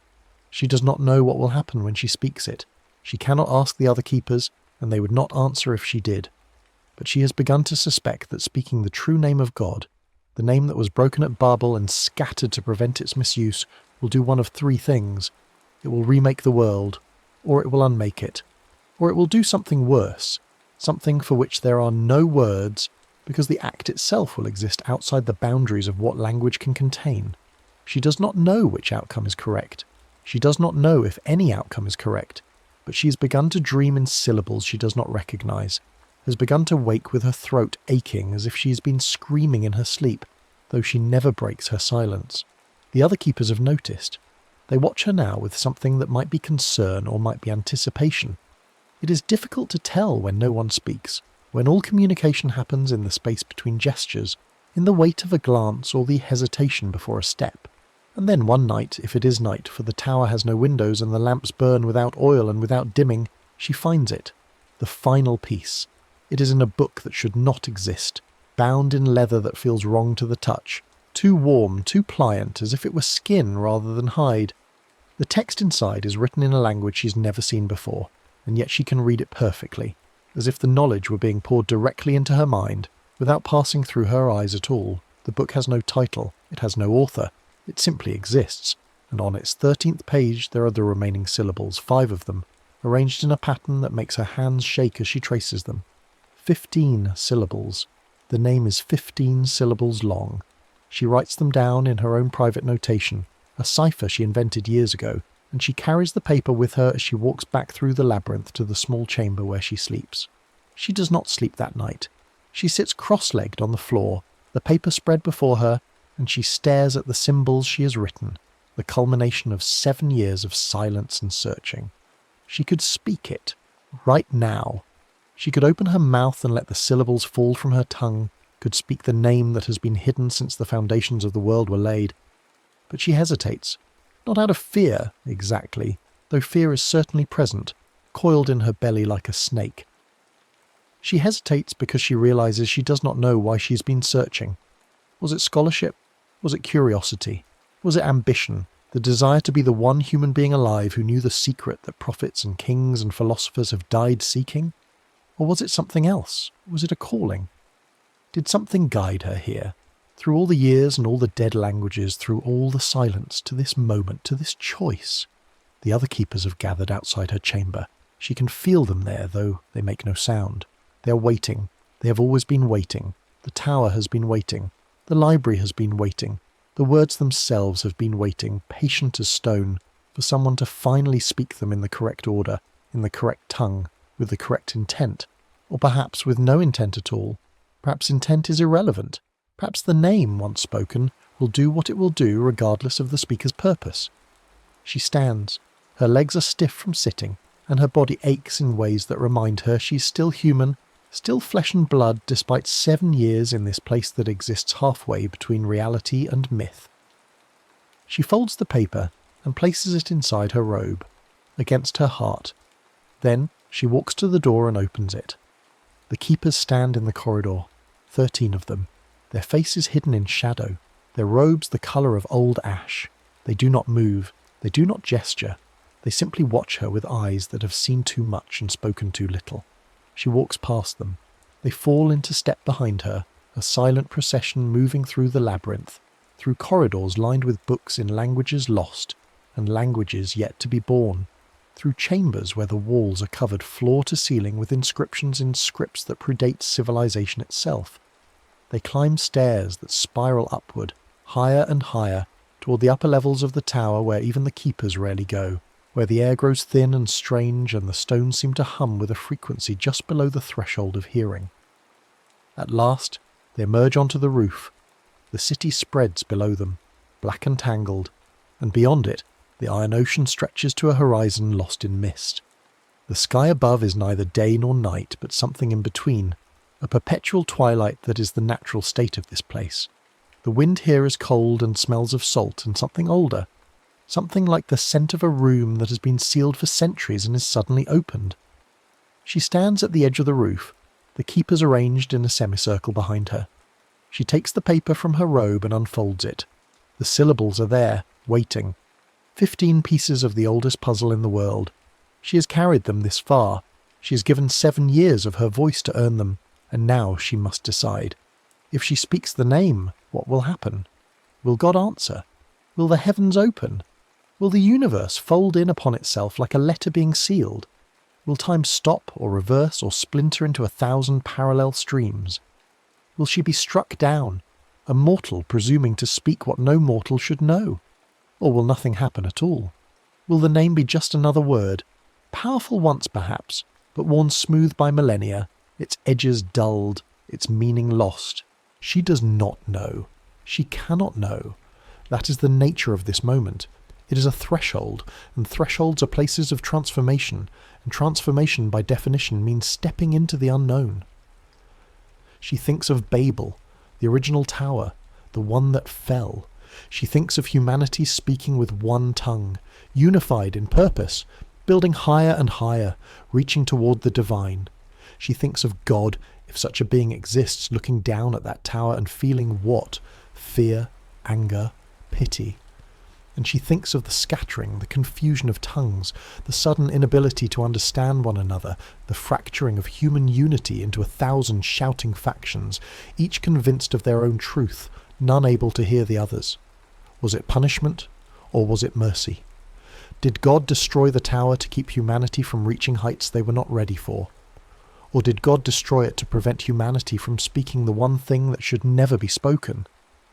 She does not know what will happen when she speaks it. She cannot ask the other keepers, and they would not answer if she did. But she has begun to suspect that speaking the true name of God, the name that was broken at Babel and scattered to prevent its misuse, will do one of 3 things. It will remake the world, or it will unmake it, or it will do something worse, something for which there are no words, because the act itself will exist outside the boundaries of what language can contain. She does not know which outcome is correct. She does not know if any outcome is correct, but she has begun to dream in syllables she does not recognize, has begun to wake with her throat aching as if she has been screaming in her sleep, though she never breaks her silence. The other keepers have noticed. They watch her now with something that might be concern or might be anticipation. It is difficult to tell when no one speaks, when all communication happens in the space between gestures, in the wait of a glance or the hesitation before a step. And then one night, if it is night, for the tower has no windows and the lamps burn without oil and without dimming, she finds it. The final piece. It is in a book that should not exist, bound in leather that feels wrong to the touch, too warm, too pliant, as if it were skin rather than hide. The text inside is written in a language she's never seen before, and yet she can read it perfectly, as if the knowledge were being poured directly into her mind, without passing through her eyes at all. The book has no title, it has no author, it simply exists, and on its 13th page there are the remaining syllables, 5 of them, arranged in a pattern that makes her hands shake as she traces them. 15 syllables. The name is 15 syllables long. She writes them down in her own private notation, a cipher she invented years ago, and she carries the paper with her as she walks back through the labyrinth to the small chamber where she sleeps. She does not sleep that night. She sits cross-legged on the floor, the paper spread before her, and she stares at the symbols she has written, the culmination of 7 years of silence and searching. She could speak it, right now. She could open her mouth and let the syllables fall from her tongue, could speak the name that has been hidden since the foundations of the world were laid. But she hesitates, not out of fear, exactly, though fear is certainly present, coiled in her belly like a snake. She hesitates because she realizes she does not know why she has been searching. Was it scholarship? Was it curiosity? Was it ambition, the desire to be the one human being alive who knew the secret that prophets and kings and philosophers have died seeking? Or was it something else? Was it a calling? Did something guide her here, through all the years and all the dead languages, through all the silence, to this moment, to this choice? The other keepers have gathered outside her chamber. She can feel them there, though they make no sound. They are waiting. They have always been waiting. The tower has been waiting. The library has been waiting. The words themselves have been waiting, patient as stone, for someone to finally speak them in the correct order, in the correct tongue, with the correct intent, or perhaps with no intent at all. Perhaps intent is irrelevant. Perhaps the name, once spoken, will do what it will do regardless of the speaker's purpose. She stands. Her legs are stiff from sitting, and her body aches in ways that remind her she is still human, Still flesh and blood despite 7 years in this place that exists halfway between reality and myth. She folds the paper and places it inside her robe, against her heart. Then she walks to the door and opens it. The keepers stand in the corridor, 13 of them, their faces hidden in shadow, their robes the colour of old ash. They do not move, they do not gesture, they simply watch her with eyes that have seen too much and spoken too little. She walks past them. They fall into step behind her, a silent procession moving through the labyrinth, through corridors lined with books in languages lost and languages yet to be born, through chambers where the walls are covered floor to ceiling with inscriptions in scripts that predate civilization itself. They climb stairs that spiral upward, higher and higher, toward the upper levels of the tower where even the keepers rarely go, where the air grows thin and strange and the stones seem to hum with a frequency just below the threshold of hearing. At last, they emerge onto the roof. The city spreads below them, black and tangled, and beyond it, the iron ocean stretches to a horizon lost in mist. The sky above is neither day nor night, but something in between, a perpetual twilight that is the natural state of this place. The wind here is cold and smells of salt and something older, something like the scent of a room that has been sealed for centuries and is suddenly opened. She stands at the edge of the roof, the keepers arranged in a semicircle behind her. She takes the paper from her robe and unfolds it. The syllables are there, waiting. 15 pieces of the oldest puzzle in the world. She has carried them this far. She has given 7 years of her voice to earn them, and now she must decide. If she speaks the name, what will happen? Will God answer? Will the heavens open? Will the universe fold in upon itself like a letter being sealed? Will time stop or reverse or splinter into 1,000 parallel streams? Will she be struck down, a mortal presuming to speak what no mortal should know? Or will nothing happen at all? Will the name be just another word, powerful once perhaps, but worn smooth by millennia, its edges dulled, its meaning lost? She does not know. She cannot know. That is the nature of this moment. It is a threshold, and thresholds are places of transformation, and transformation by definition means stepping into the unknown. She thinks of Babel, the original tower, the one that fell. She thinks of humanity speaking with one tongue, unified in purpose, building higher and higher, reaching toward the divine. She thinks of God, if such a being exists, looking down at that tower and feeling what? Fear, anger, pity. And she thinks of the scattering, the confusion of tongues, the sudden inability to understand one another, the fracturing of human unity into 1,000 shouting factions, each convinced of their own truth, none able to hear the others. Was it punishment, or was it mercy? Did God destroy the tower to keep humanity from reaching heights they were not ready for? Or did God destroy it to prevent humanity from speaking the one thing that should never be spoken?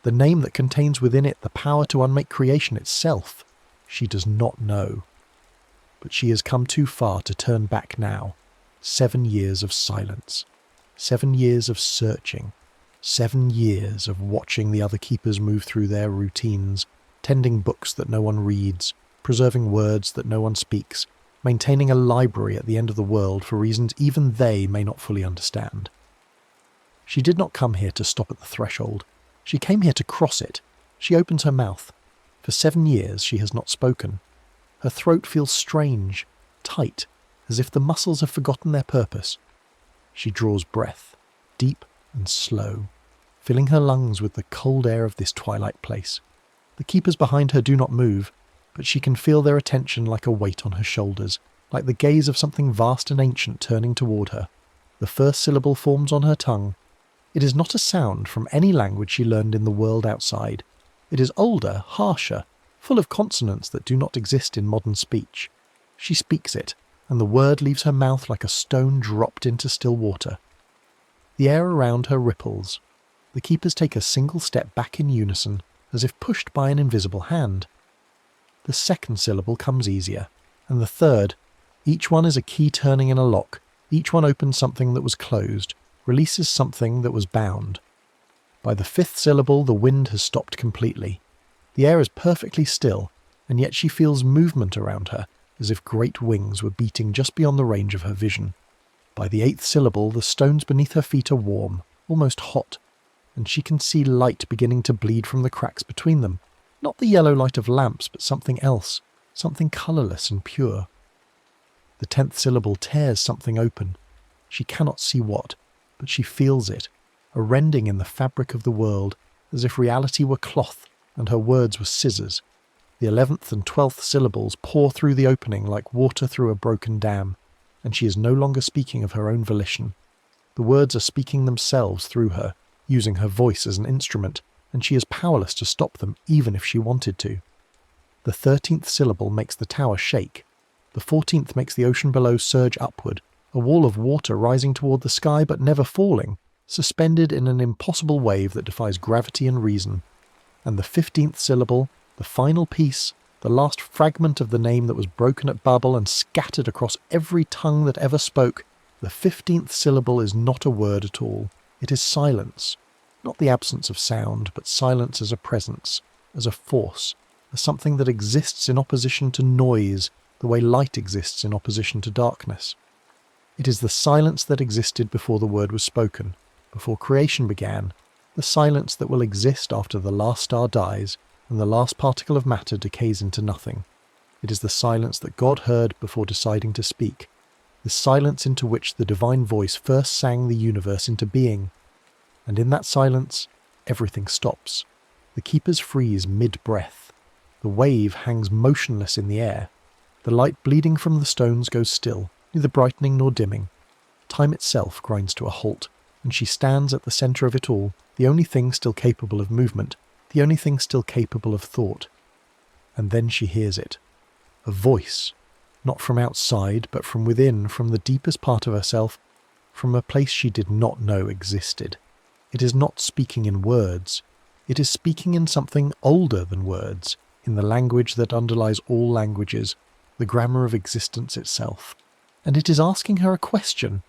The name that contains within it the power to unmake creation itself? She does not know. But she has come too far to turn back now. 7 years of silence. 7 years of searching. 7 years of watching the other keepers move through their routines, tending books that no one reads, preserving words that no one speaks, maintaining a library at the end of the world for reasons even they may not fully understand. She did not come here to stop at the threshold. She came here to cross it. She opens her mouth. For 7 years she has not spoken. Her throat feels strange, tight, as if the muscles have forgotten their purpose. She draws breath, deep and slow, filling her lungs with the cold air of this twilight place. The keepers behind her do not move, but she can feel their attention like a weight on her shoulders, like the gaze of something vast and ancient turning toward her. The first syllable forms on her tongue. It is not a sound from any language she learned in the world outside. It is older, harsher, full of consonants that do not exist in modern speech. She speaks it, and the word leaves her mouth like a stone dropped into still water. The air around her ripples. The keepers take a single step back in unison, as if pushed by an invisible hand. The second syllable comes easier, and the third. Each one is a key turning in a lock. Each one opens something that was closed, releases something that was bound. By the 5th syllable, the wind has stopped completely. The air is perfectly still, and yet she feels movement around her, as if great wings were beating just beyond the range of her vision. By the 8th syllable, the stones beneath her feet are warm, almost hot, and she can see light beginning to bleed from the cracks between them. Not the yellow light of lamps, but something else, something colourless and pure. The 10th syllable tears something open. She cannot see what, but she feels it, a rending in the fabric of the world, as if reality were cloth and her words were scissors. The 11th and 12th syllables pour through the opening like water through a broken dam, and she is no longer speaking of her own volition. The words are speaking themselves through her, using her voice as an instrument, and she is powerless to stop them even if she wanted to. The 13th syllable makes the tower shake. The 14th makes the ocean below surge upward, a wall of water rising toward the sky but never falling, suspended in an impossible wave that defies gravity and reason. And the 15th syllable, the final piece, the last fragment of the name that was broken at Babel and scattered across every tongue that ever spoke, the 15th syllable is not a word at all. It is silence. Not the absence of sound, but silence as a presence, as a force, as something that exists in opposition to noise, the way light exists in opposition to darkness. It is the silence that existed before the word was spoken, before creation began, the silence that will exist after the last star dies and the last particle of matter decays into nothing. It is the silence that God heard before deciding to speak, the silence into which the divine voice first sang the universe into being. And in that silence, everything stops. The keepers freeze mid-breath. The wave hangs motionless in the air. The light bleeding from the stones goes still, neither brightening nor dimming. Time itself grinds to a halt, and she stands at the centre of it all, the only thing still capable of movement, the only thing still capable of thought. And then she hears it. A voice, not from outside, but from within, from the deepest part of herself, from a place she did not know existed. It is not speaking in words. It is speaking in something older than words, in the language that underlies all languages, the grammar of existence itself. And it is asking her a question.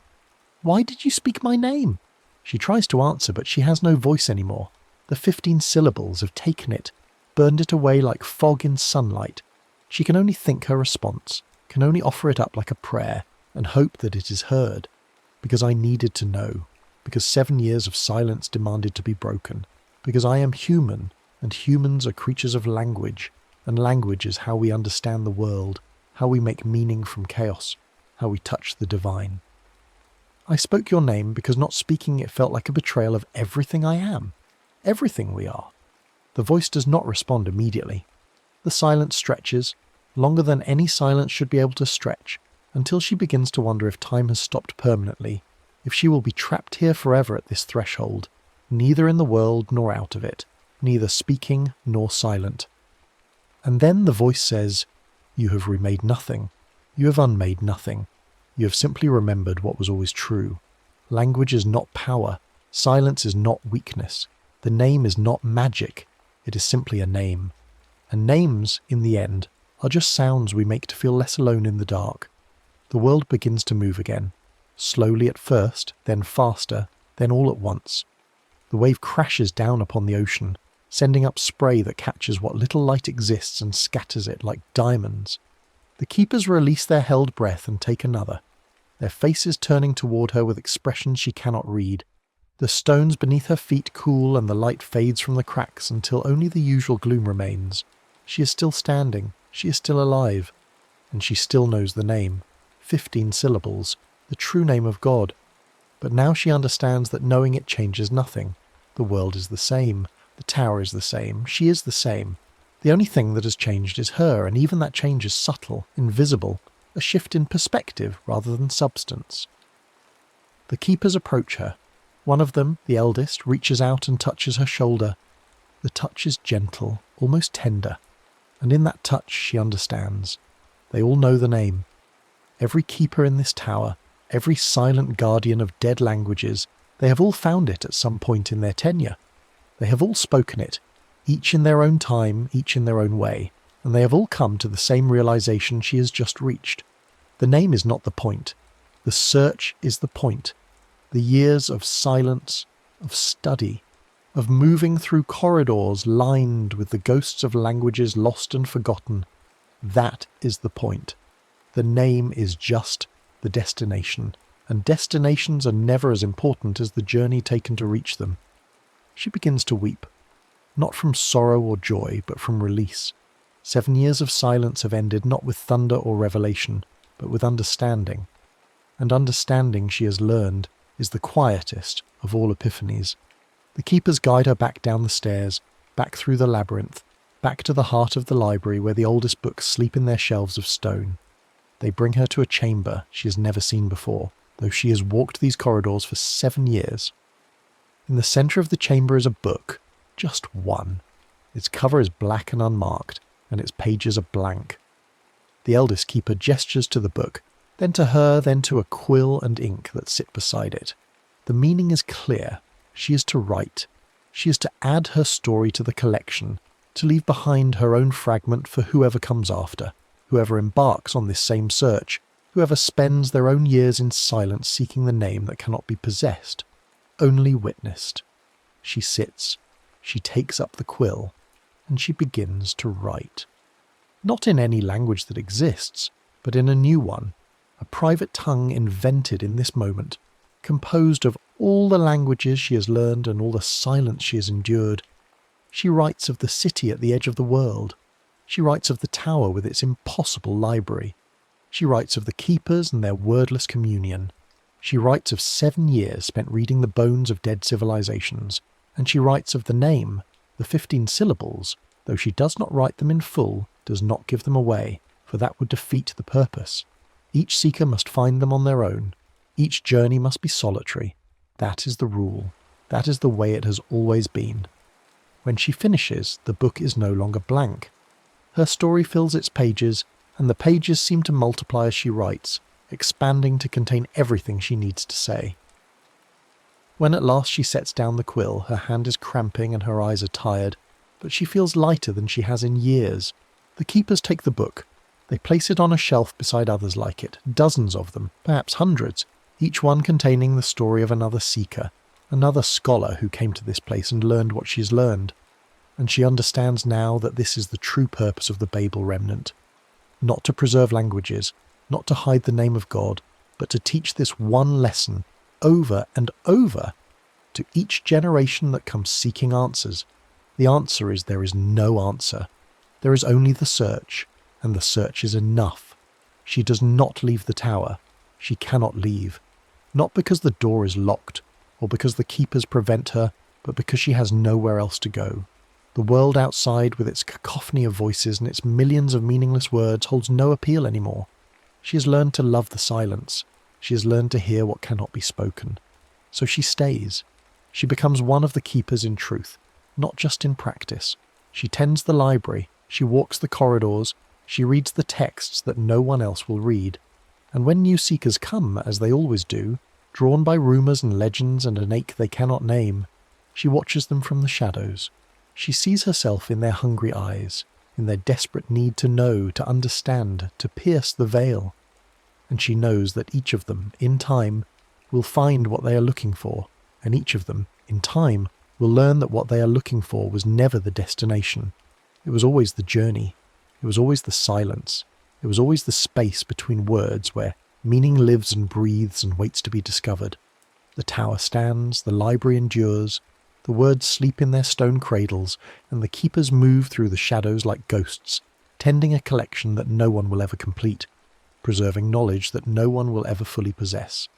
Why did you speak my name? She tries to answer, but she has no voice anymore. The 15 syllables have taken it, burned it away like fog in sunlight. She can only think her response, can only offer it up like a prayer, and hope that it is heard. Because I needed to know. Because 7 years of silence demanded to be broken. Because I am human, and humans are creatures of language, and language is how we understand the world, how we make meaning from chaos, how we touch the divine. I spoke your name because not speaking it felt like a betrayal of everything I am, everything we are. The voice does not respond immediately. The silence stretches, longer than any silence should be able to stretch, until she begins to wonder if time has stopped permanently, if she will be trapped here forever at this threshold, neither in the world nor out of it, neither speaking nor silent. And then the voice says, "You have remade nothing. You have unmade nothing. You have simply remembered what was always true. Language is not power. Silence is not weakness. The name is not magic. It is simply a name. And names, in the end, are just sounds we make to feel less alone in the dark. The world begins to move again. Slowly at first, then faster, then all at once. The wave crashes down upon the ocean, sending up spray that catches what little light exists and scatters it like diamonds. The keepers release their held breath and take another, their faces turning toward her with expressions she cannot read. The stones beneath her feet cool and the light fades from the cracks until only the usual gloom remains. She is still standing, she is still alive, and she still knows the name. 15 syllables, the true name of God. But now she understands that knowing it changes nothing. The world is the same, the tower is the same, she is the same. The only thing that has changed is her, and even that change is subtle, invisible, a shift in perspective rather than substance. The keepers approach her. One of them, the eldest, reaches out and touches her shoulder. The touch is gentle, almost tender, and in that touch she understands. They all know the name. Every keeper in this tower, every silent guardian of dead languages, they have all found it at some point in their tenure. They have all spoken it, each in their own time, each in their own way, and they have all come to the same realization she has just reached. The name is not the point. The search is the point. The years of silence, of study, of moving through corridors lined with the ghosts of languages lost and forgotten, that is the point. The name is just the destination, and destinations are never as important as the journey taken to reach them. She begins to weep, not from sorrow or joy, but from release. 7 years of silence have ended not with thunder or revelation, but with understanding. And understanding, she has learned, is the quietest of all epiphanies. The keepers guide her back down the stairs, back through the labyrinth, back to the heart of the library where the oldest books sleep in their shelves of stone. They bring her to a chamber she has never seen before, though she has walked these corridors for 7 years. In the centre of the chamber is a book, just one. Its cover is black and unmarked, and its pages are blank. The eldest keeper gestures to the book, then to her, then to a quill and ink that sit beside it. The meaning is clear. She is to write. She is to add her story to the collection, to leave behind her own fragment for whoever comes after, whoever embarks on this same search, whoever spends their own years in silence seeking the name that cannot be possessed, only witnessed. She sits, she takes up the quill, and she begins to write. Not in any language that exists, but in a new one, a private tongue invented in this moment, composed of all the languages she has learned and all the silence she has endured. She writes of the city at the edge of the world. She writes of the tower with its impossible library. She writes of the keepers and their wordless communion. She writes of 7 years spent reading the bones of dead civilizations. And she writes of the name, the 15 syllables, though she does not write them in full, does not give them away, for that would defeat the purpose. Each seeker must find them on their own. Each journey must be solitary. That is the rule. That is the way it has always been. When she finishes, the book is no longer blank. Her story fills its pages, and the pages seem to multiply as she writes, expanding to contain everything she needs to say. When at last she sets down the quill, her hand is cramping and her eyes are tired, but she feels lighter than she has in years. The keepers take the book. They place it on a shelf beside others like it, dozens of them, perhaps hundreds, each one containing the story of another seeker, another scholar who came to this place and learned what she's learned. And she understands now that this is the true purpose of the Babel remnant. Not to preserve languages, not to hide the name of God, but to teach this one lesson over and over to each generation that comes seeking answers. The answer is there is no answer. There is only the search, and the search is enough. She does not leave the tower. She cannot leave. Not because the door is locked, or because the keepers prevent her, but because she has nowhere else to go. The world outside, with its cacophony of voices and its millions of meaningless words, holds no appeal anymore. She has learned to love the silence. She has learned to hear what cannot be spoken. So she stays. She becomes one of the keepers in truth, not just in practice. She tends the library. She walks the corridors. She reads the texts that no one else will read. And when new seekers come, as they always do, drawn by rumours and legends and an ache they cannot name, she watches them from the shadows. She sees herself in their hungry eyes, in their desperate need to know, to understand, to pierce the veil. And she knows that each of them, in time, will find what they are looking for, and each of them, in time, will learn that what they are looking for was never the destination. It was always the journey. It was always the silence. It was always the space between words where meaning lives and breathes and waits to be discovered. The tower stands, the library endures, the words sleep in their stone cradles, and the keepers move through the shadows like ghosts, tending a collection that no one will ever complete, preserving knowledge that no one will ever fully possess.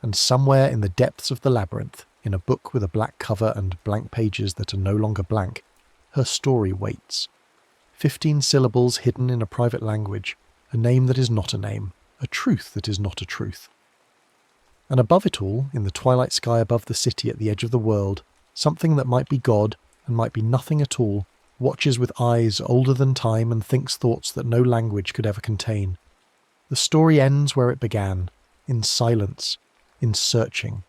And somewhere in the depths of the labyrinth, in a book with a black cover and blank pages that are no longer blank, her story waits. 15 syllables hidden in a private language, a name that is not a name, a truth that is not a truth. And above it all, in the twilight sky above the city at the edge of the world, something that might be God and might be nothing at all, watches with eyes older than time and thinks thoughts that no language could ever contain. The story ends where it began, in silence, in searching,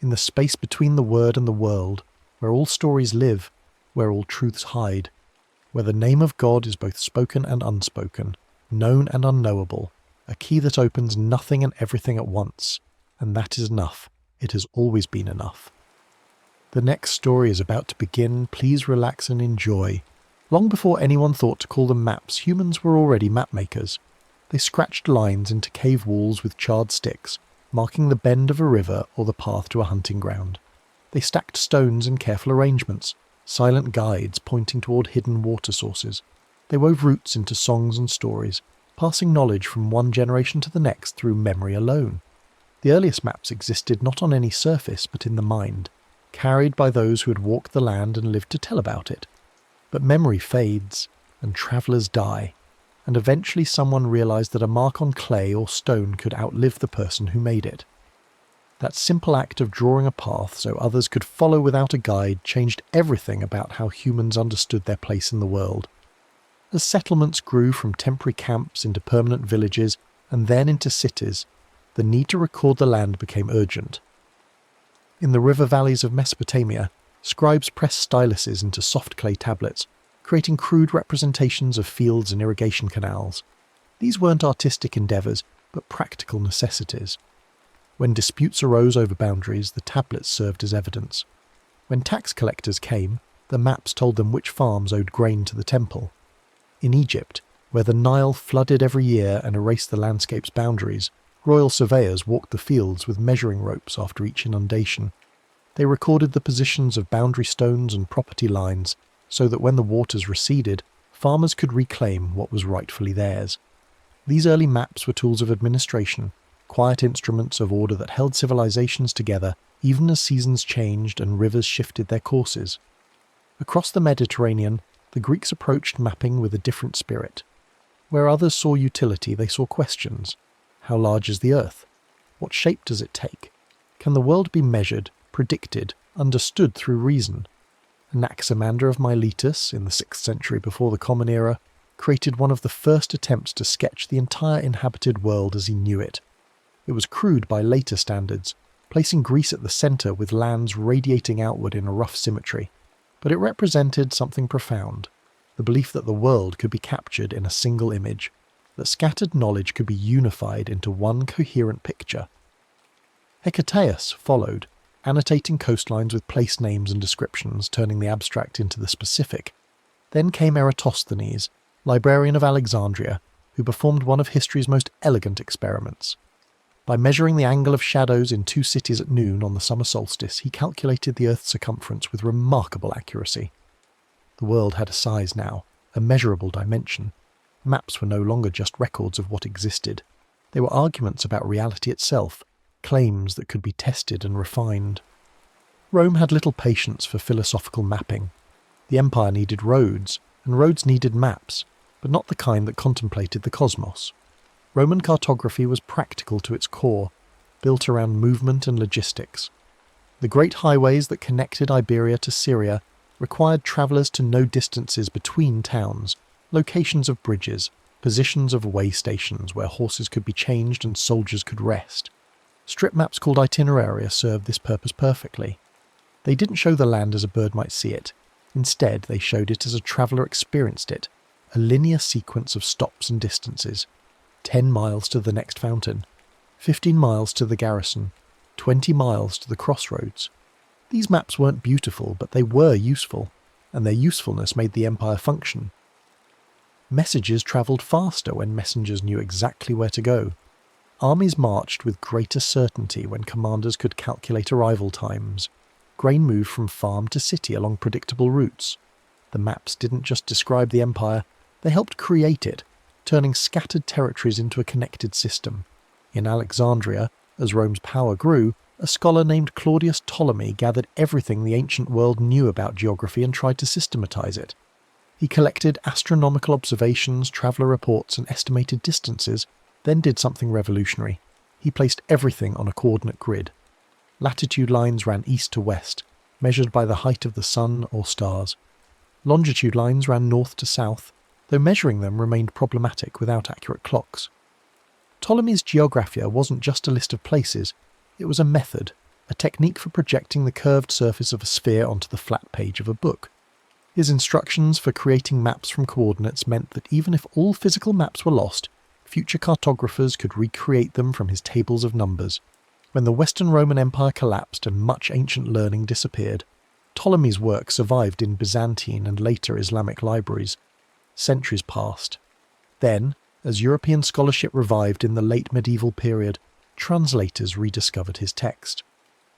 in the space between the word and the world, where all stories live, where all truths hide, where the name of God is both spoken and unspoken, known and unknowable, a key that opens nothing and everything at once, and that is enough. It has always been enough. The next story is about to begin. Please relax and enjoy. Long before anyone thought to call them maps, humans were already map makers. They scratched lines into cave walls with charred sticks, marking the bend of a river or the path to a hunting ground. They stacked stones in careful arrangements, silent guides pointing toward hidden water sources. They wove roots into songs and stories, passing knowledge from one generation to the next through memory alone. The earliest maps existed not on any surface but in the mind, carried by those who had walked the land and lived to tell about it. But memory fades, and travellers die, and eventually someone realised that a mark on clay or stone could outlive the person who made it. That simple act of drawing a path so others could follow without a guide changed everything about how humans understood their place in the world. As settlements grew from temporary camps into permanent villages and then into cities, the need to record the land became urgent. In the river valleys of Mesopotamia, scribes pressed styluses into soft clay tablets, creating crude representations of fields and irrigation canals. These weren't artistic endeavours, but practical necessities. When disputes arose over boundaries, the tablets served as evidence. When tax collectors came, the maps told them which farms owed grain to the temple. In Egypt, where the Nile flooded every year and erased the landscape's boundaries, royal surveyors walked the fields with measuring ropes after each inundation. They recorded the positions of boundary stones and property lines, so that when the waters receded, farmers could reclaim what was rightfully theirs. These early maps were tools of administration, quiet instruments of order that held civilizations together even as seasons changed and rivers shifted their courses. Across the Mediterranean, the Greeks approached mapping with a different spirit. Where others saw utility, they saw questions. How large is the earth? What shape does it take? Can the world be measured, predicted, understood through reason? Anaximander of Miletus, in the 6th century before the Common Era, created one of the first attempts to sketch the entire inhabited world as he knew it. It was crude by later standards, placing Greece at the centre with lands radiating outward in a rough symmetry. But it represented something profound, the belief that the world could be captured in a single image, that scattered knowledge could be unified into one coherent picture. Hecataeus followed, annotating coastlines with place names and descriptions, turning the abstract into the specific. Then came Eratosthenes, librarian of Alexandria, who performed one of history's most elegant experiments. By measuring the angle of shadows in two cities at noon on the summer solstice, he calculated the Earth's circumference with remarkable accuracy. The world had a size now, a measurable dimension. Maps were no longer just records of what existed. They were arguments about reality itself, claims that could be tested and refined. Rome had little patience for philosophical mapping. The empire needed roads, and roads needed maps, but not the kind that contemplated the cosmos. Roman cartography was practical to its core, built around movement and logistics. The great highways that connected Iberia to Syria required travellers to know distances between towns, locations of bridges, positions of way stations where horses could be changed and soldiers could rest. Strip maps called itineraria served this purpose perfectly. They didn't show the land as a bird might see it. Instead, they showed it as a traveller experienced it, a linear sequence of stops and distances. 10 miles to the next fountain, 15 miles to the garrison, 20 miles to the crossroads. These maps weren't beautiful, but they were useful, and their usefulness made the empire function. Messages travelled faster when messengers knew exactly where to go. Armies marched with greater certainty when commanders could calculate arrival times. Grain moved from farm to city along predictable routes. The maps didn't just describe the empire, they helped create it, turning scattered territories into a connected system. In Alexandria, as Rome's power grew, a scholar named Claudius Ptolemy gathered everything the ancient world knew about geography and tried to systematize it. He collected astronomical observations, traveller reports, and estimated distances, then did something revolutionary. He placed everything on a coordinate grid. Latitude lines ran east to west, measured by the height of the sun or stars. Longitude lines ran north to south, though measuring them remained problematic without accurate clocks. Ptolemy's Geographia wasn't just a list of places, it was a method, a technique for projecting the curved surface of a sphere onto the flat page of a book. His instructions for creating maps from coordinates meant that even if all physical maps were lost, future cartographers could recreate them from his tables of numbers. When the Western Roman Empire collapsed and much ancient learning disappeared, Ptolemy's work survived in Byzantine and later Islamic libraries. Centuries passed. Then, as European scholarship revived in the late medieval period, translators rediscovered his text.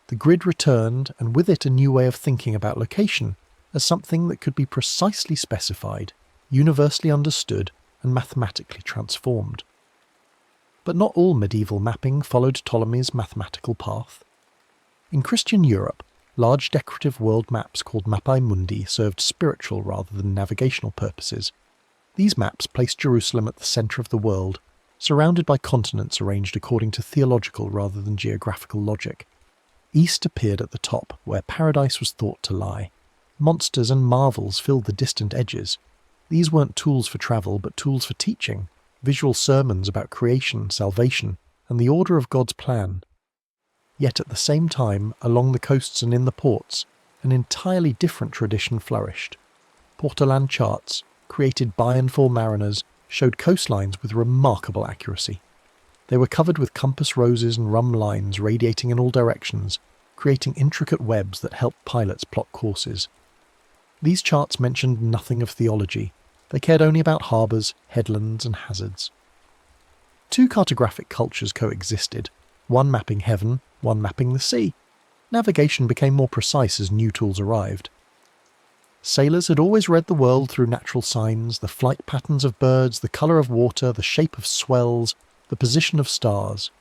The grid returned, and with it a new way of thinking about location as something that could be precisely specified, universally understood, and mathematically transformed. But not all medieval mapping followed Ptolemy's mathematical path. In Christian Europe, large decorative world maps called Mappae Mundi served spiritual rather than navigational purposes. These maps placed Jerusalem at the centre of the world, surrounded by continents arranged according to theological rather than geographical logic. East appeared at the top, where paradise was thought to lie. Monsters and marvels filled the distant edges. These weren't tools for travel, but tools for teaching, visual sermons about creation, salvation, and the order of God's plan. Yet at the same time, along the coasts and in the ports, an entirely different tradition flourished. Portolan charts, created by and for mariners, showed coastlines with remarkable accuracy. They were covered with compass roses and rum lines radiating in all directions, creating intricate webs that helped pilots plot courses. These charts mentioned nothing of theology. They cared only about harbours, headlands, and hazards. Two cartographic cultures coexisted, one mapping heaven, one mapping the sea. Navigation became more precise as new tools arrived. Sailors had always read the world through natural signs, the flight patterns of birds, the colour of water, the shape of swells, the position of stars.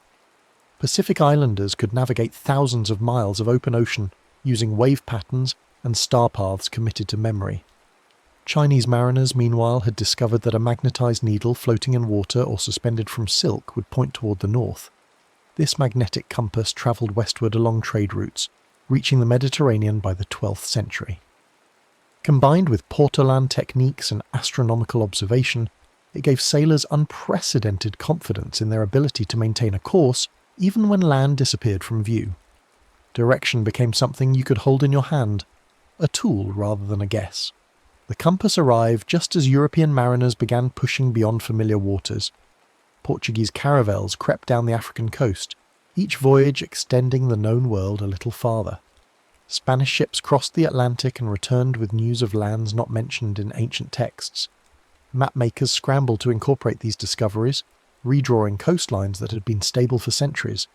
Pacific Islanders could navigate thousands of miles of open ocean using wave patterns and star paths committed to memory. Chinese mariners, meanwhile, had discovered that a magnetised needle floating in water or suspended from silk would point toward the north. This magnetic compass travelled westward along trade routes, reaching the Mediterranean by the 12th century. Combined with Portolan techniques and astronomical observation, it gave sailors unprecedented confidence in their ability to maintain a course even when land disappeared from view. Direction became something you could hold in your hand, a tool rather than a guess. The compass arrived just as European mariners began pushing beyond familiar waters. Portuguese caravels crept down the African coast, each voyage extending the known world a little farther. Spanish ships crossed the Atlantic and returned with news of lands not mentioned in ancient texts. Mapmakers scrambled to incorporate these discoveries, redrawing coastlines that had been stable for centuries.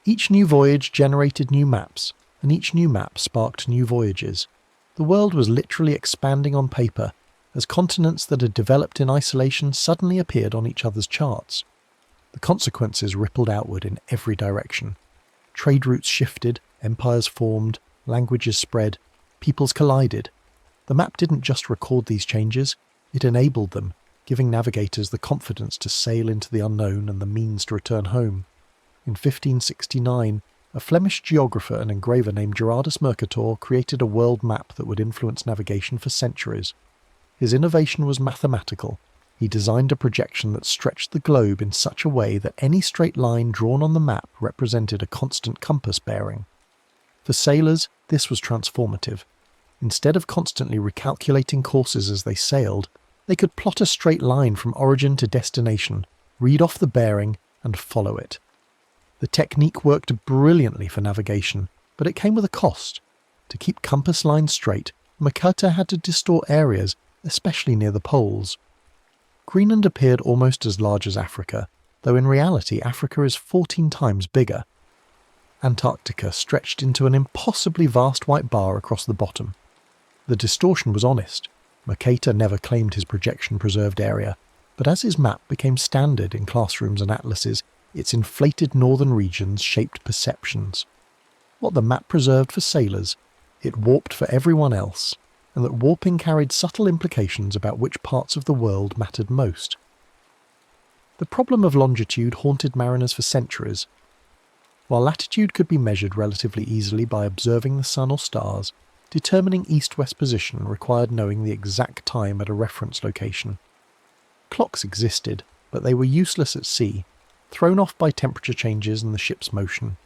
Each new voyage generated new maps, and each new map sparked new voyages. The world was literally expanding on paper, as continents that had developed in isolation suddenly appeared on each other's charts. The consequences rippled outward in every direction. Trade routes shifted, empires formed, languages spread, peoples collided. The map didn't just record these changes, it enabled them, giving navigators the confidence to sail into the unknown and the means to return home. In 1569, a Flemish geographer and engraver named Gerardus Mercator created a world map that would influence navigation for centuries. His innovation was mathematical. He designed a projection that stretched the globe in such a way that any straight line drawn on the map represented a constant compass bearing. For sailors, this was transformative. Instead of constantly recalculating courses as they sailed, they could plot a straight line from origin to destination, read off the bearing, and follow it. The technique worked brilliantly for navigation, but it came with a cost. To keep compass lines straight, Mercator had to distort areas, especially near the poles. Greenland appeared almost as large as Africa, though in reality Africa is 14 times bigger. Antarctica stretched into an impossibly vast white bar across the bottom. The distortion was honest. Mercator never claimed his projection preserved area, but as his map became standard in classrooms and atlases, its inflated northern regions shaped perceptions. What the map preserved for sailors, it warped for everyone else, and that warping carried subtle implications about which parts of the world mattered most. The problem of longitude haunted mariners for centuries. While latitude could be measured relatively easily by observing the sun or stars, determining east-west position required knowing the exact time at a reference location. Clocks existed, but they were useless at sea, thrown off by temperature changes and the ship's motion.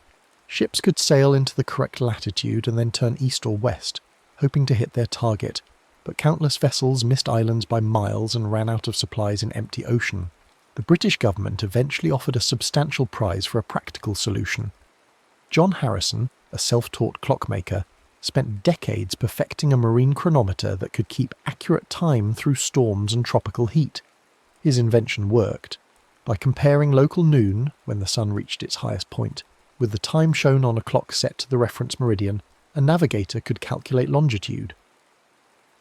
Ships could sail into the correct latitude and then turn east or west, hoping to hit their target, but countless vessels missed islands by miles and ran out of supplies in empty ocean. The British government eventually offered a substantial prize for a practical solution. John Harrison, a self-taught clockmaker, spent decades perfecting a marine chronometer that could keep accurate time through storms and tropical heat. His invention worked, By comparing local noon, when the sun reached its highest point, with the time shown on a clock set to the reference meridian, a navigator could calculate longitude.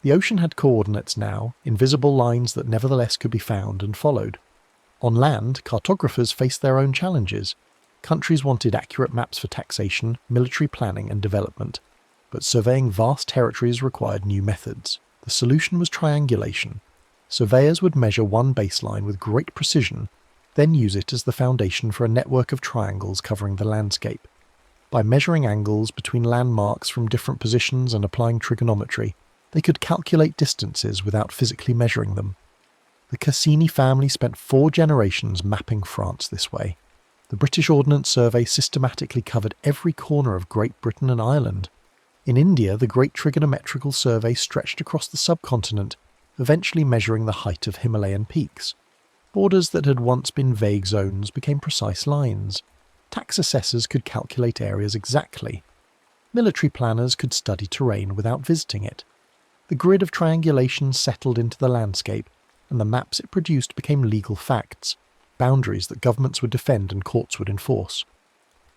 The ocean had coordinates now, invisible lines that nevertheless could be found and followed. On land, cartographers faced their own challenges. Countries wanted accurate maps for taxation, military planning and development, but surveying vast territories required new methods. The solution was triangulation. Surveyors would measure one baseline with great precision, then use it as the foundation for a network of triangles covering the landscape. By measuring angles between landmarks from different positions and applying trigonometry, they could calculate distances without physically measuring them. The Cassini family spent 4 generations mapping France this way. The British Ordnance Survey systematically covered every corner of Great Britain and Ireland. In India, the Great Trigonometrical Survey stretched across the subcontinent, eventually measuring the height of Himalayan peaks. Borders that had once been vague zones became precise lines. Tax assessors could calculate areas exactly. Military planners could study terrain without visiting it. The grid of triangulation settled into the landscape, and the maps it produced became legal facts, boundaries that governments would defend and courts would enforce.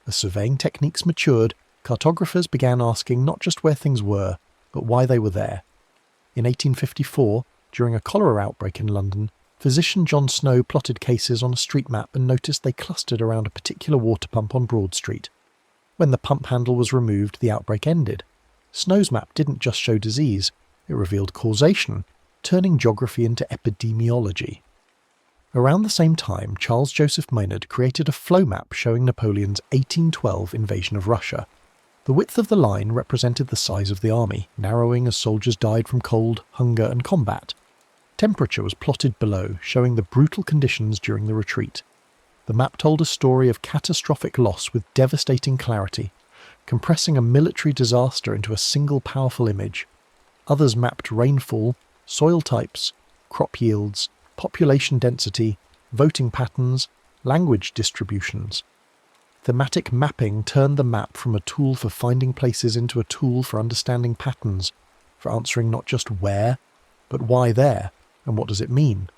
As surveying techniques matured, cartographers began asking not just where things were, but why they were there. In 1854, during a cholera outbreak in London, physician John Snow plotted cases on a street map and noticed they clustered around a particular water pump on Broad Street. When the pump handle was removed, the outbreak ended. Snow's map didn't just show disease, it revealed causation, turning geography into epidemiology. Around the same time, Charles Joseph Maynard created a flow map showing Napoleon's 1812 invasion of Russia. The width of the line represented the size of the army, narrowing as soldiers died from cold, hunger and combat. Temperature was plotted below, showing the brutal conditions during the retreat. The map told a story of catastrophic loss with devastating clarity, compressing a military disaster into a single powerful image. Others mapped rainfall, soil types, crop yields, population density, voting patterns, language distributions. Thematic mapping turned the map from a tool for finding places into a tool for understanding patterns, for answering not just where, but why there, and what does it mean.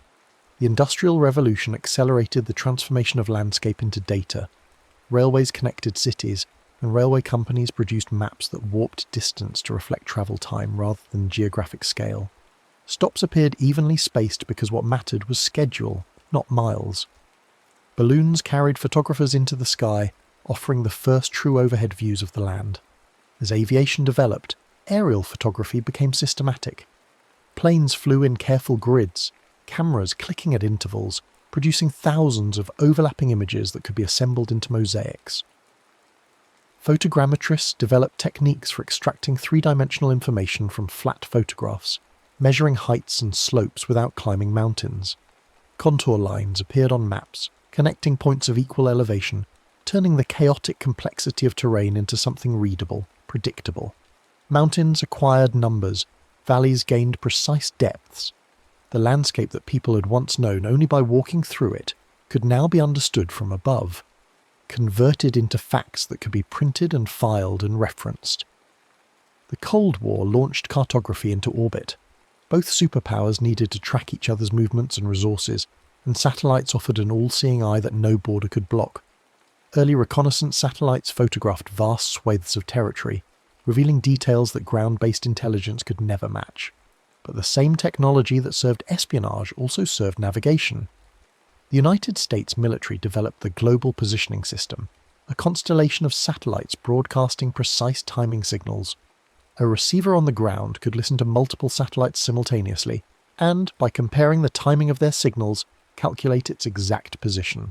The Industrial Revolution accelerated the transformation of landscape into data. Railways connected cities, and railway companies produced maps that warped distance to reflect travel time rather than geographic scale. Stops appeared evenly spaced because what mattered was schedule, not miles. Balloons carried photographers into the sky, offering the first true overhead views of the land. As aviation developed, aerial photography became systematic. Planes flew in careful grids, cameras clicking at intervals, producing thousands of overlapping images that could be assembled into mosaics. Photogrammetrists developed techniques for extracting three-dimensional information from flat photographs, measuring heights and slopes without climbing mountains. Contour lines appeared on maps, connecting points of equal elevation, turning the chaotic complexity of terrain into something readable, predictable. Mountains acquired numbers, valleys gained precise depths. The landscape that people had once known only by walking through it could now be understood from above, converted into facts that could be printed and filed and referenced. The Cold War launched cartography into orbit. Both superpowers needed to track each other's movements and resources, and satellites offered an all-seeing eye that no border could block. Early reconnaissance satellites photographed vast swathes of territory, revealing details that ground-based intelligence could never match. But the same technology that served espionage also served navigation. The United States military developed the Global Positioning System, a constellation of satellites broadcasting precise timing signals. A receiver on the ground could listen to multiple satellites simultaneously, and, by comparing the timing of their signals, calculate its exact position.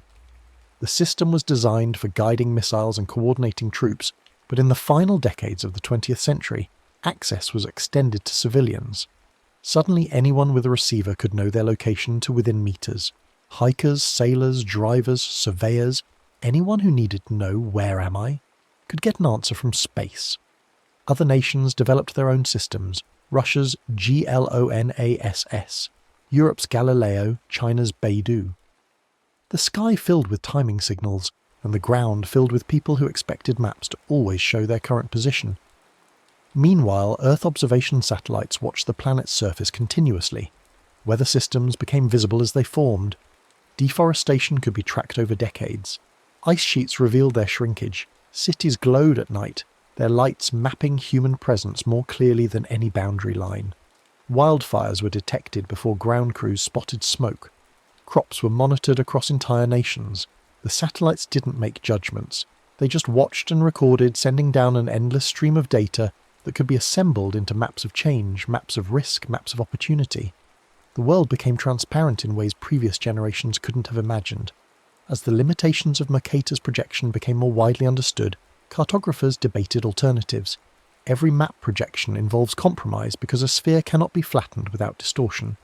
The system was designed for guiding missiles and coordinating troops, but in the final decades of the 20th century, access was extended to civilians. Suddenly anyone with a receiver could know their location to within meters. Hikers, sailors, drivers, surveyors, anyone who needed to know "where am I?" could get an answer from space. Other nations developed their own systems, Russia's GLONASS, Europe's Galileo, China's Beidou. The sky filled with timing signals, and the ground filled with people who expected maps to always show their current position. Meanwhile, Earth observation satellites watched the planet's surface continuously. Weather systems became visible as they formed. Deforestation could be tracked over decades. Ice sheets revealed their shrinkage. Cities glowed at night, their lights mapping human presence more clearly than any boundary line. Wildfires were detected before ground crews spotted smoke. Crops were monitored across entire nations. The satellites didn't make judgments. They just watched and recorded, sending down an endless stream of data that could be assembled into maps of change, maps of risk, maps of opportunity. The world became transparent in ways previous generations couldn't have imagined. As the limitations of Mercator's projection became more widely understood, cartographers debated alternatives. Every map projection involves compromise because a sphere cannot be flattened without distortion.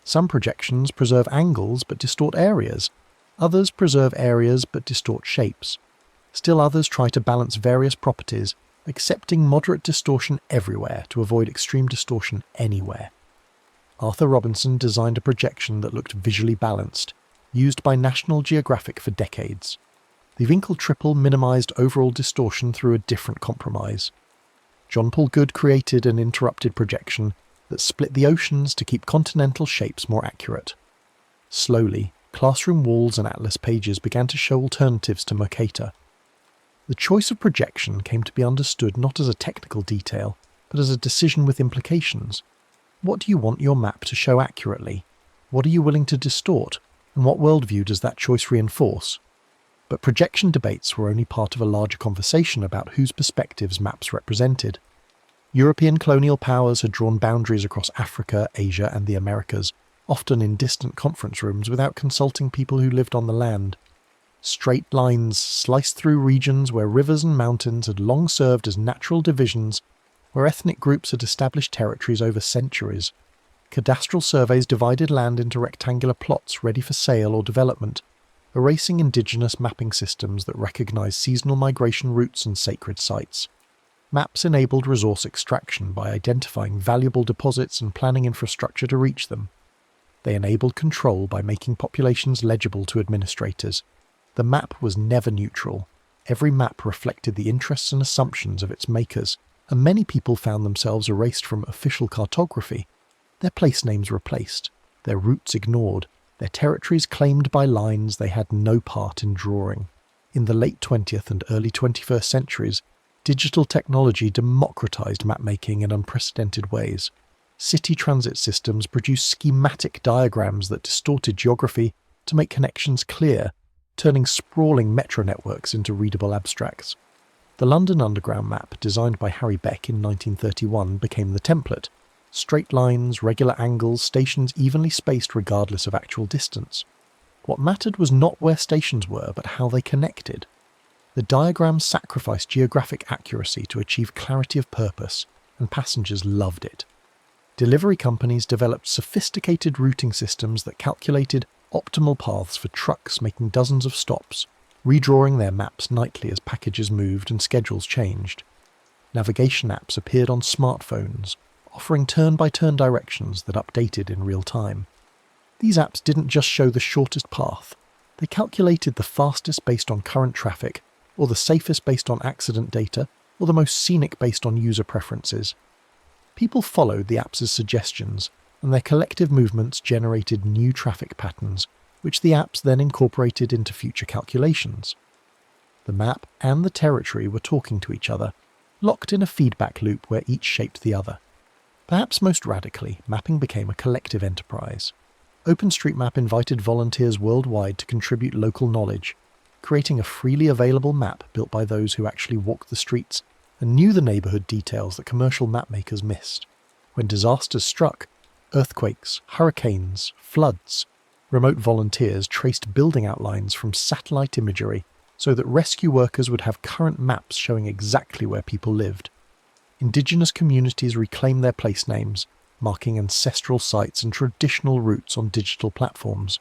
Some projections preserve angles but distort areas. Others preserve areas but distort shapes. Still others try to balance various properties, accepting moderate distortion everywhere to avoid extreme distortion anywhere. Arthur Robinson designed a projection that looked visually balanced, used by National Geographic for decades. The Winkel triple minimised overall distortion through a different compromise. John Paul Good created an interrupted projection that split the oceans to keep continental shapes more accurate. Slowly, classroom walls and atlas pages began to show alternatives to Mercator. The choice of projection came to be understood not as a technical detail, but as a decision with implications. What do you want your map to show accurately? What are you willing to distort? And what worldview does that choice reinforce? But projection debates were only part of a larger conversation about whose perspectives maps represented. European colonial powers had drawn boundaries across Africa, Asia, and the Americas, often in distant conference rooms without consulting people who lived on the land. Straight lines sliced through regions where rivers and mountains had long served as natural divisions, where ethnic groups had established territories over centuries. Cadastral surveys divided land into rectangular plots ready for sale or development, erasing indigenous mapping systems that recognized seasonal migration routes and sacred sites. Maps enabled resource extraction by identifying valuable deposits and planning infrastructure to reach them. They enabled control by making populations legible to administrators. The map was never neutral. Every map reflected the interests and assumptions of its makers, and many people found themselves erased from official cartography, their place names replaced, their routes ignored, their territories claimed by lines they had no part in drawing. In the late 20th and early 21st centuries, digital technology democratized mapmaking in unprecedented ways. City transit systems produced schematic diagrams that distorted geography to make connections clear, turning sprawling metro networks into readable abstracts. The London Underground map, designed by Harry Beck in 1931, became the template. Straight lines, regular angles, stations evenly spaced regardless of actual distance. What mattered was not where stations were, but how they connected. The diagram sacrificed geographic accuracy to achieve clarity of purpose, and passengers loved it. Delivery companies developed sophisticated routing systems that calculated optimal paths for trucks making dozens of stops, redrawing their maps nightly as packages moved and schedules changed. Navigation apps appeared on smartphones, offering turn-by-turn directions that updated in real time. These apps didn't just show the shortest path, they calculated the fastest based on current traffic, or the safest based on accident data, or the most scenic based on user preferences. People followed the apps' suggestions, and their collective movements generated new traffic patterns, which the apps then incorporated into future calculations. The map and the territory were talking to each other, locked in a feedback loop where each shaped the other. Perhaps most radically, mapping became a collective enterprise. OpenStreetMap invited volunteers worldwide to contribute local knowledge, creating a freely available map built by those who actually walked the streets and knew the neighbourhood details that commercial mapmakers missed. When disasters struck, earthquakes, hurricanes, floods, remote volunteers traced building outlines from satellite imagery so that rescue workers would have current maps showing exactly where people lived. Indigenous communities reclaimed their place names, marking ancestral sites and traditional routes on digital platforms.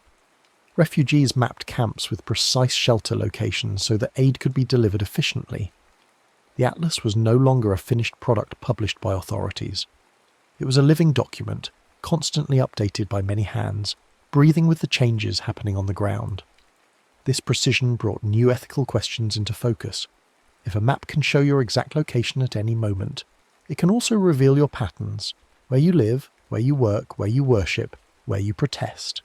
Refugees mapped camps with precise shelter locations so that aid could be delivered efficiently. The atlas was no longer a finished product published by authorities. It was a living document, constantly updated by many hands, breathing with the changes happening on the ground. This precision brought new ethical questions into focus. If a map can show your exact location at any moment, it can also reveal your patterns, where you live, where you work, where you worship, where you protest.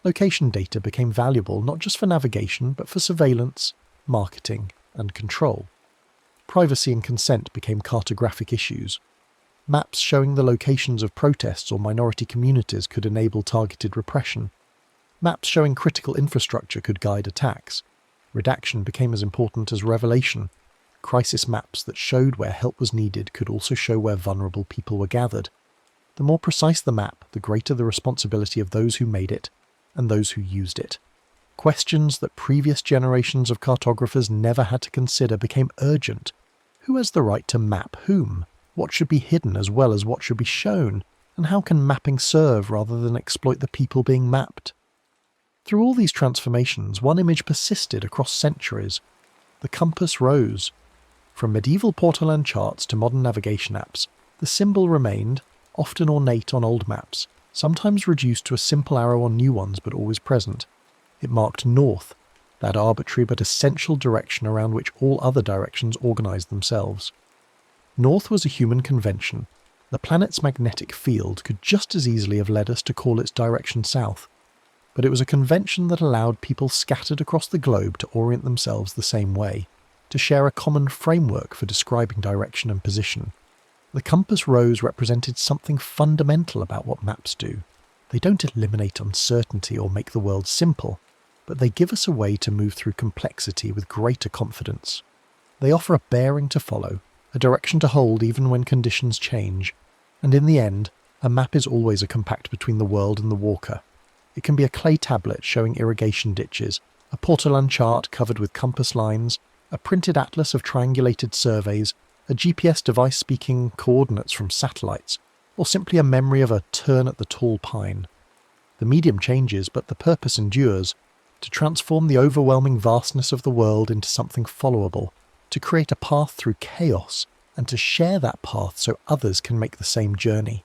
location data became valuable not just for navigation but for surveillance, marketing, and control. Privacy and consent became cartographic issues. Maps showing the locations of protests or minority communities could enable targeted repression. Maps showing critical infrastructure could guide attacks. Redaction became as important as revelation. Crisis maps that showed where help was needed could also show where vulnerable people were gathered. The more precise the map, the greater the responsibility of those who made it and those who used it. Questions that previous generations of cartographers never had to consider became urgent. Who has the right to map whom? What should be hidden as well as what should be shown? And how can mapping serve rather than exploit the people being mapped? Through all these transformations, one image persisted across centuries. The compass rose. From medieval portolan charts to modern navigation apps, the symbol remained, often ornate on old maps, sometimes reduced to a simple arrow on new ones but always present. It marked north, that arbitrary but essential direction around which all other directions organised themselves. North was a human convention. The planet's magnetic field could just as easily have led us to call its direction south. But it was a convention that allowed people scattered across the globe to orient themselves the same way, to share a common framework for describing direction and position. The compass rose represented something fundamental about what maps do. They don't eliminate uncertainty or make the world simple, but they give us a way to move through complexity with greater confidence. They offer a bearing to follow, a direction to hold even when conditions change, and in the end, a map is always a compact between the world and the walker. It can be a clay tablet showing irrigation ditches, a portolan chart covered with compass lines, a printed atlas of triangulated surveys, a GPS device speaking coordinates from satellites, or simply a memory of a turn at the tall pine. The medium changes, but the purpose endures, to transform the overwhelming vastness of the world into something followable, to create a path through chaos, and to share that path so others can make the same journey.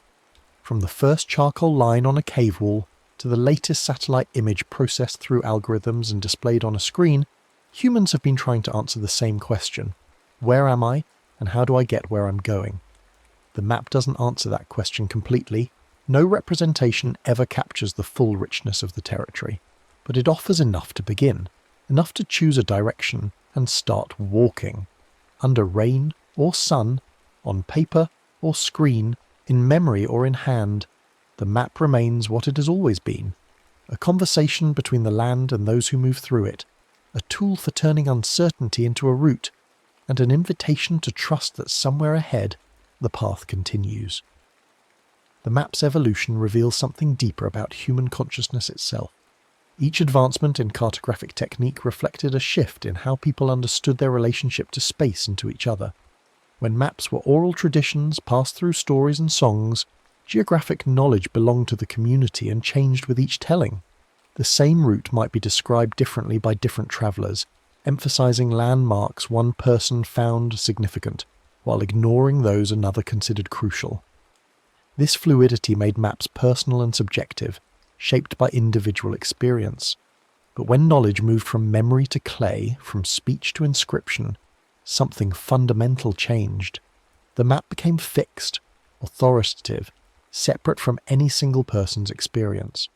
From the first charcoal line on a cave wall to the latest satellite image processed through algorithms and displayed on a screen, humans have been trying to answer the same question. Where am I, and how do I get where I'm going? The map doesn't answer that question completely. No representation ever captures the full richness of the territory, but it offers enough to begin, enough to choose a direction and start walking. Under rain or sun, on paper or screen, in memory or in hand, the map remains what it has always been, a conversation between the land and those who move through it, a tool for turning uncertainty into a route, and an invitation to trust that somewhere ahead the path continues. The map's evolution reveals something deeper about human consciousness itself. Each advancement in cartographic technique reflected a shift in how people understood their relationship to space and to each other. When maps were oral traditions passed through stories and songs, geographic knowledge belonged to the community and changed with each telling. The same route might be described differently by different travellers, emphasising landmarks one person found significant, while ignoring those another considered crucial. This fluidity made maps personal and subjective, shaped by individual experience. But when knowledge moved from memory to clay, from speech to inscription, something fundamental changed. The map became fixed, authoritative, separate from any single person's experience.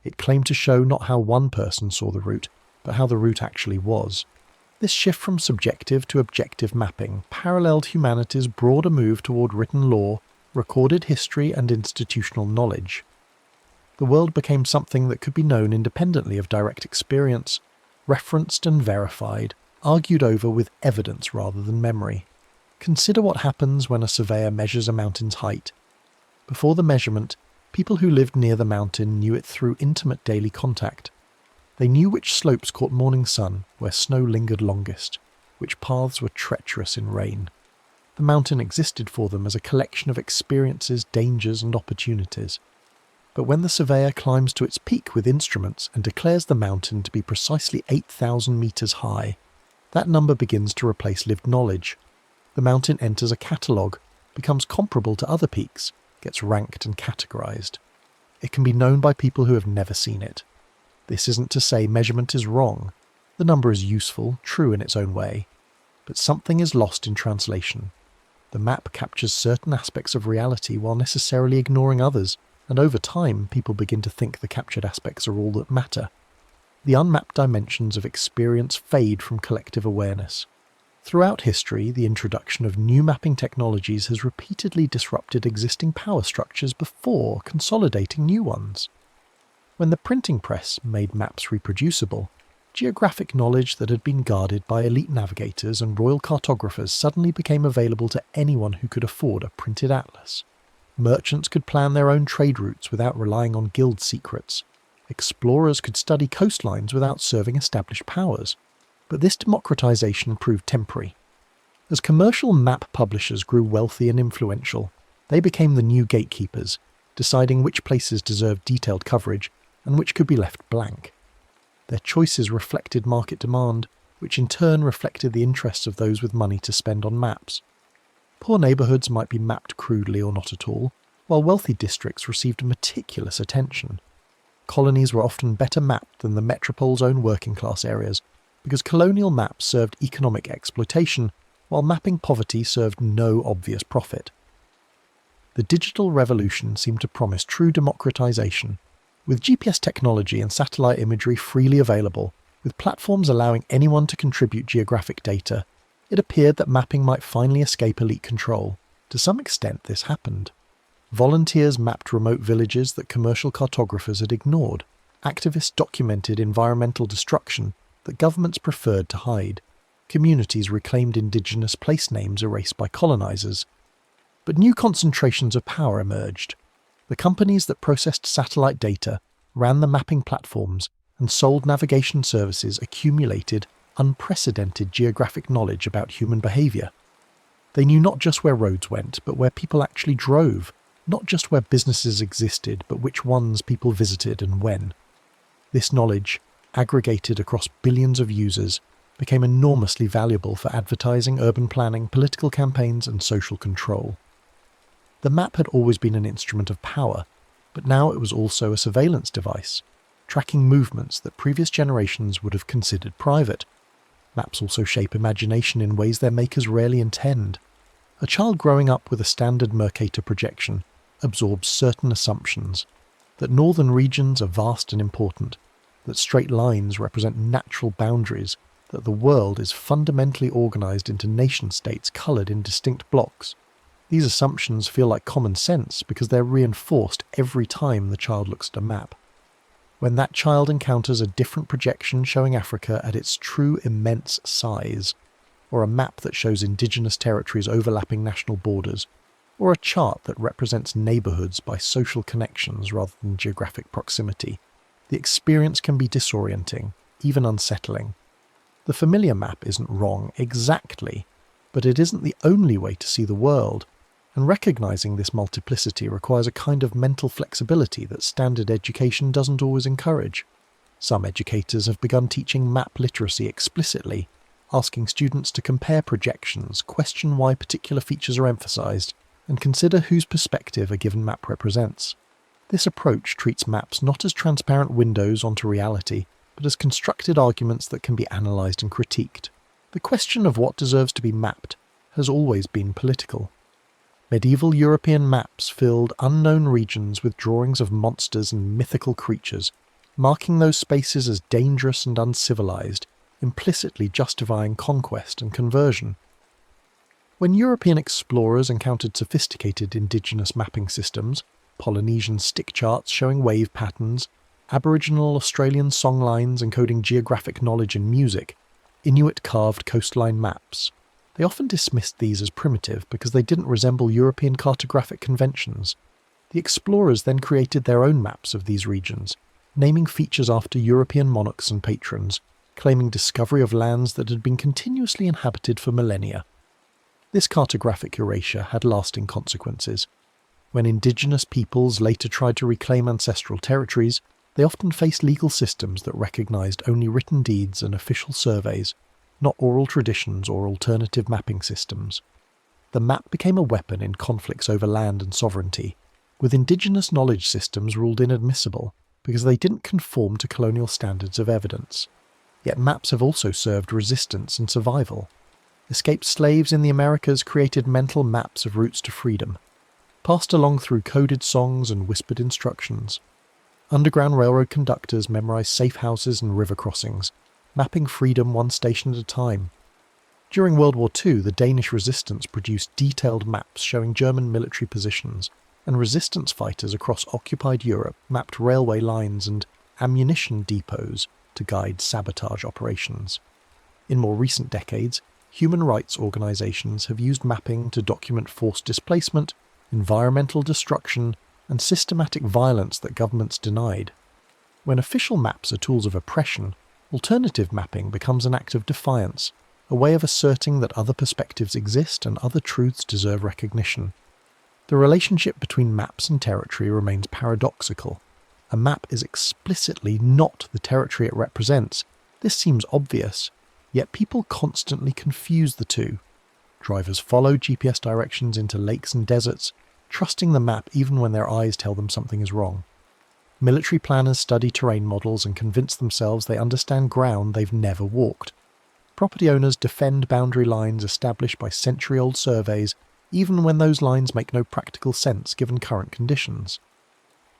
It claimed to show not how one person saw the route, but how the route actually was. This shift from subjective to objective mapping paralleled humanity's broader move toward written law, recorded history, and institutional knowledge. The world became something that could be known independently of direct experience, referenced and verified, argued over with evidence rather than memory. Consider what happens when a surveyor measures a mountain's height. Before the measurement, people who lived near the mountain knew it through intimate daily contact. They knew which slopes caught morning sun, where snow lingered longest, which paths were treacherous in rain. The mountain existed for them as a collection of experiences, dangers, and opportunities. But when the surveyor climbs to its peak with instruments and declares the mountain to be precisely 8,000 metres high, that number begins to replace lived knowledge. The mountain enters a catalogue, becomes comparable to other peaks, gets ranked and categorised. It can be known by people who have never seen it. This isn't to say measurement is wrong. The number is useful, true in its own way. But something is lost in translation. The map captures certain aspects of reality while necessarily ignoring others. and over time people begin to think the captured aspects are all that matter. The unmapped dimensions of experience fade from collective awareness. Throughout history, the introduction of new mapping technologies has repeatedly disrupted existing power structures before consolidating new ones. When the printing press made maps reproducible, geographic knowledge that had been guarded by elite navigators and royal cartographers suddenly became available to anyone who could afford a printed atlas. Merchants could plan their own trade routes without relying on guild secrets. Explorers could study coastlines without serving established powers. But this democratization proved temporary. As commercial map publishers grew wealthy and influential, they became the new gatekeepers, deciding which places deserved detailed coverage and which could be left blank. Their choices reflected market demand, which in turn reflected the interests of those with money to spend on maps. Poor neighbourhoods might be mapped crudely or not at all, while wealthy districts received meticulous attention. Colonies were often better mapped than the metropole's own working-class areas, because colonial maps served economic exploitation, while mapping poverty served no obvious profit. The digital revolution seemed to promise true democratization. With GPS technology and satellite imagery freely available, with platforms allowing anyone to contribute geographic data, it appeared that mapping might finally escape elite control. To some extent, this happened. Volunteers mapped remote villages that commercial cartographers had ignored. Activists documented environmental destruction that governments preferred to hide. Communities reclaimed indigenous place names erased by colonizers. But new concentrations of power emerged. The companies that processed satellite data, ran the mapping platforms, and sold navigation services accumulated unprecedented geographic knowledge about human behavior. They knew not just where roads went, but where people actually drove, not just where businesses existed, but which ones people visited and when. This knowledge, aggregated across billions of users, became enormously valuable for advertising, urban planning, political campaigns, and social control. The map had always been an instrument of power, but now it was also a surveillance device, tracking movements that previous generations would have considered private. Maps also shape imagination in ways their makers rarely intend. A child growing up with a standard Mercator projection absorbs certain assumptions, that northern regions are vast and important, that straight lines represent natural boundaries, that the world is fundamentally organised into nation-states coloured in distinct blocks. These assumptions feel like common sense because they're reinforced every time the child looks at a map. When that child encounters a different projection showing Africa at its true immense size, or a map that shows indigenous territories overlapping national borders, or a chart that represents neighbourhoods by social connections rather than geographic proximity, the experience can be disorienting, even unsettling. The familiar map isn't wrong exactly, but it isn't the only way to see the world, and recognising this multiplicity requires a kind of mental flexibility that standard education doesn't always encourage. Some educators have begun teaching map literacy explicitly, asking students to compare projections, question why particular features are emphasised, and consider whose perspective a given map represents. This approach treats maps not as transparent windows onto reality, but as constructed arguments that can be analysed and critiqued. The question of what deserves to be mapped has always been political. Medieval European maps filled unknown regions with drawings of monsters and mythical creatures, marking those spaces as dangerous and uncivilized, implicitly justifying conquest and conversion. When European explorers encountered sophisticated indigenous mapping systems, Polynesian stick charts showing wave patterns, Aboriginal Australian songlines encoding geographic knowledge and music, Inuit carved coastline maps, they often dismissed these as primitive because they didn't resemble European cartographic conventions. The explorers then created their own maps of these regions, naming features after European monarchs and patrons, claiming discovery of lands that had been continuously inhabited for millennia. This cartographic erasure had lasting consequences. When indigenous peoples later tried to reclaim ancestral territories, they often faced legal systems that recognised only written deeds and official surveys, not oral traditions or alternative mapping systems. The map became a weapon in conflicts over land and sovereignty, with indigenous knowledge systems ruled inadmissible because they didn't conform to colonial standards of evidence. Yet maps have also served resistance and survival. Escaped slaves in the Americas created mental maps of routes to freedom. passed along through coded songs and whispered instructions. Underground Railroad conductors memorized safe houses and river crossings, mapping freedom one station at a time. During World War II, the Danish resistance produced detailed maps showing German military positions, and resistance fighters across occupied Europe mapped railway lines and ammunition depots to guide sabotage operations. In more recent decades, human rights organisations have used mapping to document forced displacement, environmental destruction, and systematic violence that governments denied. When official maps are tools of oppression, alternative mapping becomes an act of defiance, a way of asserting that other perspectives exist and other truths deserve recognition. The relationship between maps and territory remains paradoxical. A map is explicitly not the territory it represents. This seems obvious, yet people constantly confuse the two. Drivers follow GPS directions into lakes and deserts, trusting the map even when their eyes tell them something is wrong. Military planners study terrain models and convince themselves they understand ground they've never walked. Property owners defend boundary lines established by century-old surveys, even when those lines make no practical sense given current conditions.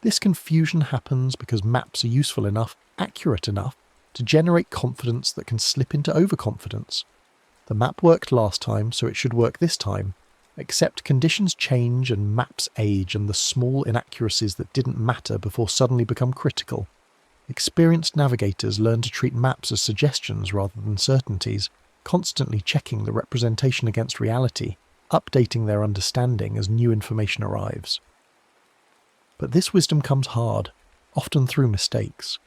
This confusion happens because maps are useful enough, accurate enough, to generate confidence that can slip into overconfidence. The map worked last time, so it should work this time, except conditions change and maps age, and the small inaccuracies that didn't matter before suddenly become critical. Experienced navigators learn to treat maps as suggestions rather than certainties, constantly checking the representation against reality, updating their understanding as new information arrives. But this wisdom comes hard, often through mistakes.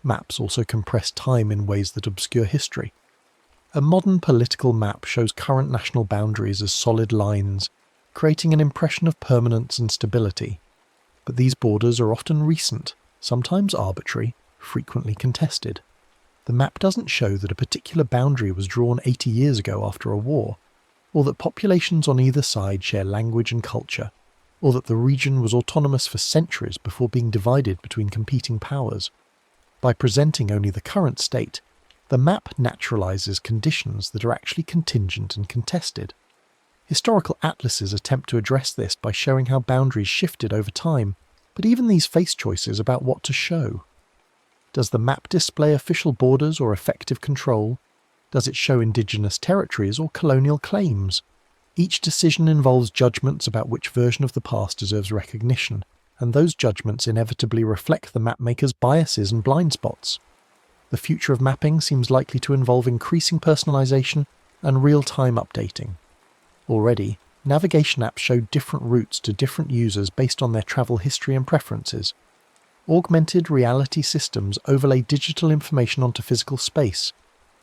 Maps also compress time in ways that obscure history. A modern political map shows current national boundaries as solid lines, creating an impression of permanence and stability. But these borders are often recent, sometimes arbitrary, frequently contested. The map doesn't show that a particular boundary was drawn 80 years ago after a war, or that populations on either side share language and culture, or that the region was autonomous for centuries before being divided between competing powers. By presenting only the current state, the map naturalizes conditions that are actually contingent and contested. Historical atlases attempt to address this by showing how boundaries shifted over time, but even these face choices about what to show. Does the map display official borders or effective control? Does it show indigenous territories or colonial claims? Each decision involves judgments about which version of the past deserves recognition, and those judgments inevitably reflect the mapmaker's biases and blind spots. The future of mapping seems likely to involve increasing personalization and real-time updating. Already, navigation apps show different routes to different users based on their travel history and preferences. Augmented reality systems overlay digital information onto physical space,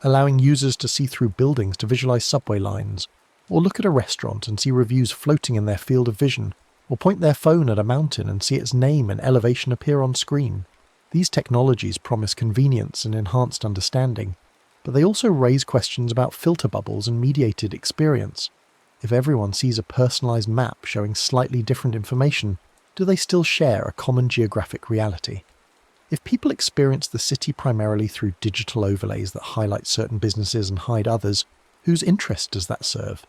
allowing users to see through buildings to visualize subway lines, or look at a restaurant and see reviews floating in their field of vision, or point their phone at a mountain and see its name and elevation appear on screen. These technologies promise convenience and enhanced understanding, but they also raise questions about filter bubbles and mediated experience. If everyone sees a personalized map showing slightly different information, do they still share a common geographic reality? If people experience the city primarily through digital overlays that highlight certain businesses and hide others, whose interest does that serve?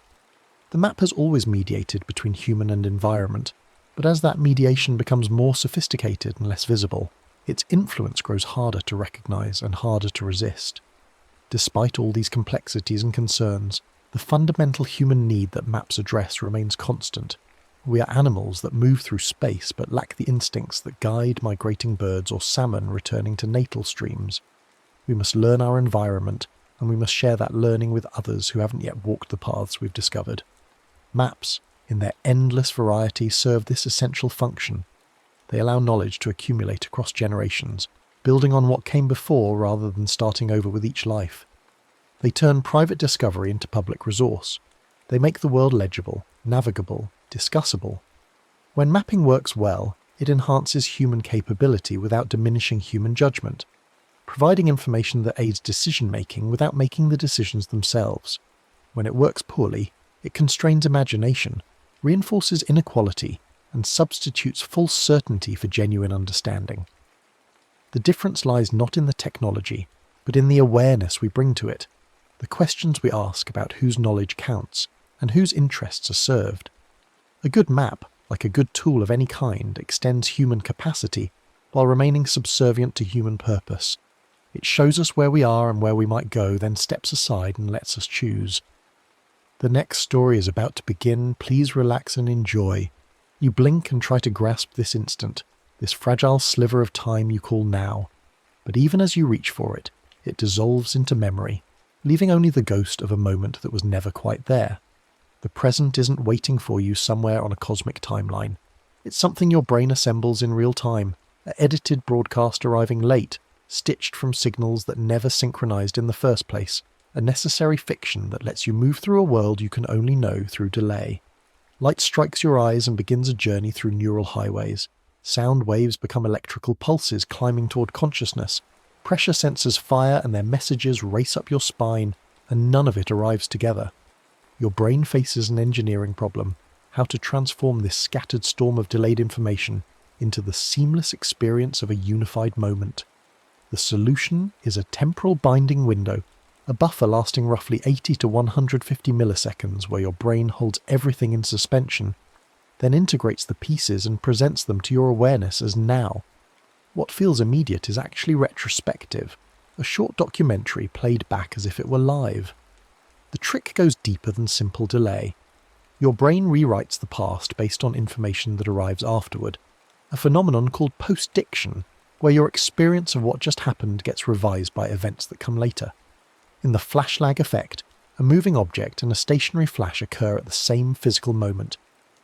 The map has always mediated between human and environment, but as that mediation becomes more sophisticated and less visible, its influence grows harder to recognize and harder to resist. Despite all these complexities and concerns, the fundamental human need that maps address remains constant. We are animals that move through space but lack the instincts that guide migrating birds or salmon returning to natal streams. We must learn our environment, and we must share that learning with others who haven't yet walked the paths we've discovered. Maps, in their endless variety, serve this essential function. They allow knowledge to accumulate across generations, building on what came before rather than starting over with each life. They turn private discovery into public resource. They make the world legible, navigable, discussable. When mapping works well, it enhances human capability without diminishing human judgment, providing information that aids decision-making without making the decisions themselves. When it works poorly, it constrains imagination, reinforces inequality, and substitutes false certainty for genuine understanding. The difference lies not in the technology, but in the awareness we bring to it, the questions we ask about whose knowledge counts, and whose interests are served. A good map, like a good tool of any kind, extends human capacity while remaining subservient to human purpose. It shows us where we are and where we might go, then steps aside and lets us choose. The next story is about to begin. Please relax and enjoy. You blink and try to grasp this instant, this fragile sliver of time you call now. But even as you reach for it, it dissolves into memory, leaving only the ghost of a moment that was never quite there. The present isn't waiting for you somewhere on a cosmic timeline. It's something your brain assembles in real time, an edited broadcast arriving late, stitched from signals that never synchronized in the first place, a necessary fiction that lets you move through a world you can only know through delay. Light strikes your eyes and begins a journey through neural highways. Sound waves become electrical pulses climbing toward consciousness. Pressure sensors fire and their messages race up your spine, and none of it arrives together. Your brain faces an engineering problem: how to transform this scattered storm of delayed information into the seamless experience of a unified moment. The solution is a temporal binding window, a buffer lasting roughly 80 to 150 milliseconds where your brain holds everything in suspension, then integrates the pieces and presents them to your awareness as now. What feels immediate is actually retrospective, a short documentary played back as if it were live. The trick goes deeper than simple delay. Your brain rewrites the past based on information that arrives afterward, a phenomenon called post-diction, where your experience of what just happened gets revised by events that come later. In the flash lag effect, a moving object and a stationary flash occur at the same physical moment,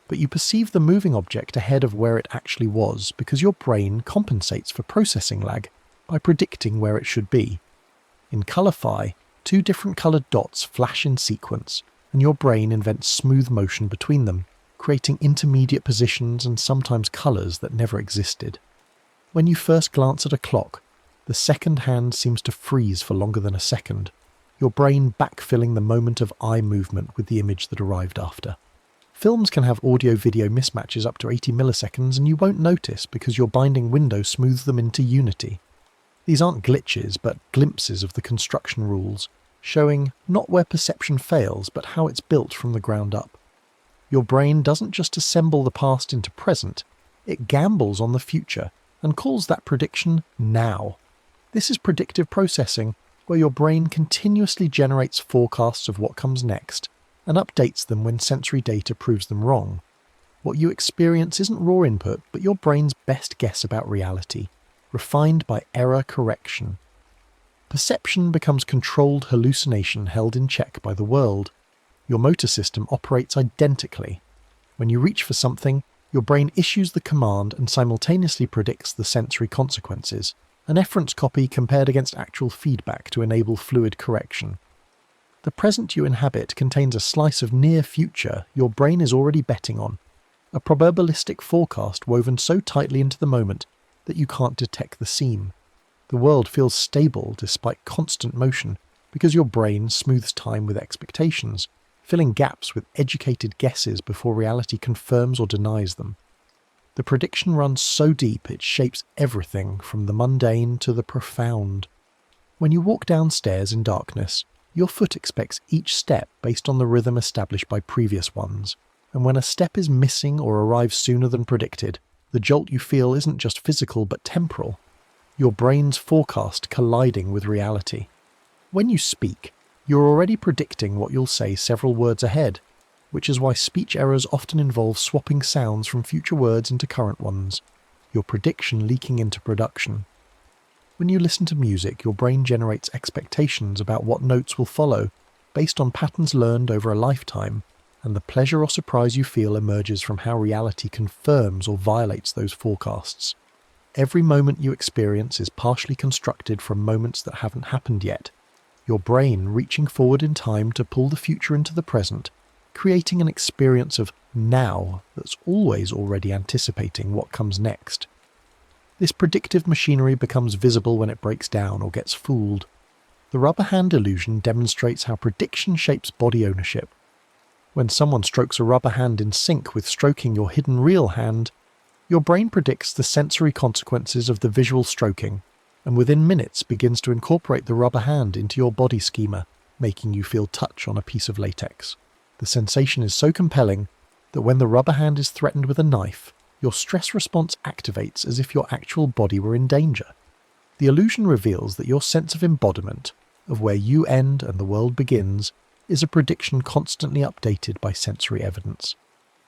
but you perceive the moving object ahead of where it actually was because your brain compensates for processing lag by predicting where it should be. In Colorify, two different coloured dots flash in sequence, and your brain invents smooth motion between them, creating intermediate positions and sometimes colours that never existed. When you first glance at a clock, the second hand seems to freeze for longer than a second, your brain backfilling the moment of eye movement with the image that arrived after. Films can have audio-video mismatches up to 80 milliseconds and you won't notice because your binding window smooths them into unity. These aren't glitches, but glimpses of the construction rules, showing not where perception fails, but how it's built from the ground up. Your brain doesn't just assemble the past into present, it gambles on the future and calls that prediction now. This is predictive processing, where your brain continuously generates forecasts of what comes next and updates them when sensory data proves them wrong. What you experience isn't raw input, but your brain's best guess about reality, refined by error correction. Perception becomes controlled hallucination held in check by the world. Your motor system operates identically. When you reach for something, your brain issues the command and simultaneously predicts the sensory consequences, an efference copy compared against actual feedback to enable fluid correction. The present you inhabit contains a slice of near future your brain is already betting on, a probabilistic forecast woven so tightly into the moment that you can't detect the seam. The world feels stable despite constant motion because your brain smooths time with expectations, filling gaps with educated guesses before reality confirms or denies them. The prediction runs so deep it shapes everything from the mundane to the profound. When you walk downstairs in darkness, your foot expects each step based on the rhythm established by previous ones, and when a step is missing or arrives sooner than predicted, the jolt you feel isn't just physical but temporal. Your brain's forecast colliding with reality. When you speak, you're already predicting what you'll say several words ahead, which is why speech errors often involve swapping sounds from future words into current ones, your prediction leaking into production. When you listen to music, your brain generates expectations about what notes will follow, based on patterns learned over a lifetime, and the pleasure or surprise you feel emerges from how reality confirms or violates those forecasts. Every moment you experience is partially constructed from moments that haven't happened yet, your brain reaching forward in time to pull the future into the present, creating an experience of now that's always already anticipating what comes next. This predictive machinery becomes visible when it breaks down or gets fooled. The rubber hand illusion demonstrates how prediction shapes body ownership. When someone strokes a rubber hand in sync with stroking your hidden real hand, your brain predicts the sensory consequences of the visual stroking, and within minutes begins to incorporate the rubber hand into your body schema, making you feel touch on a piece of latex. The sensation is so compelling, that when the rubber hand is threatened with a knife, your stress response activates as if your actual body were in danger. The illusion reveals that your sense of embodiment, of where you end and the world begins, is a prediction constantly updated by sensory evidence.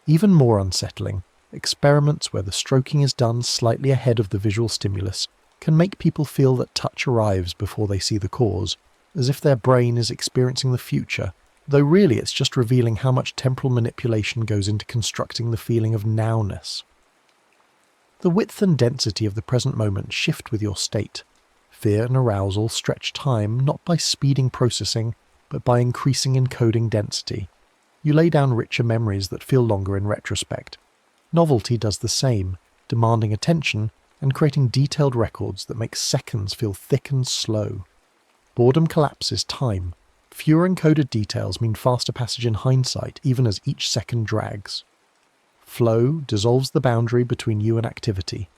Even more unsettling, experiments where the stroking is done slightly ahead of the visual stimulus can make people feel that touch arrives before they see the cause, as if their brain is experiencing the future, though really it's just revealing how much temporal manipulation goes into constructing the feeling of nowness. The width and density of the present moment shift with your state. Fear and arousal stretch time not by speeding processing, but by increasing encoding density. You lay down richer memories that feel longer in retrospect. Novelty does the same, demanding attention and creating detailed records that make seconds feel thick and slow. Boredom collapses time. Fewer encoded details mean faster passage in hindsight, even as each second drags. Flow dissolves the boundary between you and activity.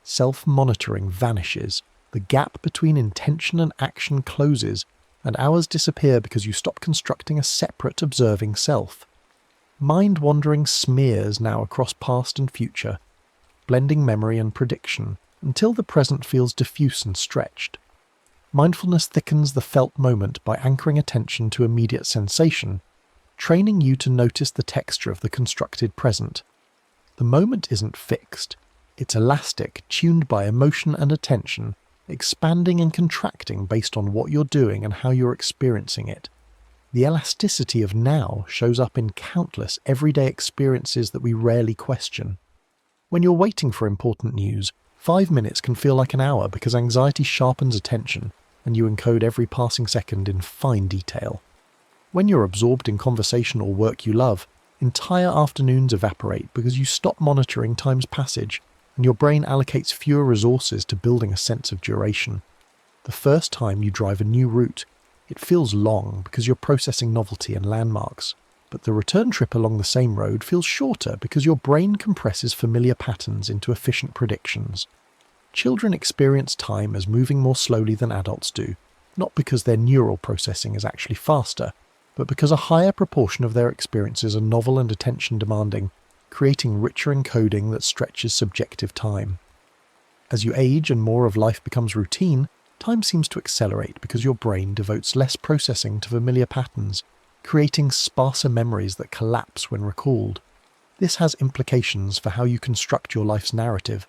Self-monitoring vanishes. The gap between intention and action closes, and hours disappear because you stop constructing a separate observing self. Mind-wandering smears now across past and future, blending memory and prediction, until the present feels diffuse and stretched. Mindfulness thickens the felt moment by anchoring attention to immediate sensation, training you to notice the texture of the constructed present. The moment isn't fixed. It's elastic, tuned by emotion and attention, expanding and contracting based on what you're doing and how you're experiencing it. The elasticity of now shows up in countless everyday experiences that we rarely question. When you're waiting for important news, 5 minutes can feel like an hour because anxiety sharpens attention, and you encode every passing second in fine detail. When you're absorbed in conversation or work you love, entire afternoons evaporate because you stop monitoring time's passage, and your brain allocates fewer resources to building a sense of duration. The first time you drive a new route, it feels long because you're processing novelty and landmarks, but the return trip along the same road feels shorter because your brain compresses familiar patterns into efficient predictions. Children experience time as moving more slowly than adults do, not because their neural processing is actually faster, but because a higher proportion of their experiences are novel and attention-demanding, creating richer encoding that stretches subjective time. As you age and more of life becomes routine, time seems to accelerate because your brain devotes less processing to familiar patterns, creating sparser memories that collapse when recalled. This has implications for how you construct your life's narrative.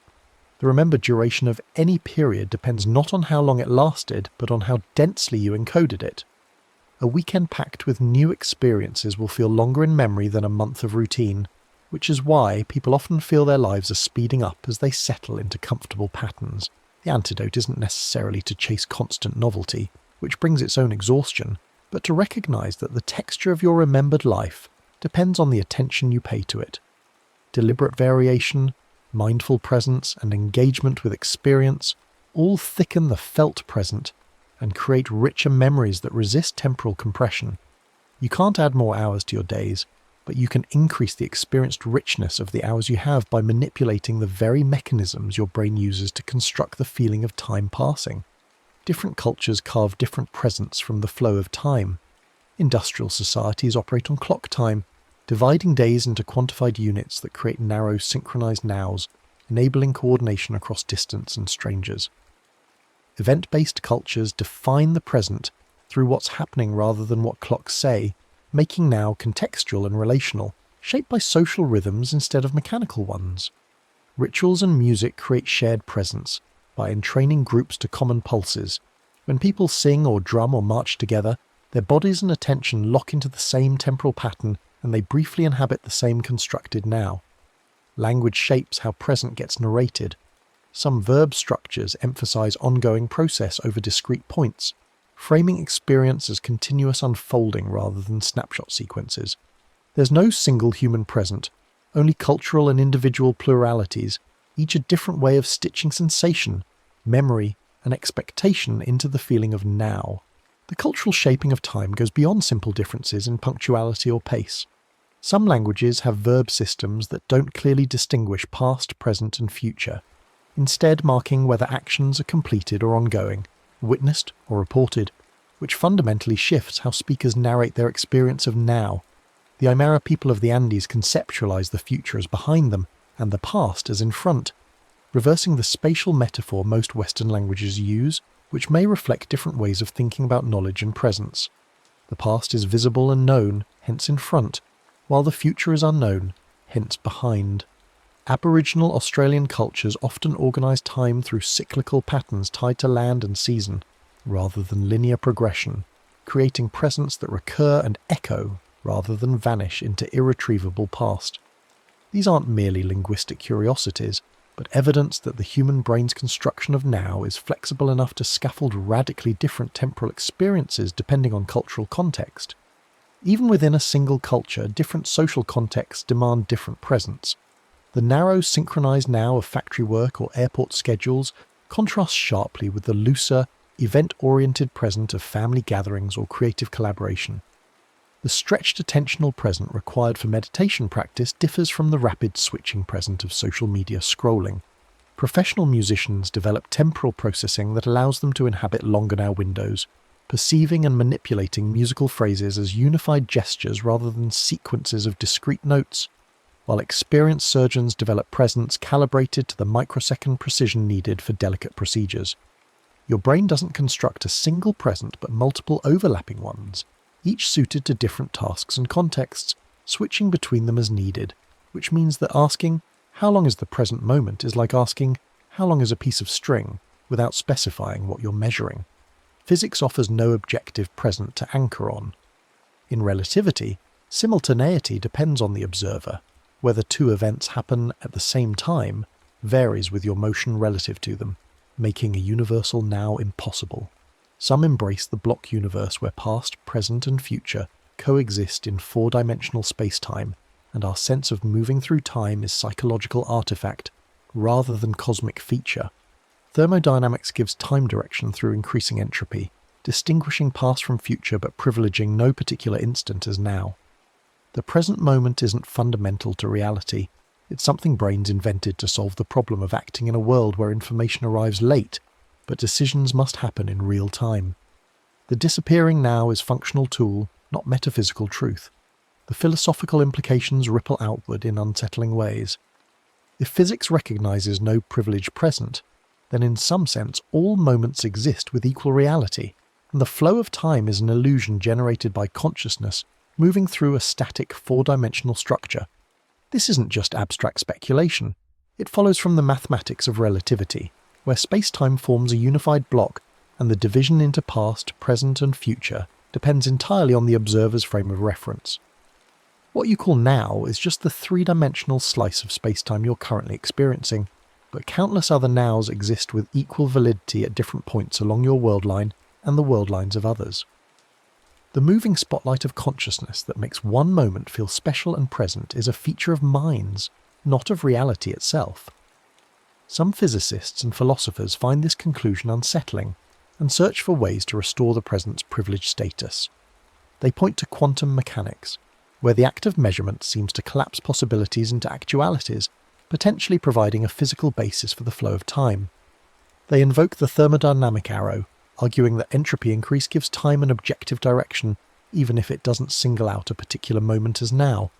The remembered duration of any period depends not on how long it lasted, but on how densely you encoded it. A weekend packed with new experiences will feel longer in memory than a month of routine, which is why people often feel their lives are speeding up as they settle into comfortable patterns. The antidote isn't necessarily to chase constant novelty, which brings its own exhaustion, but to recognize that the texture of your remembered life depends on the attention you pay to it. Deliberate variation, mindful presence, and engagement with experience all thicken the felt present and create richer memories that resist temporal compression. You can't add more hours to your days, but you can increase the experienced richness of the hours you have by manipulating the very mechanisms your brain uses to construct the feeling of time passing. Different cultures carve different presents from the flow of time. Industrial societies operate on clock time, dividing days into quantified units that create narrow, synchronized nows, enabling coordination across distance and strangers. Event-based cultures define the present through what's happening rather than what clocks say, making now contextual and relational, shaped by social rhythms instead of mechanical ones. Rituals and music create shared presence by entraining groups to common pulses. When people sing or drum or march together, their bodies and attention lock into the same temporal pattern and they briefly inhabit the same constructed now. Language shapes how present gets narrated. Some verb structures emphasize ongoing process over discrete points, framing experience as continuous unfolding rather than snapshot sequences. There's no single human present, only cultural and individual pluralities, each a different way of stitching sensation, memory, and expectation into the feeling of now. The cultural shaping of time goes beyond simple differences in punctuality or pace. Some languages have verb systems that don't clearly distinguish past, present, and future, instead marking whether actions are completed or ongoing, witnessed or reported, which fundamentally shifts how speakers narrate their experience of now. The Aymara people of the Andes conceptualize the future as behind them and the past as in front, reversing the spatial metaphor most Western languages use, which may reflect different ways of thinking about knowledge and presence. The past is visible and known, hence in front, while the future is unknown, hence behind. Aboriginal Australian cultures often organise time through cyclical patterns tied to land and season, rather than linear progression, creating presents that recur and echo rather than vanish into irretrievable past. These aren't merely linguistic curiosities, but evidence that the human brain's construction of now is flexible enough to scaffold radically different temporal experiences depending on cultural context. Even within a single culture, different social contexts demand different presents. The narrow, synchronized now of factory work or airport schedules contrasts sharply with the looser, event-oriented present of family gatherings or creative collaboration. The stretched attentional present required for meditation practice differs from the rapid switching present of social media scrolling. Professional musicians develop temporal processing that allows them to inhabit longer now windows, perceiving and manipulating musical phrases as unified gestures rather than sequences of discrete notes, while experienced surgeons develop presence calibrated to the microsecond precision needed for delicate procedures. Your brain doesn't construct a single present but multiple overlapping ones, each suited to different tasks and contexts, switching between them as needed, which means that asking, "How long is the present moment?" is like asking, "How long is a piece of string?" without specifying what you're measuring. Physics offers no objective present to anchor on. In relativity, simultaneity depends on the observer. Whether two events happen at the same time varies with your motion relative to them, making a universal now impossible. Some embrace the block universe where past, present and future coexist in four-dimensional space-time, and our sense of moving through time is psychological artifact rather than cosmic feature. Thermodynamics gives time direction through increasing entropy, distinguishing past from future but privileging no particular instant as now. The present moment isn't fundamental to reality. It's something brains invented to solve the problem of acting in a world where information arrives late, but decisions must happen in real time. The disappearing now is functional tool, not metaphysical truth. The philosophical implications ripple outward in unsettling ways. If physics recognizes no privileged present, then in some sense all moments exist with equal reality, and the flow of time is an illusion generated by consciousness moving through a static four-dimensional structure. This isn't just abstract speculation. It follows from the mathematics of relativity, where space-time forms a unified block, and the division into past, present and future depends entirely on the observer's frame of reference. What you call now is just the three-dimensional slice of space-time you're currently experiencing, but countless other nows exist with equal validity at different points along your world line and the world lines of others. The moving spotlight of consciousness that makes one moment feel special and present is a feature of minds, not of reality itself. Some physicists and philosophers find this conclusion unsettling and search for ways to restore the present's privileged status. They point to quantum mechanics, where the act of measurement seems to collapse possibilities into actualities, potentially providing a physical basis for the flow of time. They invoke the thermodynamic arrow, arguing that entropy increase gives time an objective direction, even if it doesn't single out a particular moment as now.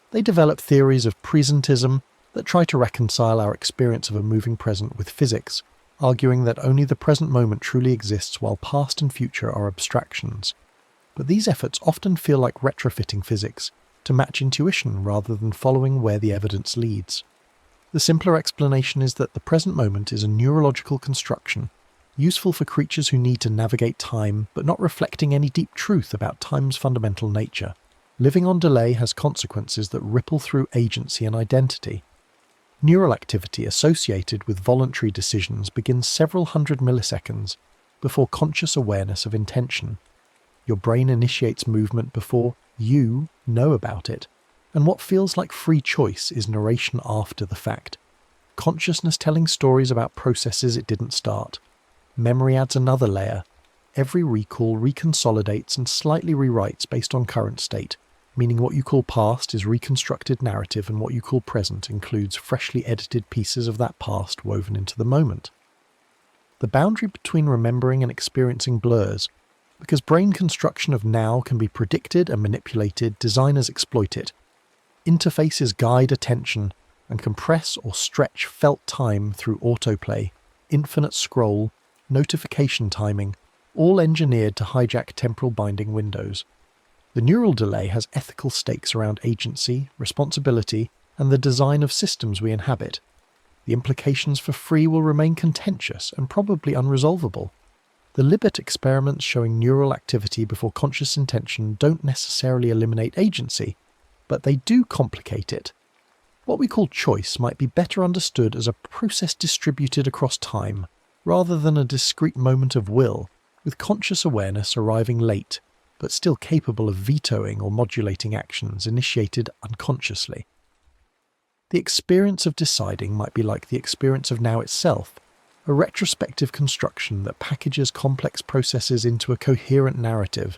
They develop theories of presentism that try to reconcile our experience of a moving present with physics, arguing that only the present moment truly exists while past and future are abstractions. But these efforts often feel like retrofitting physics to match intuition rather than following where the evidence leads. The simpler explanation is that the present moment is a neurological construction, useful for creatures who need to navigate time but not reflecting any deep truth about time's fundamental nature. Living on delay has consequences that ripple through agency and identity. Neural activity associated with voluntary decisions begins several hundred milliseconds before conscious awareness of intention. Your brain initiates movement before you know about it, and what feels like free choice is narration after the fact. Consciousness telling stories about processes it didn't start. Memory adds another layer. Every recall reconsolidates and slightly rewrites based on current state, meaning what you call past is reconstructed narrative and what you call present includes freshly edited pieces of that past woven into the moment. The boundary between remembering and experiencing blurs, Because brain construction of now can be predicted and manipulated, designers exploit it. Interfaces guide attention and compress or stretch felt time through autoplay, infinite scroll, notification timing, all engineered to hijack temporal binding windows. The neural delay has ethical stakes around agency, responsibility, and the design of systems we inhabit. The implications for free will remain contentious and probably unresolvable. The Libet experiments showing neural activity before conscious intention don't necessarily eliminate agency, but they do complicate it. What we call choice might be better understood as a process distributed across time, rather than a discrete moment of will, with conscious awareness arriving late, but still capable of vetoing or modulating actions initiated unconsciously. The experience of deciding might be like the experience of now itself, a retrospective construction that packages complex processes into a coherent narrative.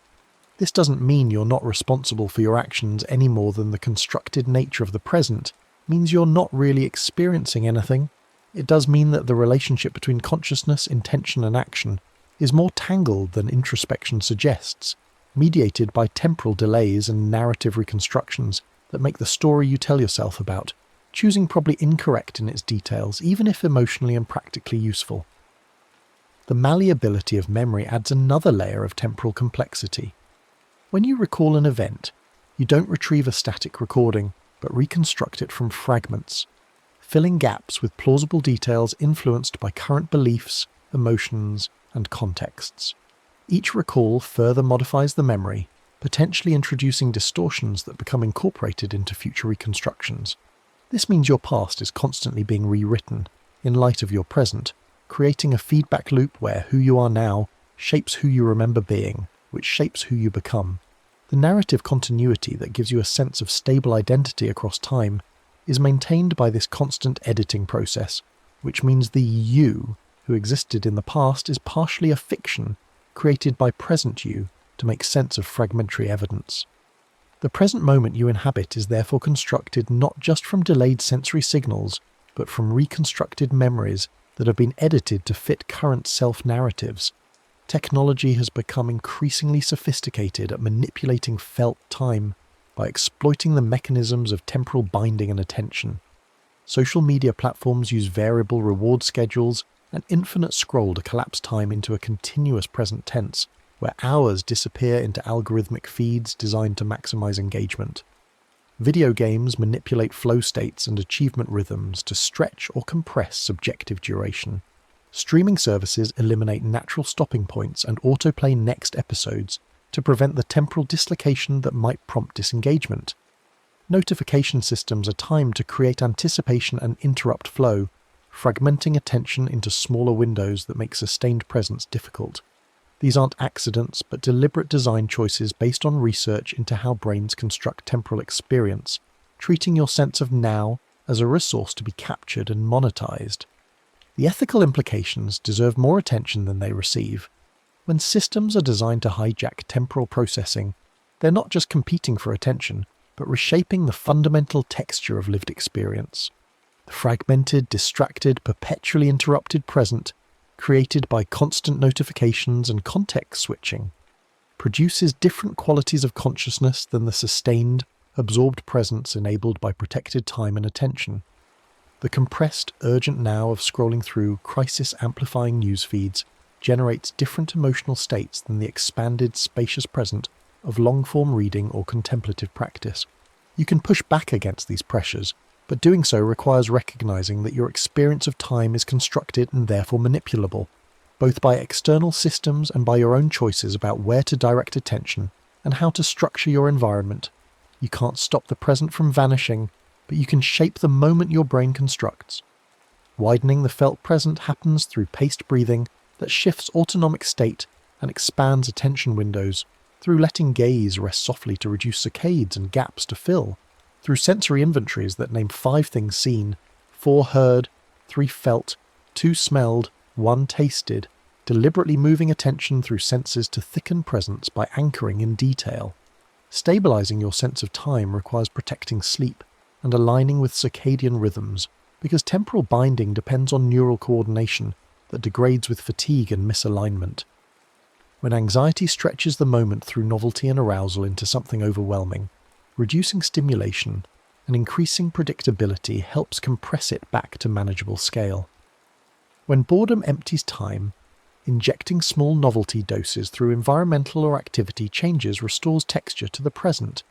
This doesn't mean you're not responsible for your actions any more than the constructed nature of the present means you're not really experiencing anything. It does mean that the relationship between consciousness, intention, and action is more tangled than introspection suggests, mediated by temporal delays and narrative reconstructions that make the story you tell yourself about, choosing probably incorrect in its details, even if emotionally and practically useful. The malleability of memory adds another layer of temporal complexity. When you recall an event, you don't retrieve a static recording, but reconstruct it from fragments, filling gaps with plausible details influenced by current beliefs, emotions, and contexts. Each recall further modifies the memory, potentially introducing distortions that become incorporated into future reconstructions. This means your past is constantly being rewritten, in light of your present, creating a feedback loop where who you are now shapes who you remember being, which shapes who you become. The narrative continuity that gives you a sense of stable identity across time is maintained by this constant editing process, which means the you who existed in the past is partially a fiction created by present you to make sense of fragmentary evidence. The present moment you inhabit is therefore constructed not just from delayed sensory signals, but from reconstructed memories that have been edited to fit current self-narratives. Technology has become increasingly sophisticated at manipulating felt time by exploiting the mechanisms of temporal binding and attention. Social media platforms use variable reward schedules and infinite scroll to collapse time into a continuous present tense, where hours disappear into algorithmic feeds designed to maximize engagement. Video games manipulate flow states and achievement rhythms to stretch or compress subjective duration. Streaming services eliminate natural stopping points and autoplay next episodes to prevent the temporal dislocation that might prompt disengagement. Notification systems are timed to create anticipation and interrupt flow, fragmenting attention into smaller windows that make sustained presence difficult. These aren't accidents, but deliberate design choices based on research into how brains construct temporal experience, treating your sense of now as a resource to be captured and monetized. The ethical implications deserve more attention than they receive. When systems are designed to hijack temporal processing, they're not just competing for attention, but reshaping the fundamental texture of lived experience. The fragmented, distracted, perpetually interrupted present, created by constant notifications and context switching, produces different qualities of consciousness than the sustained, absorbed presence enabled by protected time and attention. The compressed, urgent now of scrolling through crisis-amplifying news feeds generates different emotional states than the expanded, spacious present of long-form reading or contemplative practice. You can push back against these pressures, but doing so requires recognizing that your experience of time is constructed and therefore manipulable, both by external systems and by your own choices about where to direct attention and how to structure your environment. You can't stop the present from vanishing, but you can shape the moment your brain constructs. Widening the felt present happens through paced breathing that shifts autonomic state and expands attention windows, through letting gaze rest softly to reduce saccades and gaps to fill, through sensory inventories that name 5 things seen, 4 heard, 3 felt, 2 smelled, 1 tasted, deliberately moving attention through senses to thicken presence by anchoring in detail. Stabilizing your sense of time requires protecting sleep and aligning with circadian rhythms, because temporal binding depends on neural coordination that degrades with fatigue and misalignment. When anxiety stretches the moment through novelty and arousal into something overwhelming, reducing stimulation and increasing predictability helps compress it back to manageable scale. When boredom empties time, injecting small novelty doses through environmental or activity changes restores texture to the present.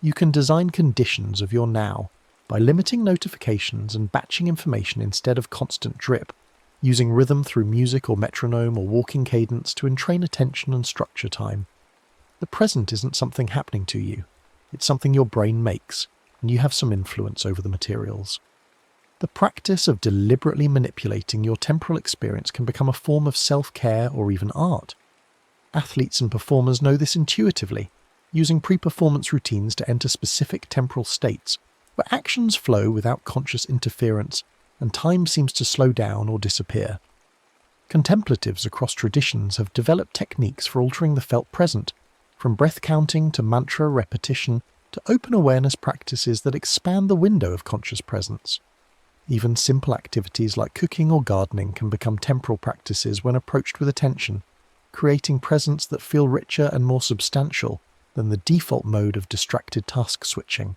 You can design conditions of your now by limiting notifications and batching information instead of constant drip, using rhythm through music or metronome or walking cadence to entrain attention and structure time. The present isn't something happening to you, it's something your brain makes, and you have some influence over the materials. The practice of deliberately manipulating your temporal experience can become a form of self-care or even art. Athletes and performers know this intuitively, using pre-performance routines to enter specific temporal states where actions flow without conscious interference and time seems to slow down or disappear. Contemplatives across traditions have developed techniques for altering the felt present, from breath counting to mantra repetition to open awareness practices that expand the window of conscious presence. Even simple activities like cooking or gardening can become temporal practices when approached with attention, creating presence that feel richer and more substantial than the default mode of distracted task switching.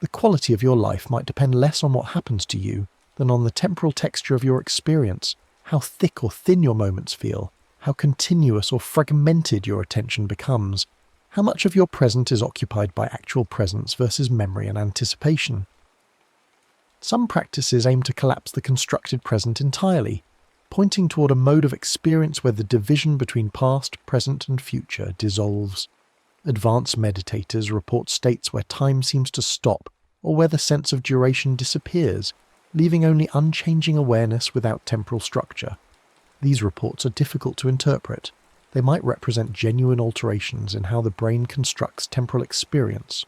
The quality of your life might depend less on what happens to you than on the temporal texture of your experience, how thick or thin your moments feel, how continuous or fragmented your attention becomes, how much of your present is occupied by actual presence versus memory and anticipation. Some practices aim to collapse the constructed present entirely, pointing toward a mode of experience where the division between past, present, and future dissolves. Advanced meditators report states where time seems to stop or where the sense of duration disappears, leaving only unchanging awareness without temporal structure. These reports are difficult to interpret. They might represent genuine alterations in how the brain constructs temporal experience,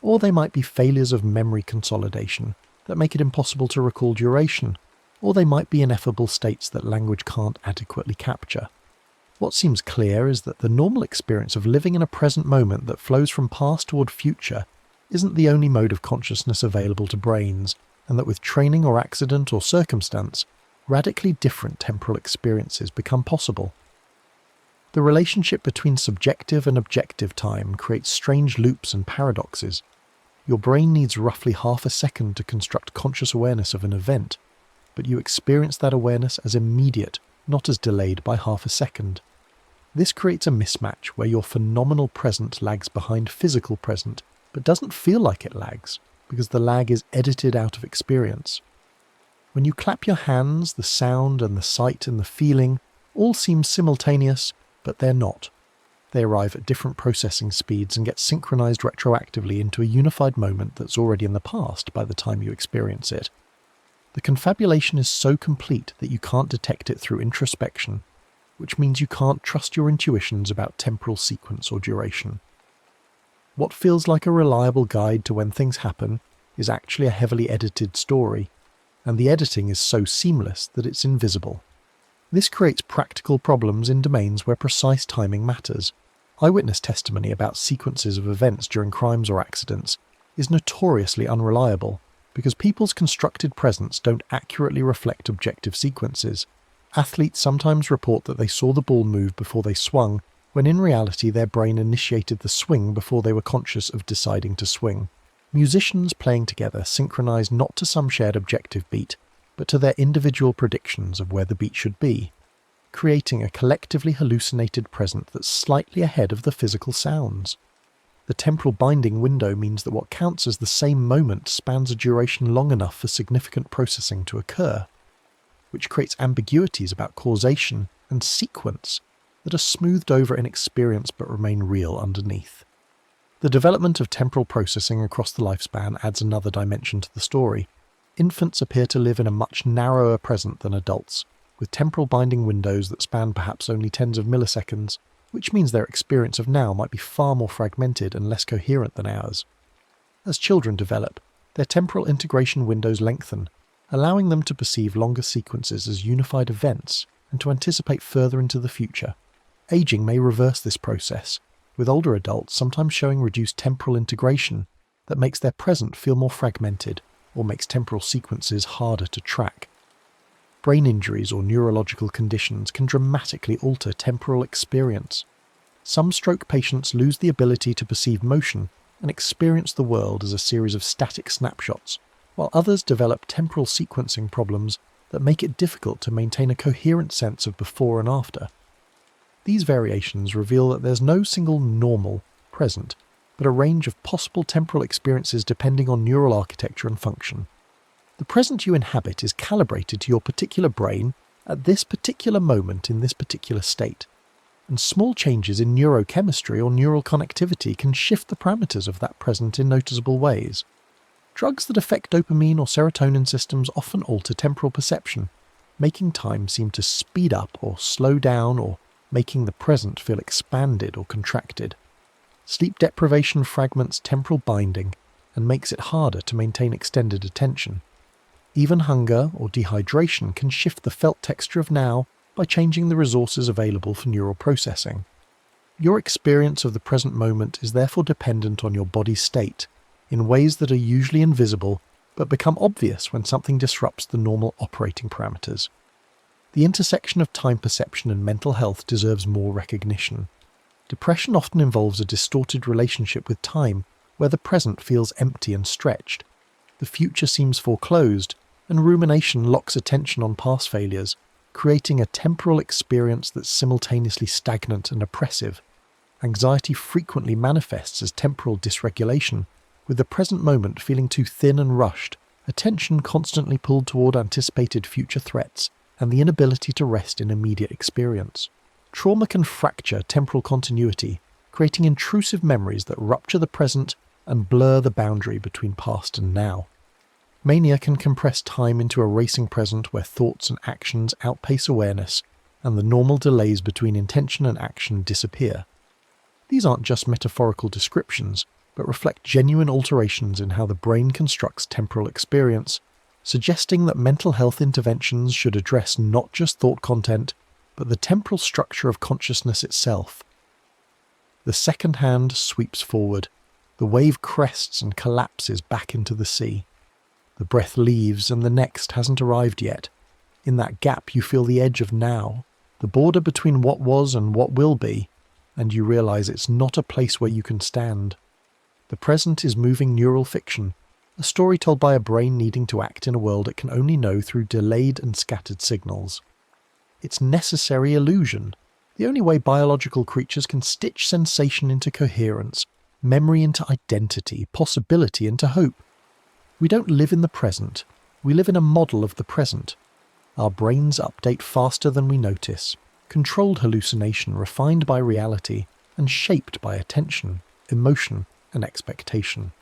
or they might be failures of memory consolidation that make it impossible to recall duration, or they might be ineffable states that language can't adequately capture. What seems clear is that the normal experience of living in a present moment that flows from past toward future isn't the only mode of consciousness available to brains, and that with training or accident or circumstance, radically different temporal experiences become possible. The relationship between subjective and objective time creates strange loops and paradoxes. Your brain needs roughly half a second to construct conscious awareness of an event, but you experience that awareness as immediate, not as delayed by half a second. This creates a mismatch where your phenomenal present lags behind physical present, but doesn't feel like it lags, because the lag is edited out of experience. When you clap your hands, the sound and the sight and the feeling all seem simultaneous, but they're not. They arrive at different processing speeds and get synchronized retroactively into a unified moment that's already in the past by the time you experience it. The confabulation is so complete that you can't detect it through introspection, which means you can't trust your intuitions about temporal sequence or duration. What feels like a reliable guide to when things happen is actually a heavily edited story, and the editing is so seamless that it's invisible. This creates practical problems in domains where precise timing matters. Eyewitness testimony about sequences of events during crimes or accidents is notoriously unreliable because people's constructed presents don't accurately reflect objective sequences. Athletes sometimes report that they saw the ball move before they swung, when in reality their brain initiated the swing before they were conscious of deciding to swing. Musicians playing together synchronize not to some shared objective beat, but to their individual predictions of where the beat should be, creating a collectively hallucinated present that's slightly ahead of the physical sounds. The temporal binding window means that what counts as the same moment spans a duration long enough for significant processing to occur, which creates ambiguities about causation and sequence that are smoothed over in experience but remain real underneath. The development of temporal processing across the lifespan adds another dimension to the story. Infants appear to live in a much narrower present than adults, with temporal binding windows that span perhaps only tens of milliseconds, which means their experience of now might be far more fragmented and less coherent than ours. As children develop, their temporal integration windows lengthen, allowing them to perceive longer sequences as unified events and to anticipate further into the future. Aging may reverse this process, with older adults sometimes showing reduced temporal integration that makes their present feel more fragmented or makes temporal sequences harder to track. Brain injuries or neurological conditions can dramatically alter temporal experience. Some stroke patients lose the ability to perceive motion and experience the world as a series of static snapshots, while others develop temporal sequencing problems that make it difficult to maintain a coherent sense of before and after. These variations reveal that there's no single normal present, but a range of possible temporal experiences depending on neural architecture and function. The present you inhabit is calibrated to your particular brain at this particular moment in this particular state, and small changes in neurochemistry or neural connectivity can shift the parameters of that present in noticeable ways. Drugs that affect dopamine or serotonin systems often alter temporal perception, making time seem to speed up or slow down, or making the present feel expanded or contracted. Sleep deprivation fragments temporal binding and makes it harder to maintain extended attention. Even hunger or dehydration can shift the felt texture of now by changing the resources available for neural processing. Your experience of the present moment is therefore dependent on your body's state, in ways that are usually invisible but become obvious when something disrupts the normal operating parameters. The intersection of time perception and mental health deserves more recognition. Depression often involves a distorted relationship with time, where the present feels empty and stretched. The future seems foreclosed, and rumination locks attention on past failures, creating a temporal experience that's simultaneously stagnant and oppressive. Anxiety frequently manifests as temporal dysregulation, with the present moment feeling too thin and rushed, attention constantly pulled toward anticipated future threats, and the inability to rest in immediate experience. Trauma can fracture temporal continuity, creating intrusive memories that rupture the present and blur the boundary between past and now. Mania can compress time into a racing present where thoughts and actions outpace awareness, and the normal delays between intention and action disappear. These aren't just metaphorical descriptions, but reflect genuine alterations in how the brain constructs temporal experience, suggesting that mental health interventions should address not just thought content, but the temporal structure of consciousness itself. The second hand sweeps forward. The wave crests and collapses back into the sea. The breath leaves and the next hasn't arrived yet. In that gap you feel the edge of now, the border between what was and what will be, and you realize it's not a place where you can stand. The present is moving neural fiction, a story told by a brain needing to act in a world it can only know through delayed and scattered signals. It's necessary illusion, the only way biological creatures can stitch sensation into coherence, memory into identity, possibility into hope. We don't live in the present, we live in a model of the present. Our brains update faster than we notice, controlled hallucination refined by reality and shaped by attention, emotion, and expectation.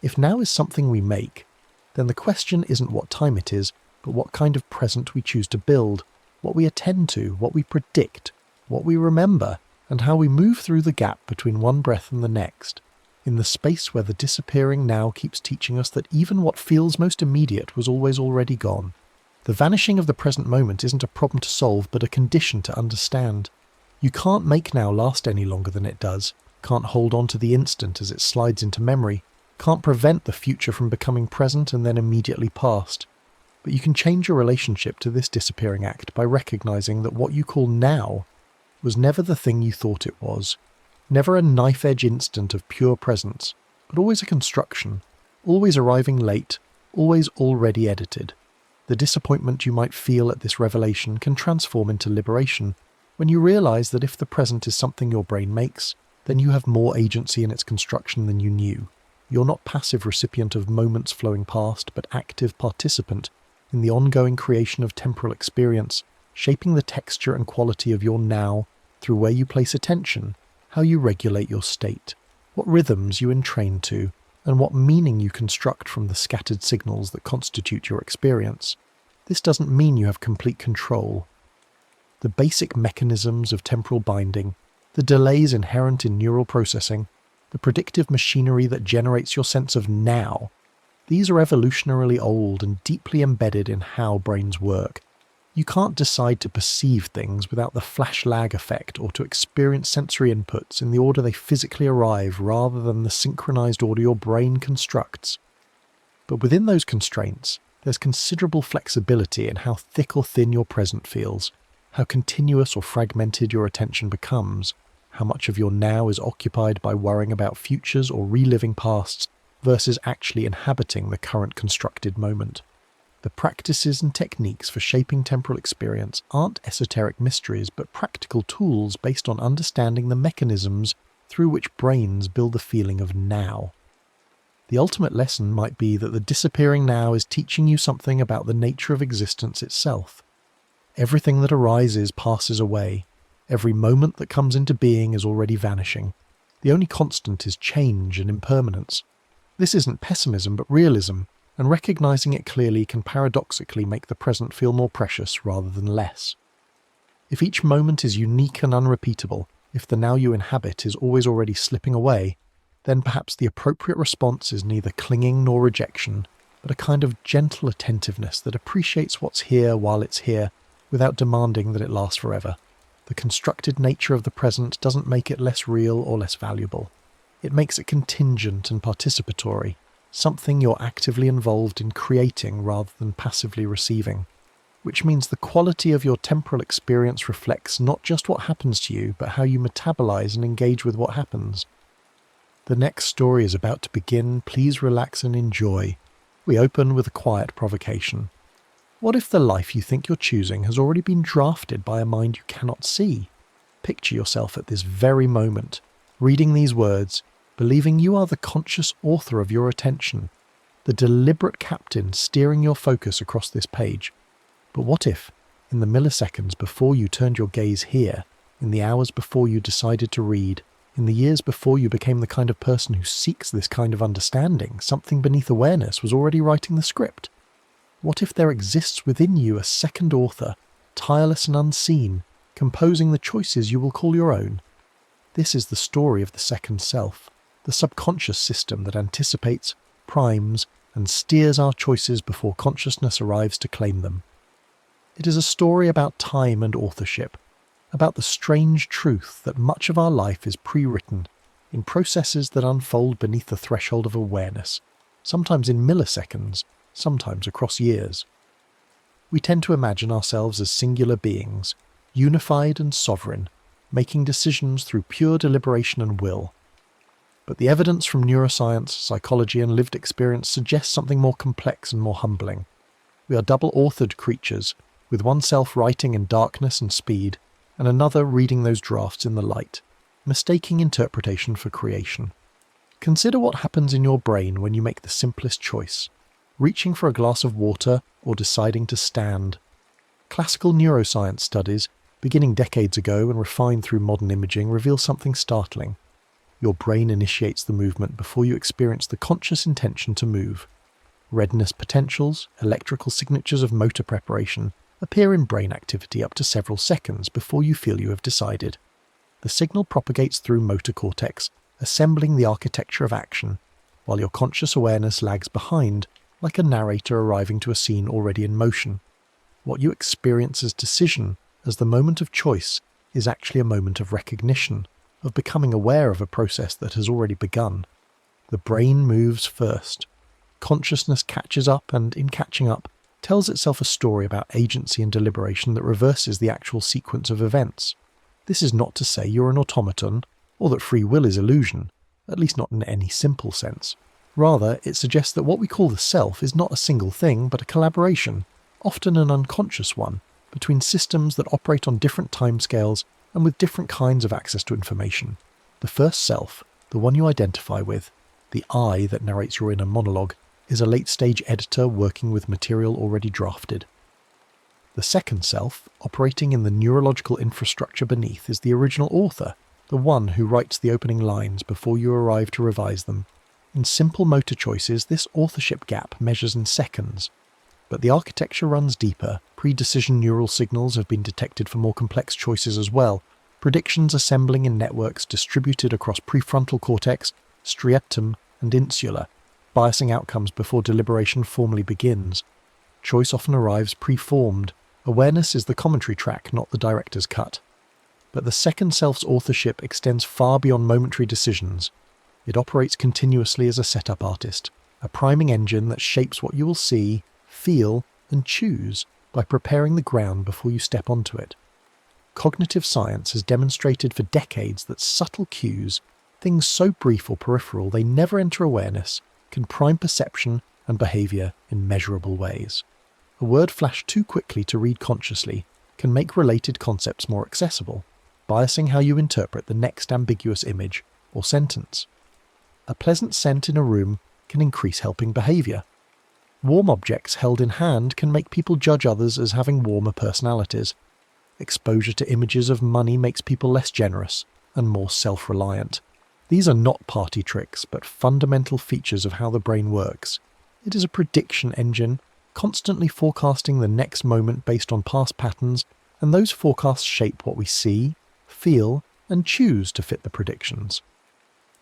If now is something we make, then the question isn't what time it is, but what kind of present we choose to build, what we attend to, what we predict, what we remember, and how we move through the gap between one breath and the next, in the space where the disappearing now keeps teaching us that even what feels most immediate was always already gone. The vanishing of the present moment isn't a problem to solve, but a condition to understand. You can't make now last any longer than it does, can't hold on to the instant as it slides into memory, can't prevent the future from becoming present and then immediately past. But you can change your relationship to this disappearing act by recognizing that what you call now was never the thing you thought it was, never a knife-edge instant of pure presence, but always a construction, always arriving late, always already edited. The disappointment you might feel at this revelation can transform into liberation when you realize that if the present is something your brain makes, then you have more agency in its construction than you knew. You're not passive recipient of moments flowing past, but active participant in the ongoing creation of temporal experience, shaping the texture and quality of your now through where you place attention, how you regulate your state, what rhythms you entrain to, and what meaning you construct from the scattered signals that constitute your experience. This doesn't mean you have complete control. The basic mechanisms of temporal binding, the delays inherent in neural processing, the predictive machinery that generates your sense of now, these are evolutionarily old and deeply embedded in how brains work. You can't decide to perceive things without the flash lag effect or to experience sensory inputs in the order they physically arrive rather than the synchronized order your brain constructs. But within those constraints, There's considerable flexibility in how thick or thin your present feels, how continuous or fragmented your attention becomes, how much of your now is occupied by worrying about futures or reliving pasts versus actually inhabiting the current constructed moment. The practices and techniques for shaping temporal experience aren't esoteric mysteries, but practical tools based on understanding the mechanisms through which brains build the feeling of now. The ultimate lesson might be that the disappearing now is teaching you something about the nature of existence itself. Everything that arises passes away. Every moment that comes into being is already vanishing. The only constant is change and impermanence. This isn't pessimism but realism, and recognizing it clearly can paradoxically make the present feel more precious rather than less. If each moment is unique and unrepeatable, if the now you inhabit is always already slipping away, then perhaps the appropriate response is neither clinging nor rejection, but a kind of gentle attentiveness that appreciates what's here while it's here, without demanding that it last forever. The constructed nature of the present doesn't make it less real or less valuable. It makes it contingent and participatory, something you're actively involved in creating rather than passively receiving, which means the quality of your temporal experience reflects not just what happens to you, but how you metabolize and engage with what happens. The next story is about to begin. Please relax and enjoy. We open with a quiet provocation. What if the life you think you're choosing has already been drafted by a mind you cannot see? Picture yourself at this very moment, reading these words, believing you are the conscious author of your attention, the deliberate captain steering your focus across this page. But what if, in the milliseconds before you turned your gaze here, in the hours before you decided to read, in the years before you became the kind of person who seeks this kind of understanding, something beneath awareness was already writing the script? What if there exists within you a second author, tireless and unseen, composing the choices you will call your own? This is the story of the second self, the subconscious system that anticipates, primes, and steers our choices before consciousness arrives to claim them. It is a story about time and authorship, about the strange truth that much of our life is pre-written, in processes that unfold beneath the threshold of awareness, sometimes in milliseconds, sometimes across years. We tend to imagine ourselves as singular beings, unified and sovereign, making decisions through pure deliberation and will. But the evidence from neuroscience, psychology, and lived experience suggests something more complex and more humbling. We are double-authored creatures, with one self writing in darkness and speed, and another reading those drafts in the light, mistaking interpretation for creation. Consider what happens in your brain when you make the simplest choice, reaching for a glass of water or deciding to stand. Classical neuroscience studies, beginning decades ago and refined through modern imaging, reveal something startling. Your brain initiates the movement before you experience the conscious intention to move. Readiness potentials, electrical signatures of motor preparation, appear in brain activity up to several seconds before you feel you have decided. The signal propagates through motor cortex, assembling the architecture of action, while your conscious awareness lags behind, like a narrator arriving to a scene already in motion. What you experience as decision, as the moment of choice, is actually a moment of recognition, of becoming aware of a process that has already begun. The brain moves first. Consciousness catches up and, in catching up, tells itself a story about agency and deliberation that reverses the actual sequence of events. This is not to say you're an automaton, or that free will is illusion, at least not in any simple sense. Rather, it suggests that what we call the self is not a single thing, but a collaboration, often an unconscious one, between systems that operate on different timescales and with different kinds of access to information. The first self, the one you identify with, the I that narrates your inner monologue, is a late-stage editor working with material already drafted. The second self, operating in the neurological infrastructure beneath, is the original author, the one who writes the opening lines before you arrive to revise them. In simple motor choices, this authorship gap measures in seconds. But the architecture runs deeper. Pre-decision neural signals have been detected for more complex choices as well, predictions assembling in networks distributed across prefrontal cortex, striatum, and insula, biasing outcomes before deliberation formally begins. Choice often arrives pre-formed. Awareness is the commentary track, not the director's cut. But the second self's authorship extends far beyond momentary decisions. It operates continuously as a setup artist, a priming engine that shapes what you will see, feel, and choose by preparing the ground before you step onto it. Cognitive science has demonstrated for decades that subtle cues, things so brief or peripheral they never enter awareness, can prime perception and behaviour in measurable ways. A word flashed too quickly to read consciously can make related concepts more accessible, biasing how you interpret the next ambiguous image or sentence. A pleasant scent in a room can increase helping behaviour. Warm objects held in hand can make people judge others as having warmer personalities. Exposure to images of money makes people less generous and more self-reliant. These are not party tricks, but fundamental features of how the brain works. It is a prediction engine, constantly forecasting the next moment based on past patterns, and those forecasts shape what we see, feel, and choose to fit the predictions.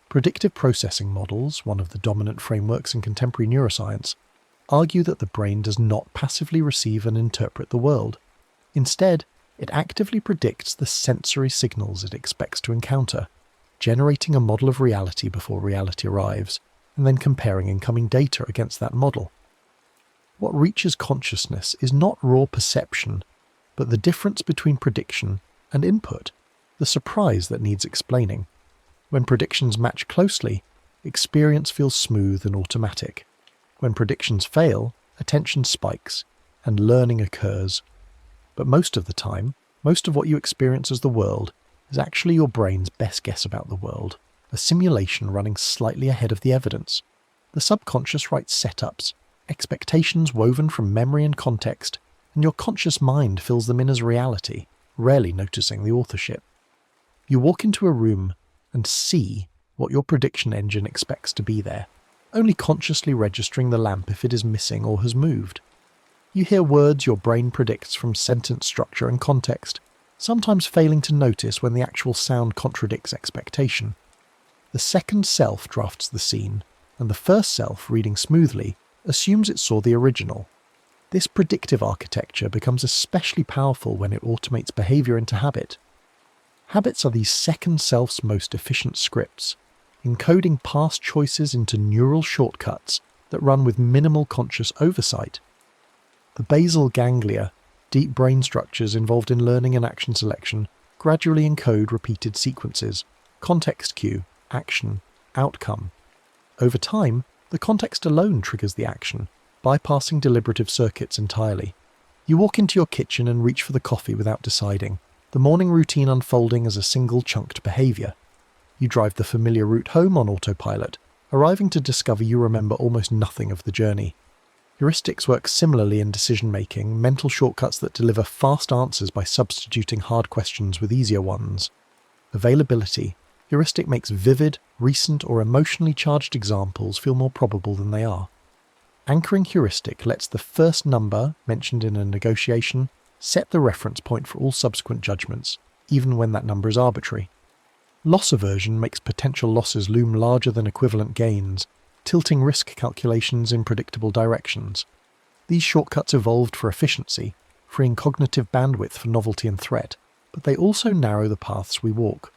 Predictive processing models, one of the dominant frameworks in contemporary neuroscience, argue that the brain does not passively receive and interpret the world. Instead, it actively predicts the sensory signals it expects to encounter, generating a model of reality before reality arrives, and then comparing incoming data against that model. What reaches consciousness is not raw perception, but the difference between prediction and input, the surprise that needs explaining. When predictions match closely, experience feels smooth and automatic. When predictions fail, attention spikes, and learning occurs. But most of the time, most of what you experience as the world is actually your brain's best guess about the world, a simulation running slightly ahead of the evidence. The subconscious writes setups, expectations woven from memory and context, and your conscious mind fills them in as reality, rarely noticing the authorship. You walk into a room and see what your prediction engine expects to be there, only consciously registering the lamp if it is missing or has moved. You hear words your brain predicts from sentence structure and context, sometimes failing to notice when the actual sound contradicts expectation. The second self drafts the scene, and the first self, reading smoothly, assumes it saw the original. This predictive architecture becomes especially powerful when it automates behaviour into habit. Habits are these second self's most efficient scripts, encoding past choices into neural shortcuts that run with minimal conscious oversight. The basal ganglia, deep brain structures involved in learning and action selection, gradually encode repeated sequences: context cue, action, outcome. Over time, the context alone triggers the action, bypassing deliberative circuits entirely. You walk into your kitchen and reach for the coffee without deciding, the morning routine unfolding as a single chunked behaviour. You drive the familiar route home on autopilot, arriving to discover you remember almost nothing of the journey. Heuristics work similarly in decision-making, mental shortcuts that deliver fast answers by substituting hard questions with easier ones. Availability. Heuristic makes vivid, recent, or emotionally charged examples feel more probable than they are. Anchoring heuristic lets the first number, mentioned in a negotiation, set the reference point for all subsequent judgments, even when that number is arbitrary. Loss aversion makes potential losses loom larger than equivalent gains, tilting risk calculations in predictable directions. These shortcuts evolved for efficiency, freeing cognitive bandwidth for novelty and threat, but they also narrow the paths we walk.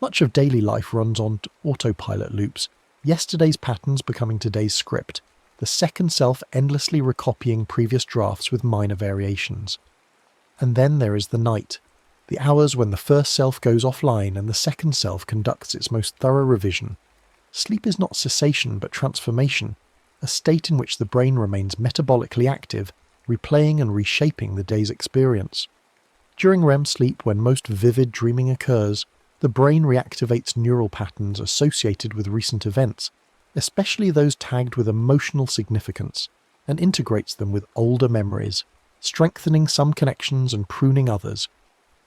Much of daily life runs on autopilot loops, yesterday's patterns becoming today's script, the second self endlessly recopying previous drafts with minor variations. And then there is the night, the hours when the first self goes offline and the second self conducts its most thorough revision. Sleep is not cessation but transformation, a state in which the brain remains metabolically active, replaying and reshaping the day's experience. During REM sleep, when most vivid dreaming occurs, the brain reactivates neural patterns associated with recent events, especially those tagged with emotional significance, and integrates them with older memories, strengthening some connections and pruning others.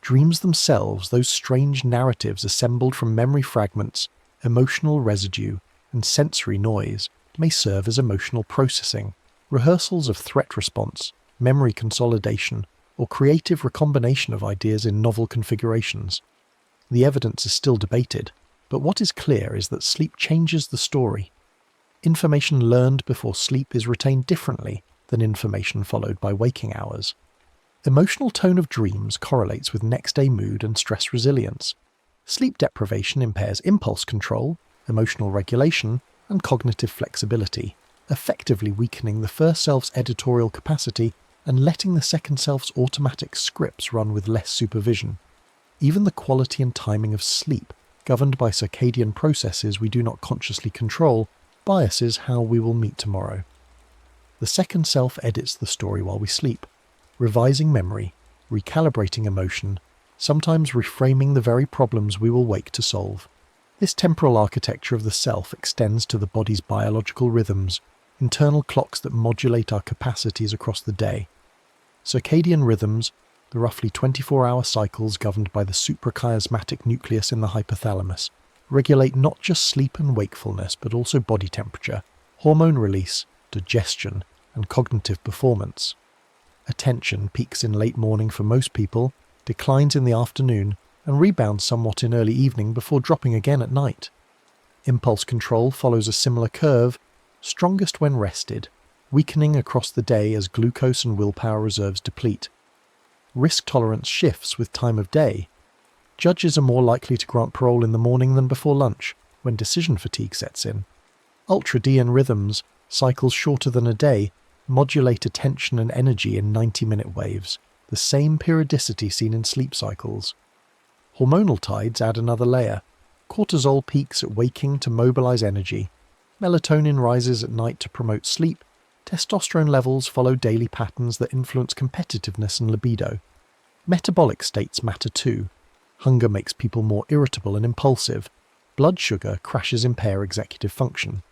Dreams themselves, those strange narratives assembled from memory fragments, emotional residue, and sensory noise, may serve as emotional processing, rehearsals of threat response, memory consolidation, or creative recombination of ideas in novel configurations. The evidence is still debated, but what is clear is that sleep changes the story. Information learned before sleep is retained differently than information followed by waking hours. Emotional tone of dreams correlates with next-day mood and stress resilience. Sleep deprivation impairs impulse control, emotional regulation, and cognitive flexibility, effectively weakening the first self's editorial capacity and letting the second self's automatic scripts run with less supervision. Even the quality and timing of sleep, governed by circadian processes we do not consciously control, biases how we will meet tomorrow. The second self edits the story while we sleep, revising memory, recalibrating emotion, sometimes reframing the very problems we will wake to solve. This temporal architecture of the self extends to the body's biological rhythms, internal clocks that modulate our capacities across the day. Circadian rhythms, the roughly 24-hour cycles governed by the suprachiasmatic nucleus in the hypothalamus, regulate not just sleep and wakefulness but also body temperature, hormone release, digestion, and cognitive performance. Attention peaks in late morning for most people, declines in the afternoon, and rebounds somewhat in early evening before dropping again at night. Impulse control follows a similar curve, strongest when rested, weakening across the day as glucose and willpower reserves deplete. Risk tolerance shifts with time of day. Judges are more likely to grant parole in the morning than before lunch, when decision fatigue sets in. Ultradian rhythms, cycles shorter than a day, modulate attention and energy in 90-minute waves, the same periodicity seen in sleep cycles. Hormonal tides add another layer. Cortisol peaks at waking to mobilize energy. Melatonin rises at night to promote sleep. Testosterone levels follow daily patterns that influence competitiveness and libido. Metabolic states matter too. Hunger makes people more irritable and impulsive. Blood sugar crashes impair executive function.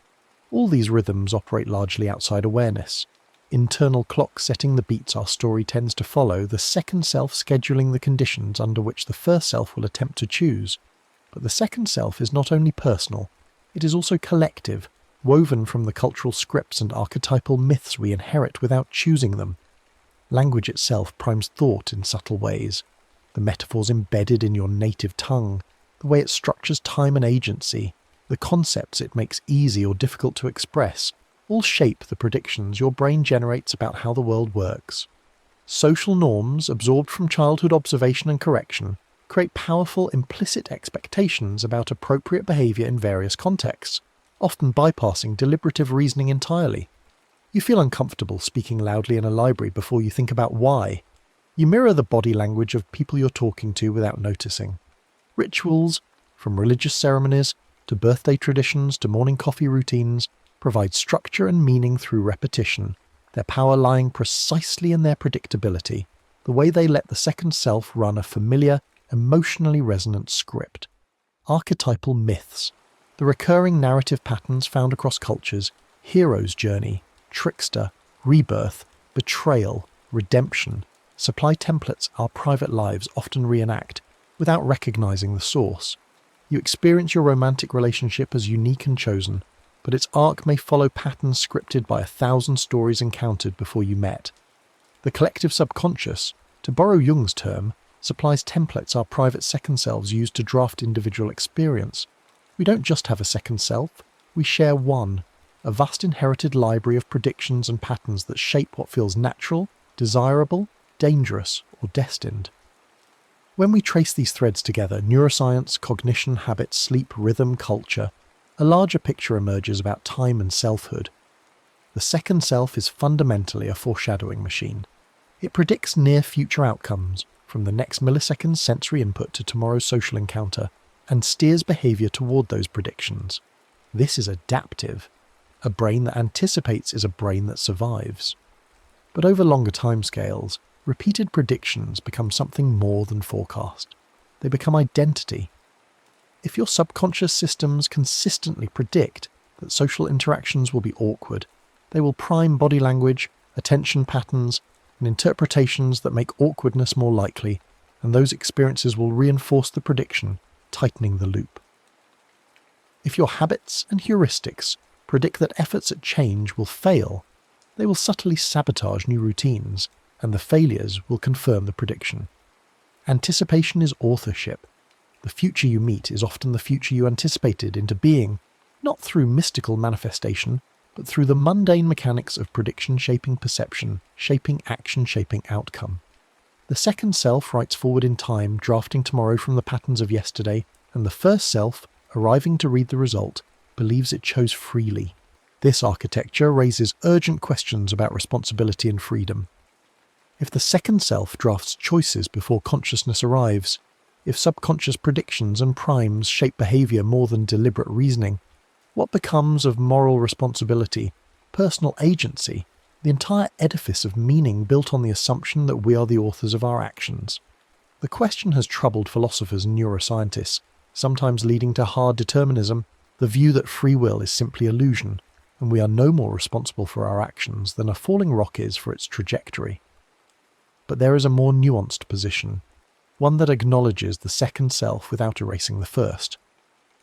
All these rhythms operate largely outside awareness. Internal clocks setting the beats our story tends to follow, the second self scheduling the conditions under which the first self will attempt to choose. But the second self is not only personal, it is also collective, woven from the cultural scripts and archetypal myths we inherit without choosing them. Language itself primes thought in subtle ways. The metaphors embedded in your native tongue, the way it structures time and agency, the concepts it makes easy or difficult to express, all shape the predictions your brain generates about how the world works. Social norms, absorbed from childhood observation and correction, create powerful implicit expectations about appropriate behaviour in various contexts, often bypassing deliberative reasoning entirely. You feel uncomfortable speaking loudly in a library before you think about why. You mirror the body language of people you're talking to without noticing. Rituals, from religious ceremonies to birthday traditions to morning coffee routines, provide structure and meaning through repetition, their power lying precisely in their predictability, the way they let the second self run a familiar, emotionally resonant script. Archetypal myths, the recurring narrative patterns found across cultures, hero's journey, trickster, rebirth, betrayal, redemption, supply templates our private lives often reenact, without recognizing the source. You experience your romantic relationship as unique and chosen, but its arc may follow patterns scripted by 1,000 stories encountered before you met. The collective subconscious, to borrow Jung's term, supplies templates our private second selves use to draft individual experience. We don't just have a second self, we share one, a vast inherited library of predictions and patterns that shape what feels natural, desirable, dangerous, or destined. When we trace these threads together, neuroscience, cognition, habits, sleep, rhythm, culture, a larger picture emerges about time and selfhood. The second self is fundamentally a foreshadowing machine. It predicts near-future outcomes, from the next millisecond's sensory input to tomorrow's social encounter, and steers behaviour toward those predictions. This is adaptive. A brain that anticipates is a brain that survives. But over longer timescales, repeated predictions become something more than forecast. They become identity. If your subconscious systems consistently predict that social interactions will be awkward, they will prime body language, attention patterns, and interpretations that make awkwardness more likely, and those experiences will reinforce the prediction, tightening the loop. If your habits and heuristics predict that efforts at change will fail, they will subtly sabotage new routines, and the failures will confirm the prediction. Anticipation is authorship. The future you meet is often the future you anticipated into being, not through mystical manifestation, but through the mundane mechanics of prediction shaping perception, shaping action, shaping outcome. The second self writes forward in time, drafting tomorrow from the patterns of yesterday, and the first self, arriving to read the result, believes it chose freely. This architecture raises urgent questions about responsibility and freedom. If the second self drafts choices before consciousness arrives, if subconscious predictions and primes shape behavior more than deliberate reasoning, what becomes of moral responsibility, personal agency, the entire edifice of meaning built on the assumption that we are the authors of our actions? The question has troubled philosophers and neuroscientists, sometimes leading to hard determinism, the view that free will is simply illusion, and we are no more responsible for our actions than a falling rock is for its trajectory. But there is a more nuanced position, one that acknowledges the second self without erasing the first.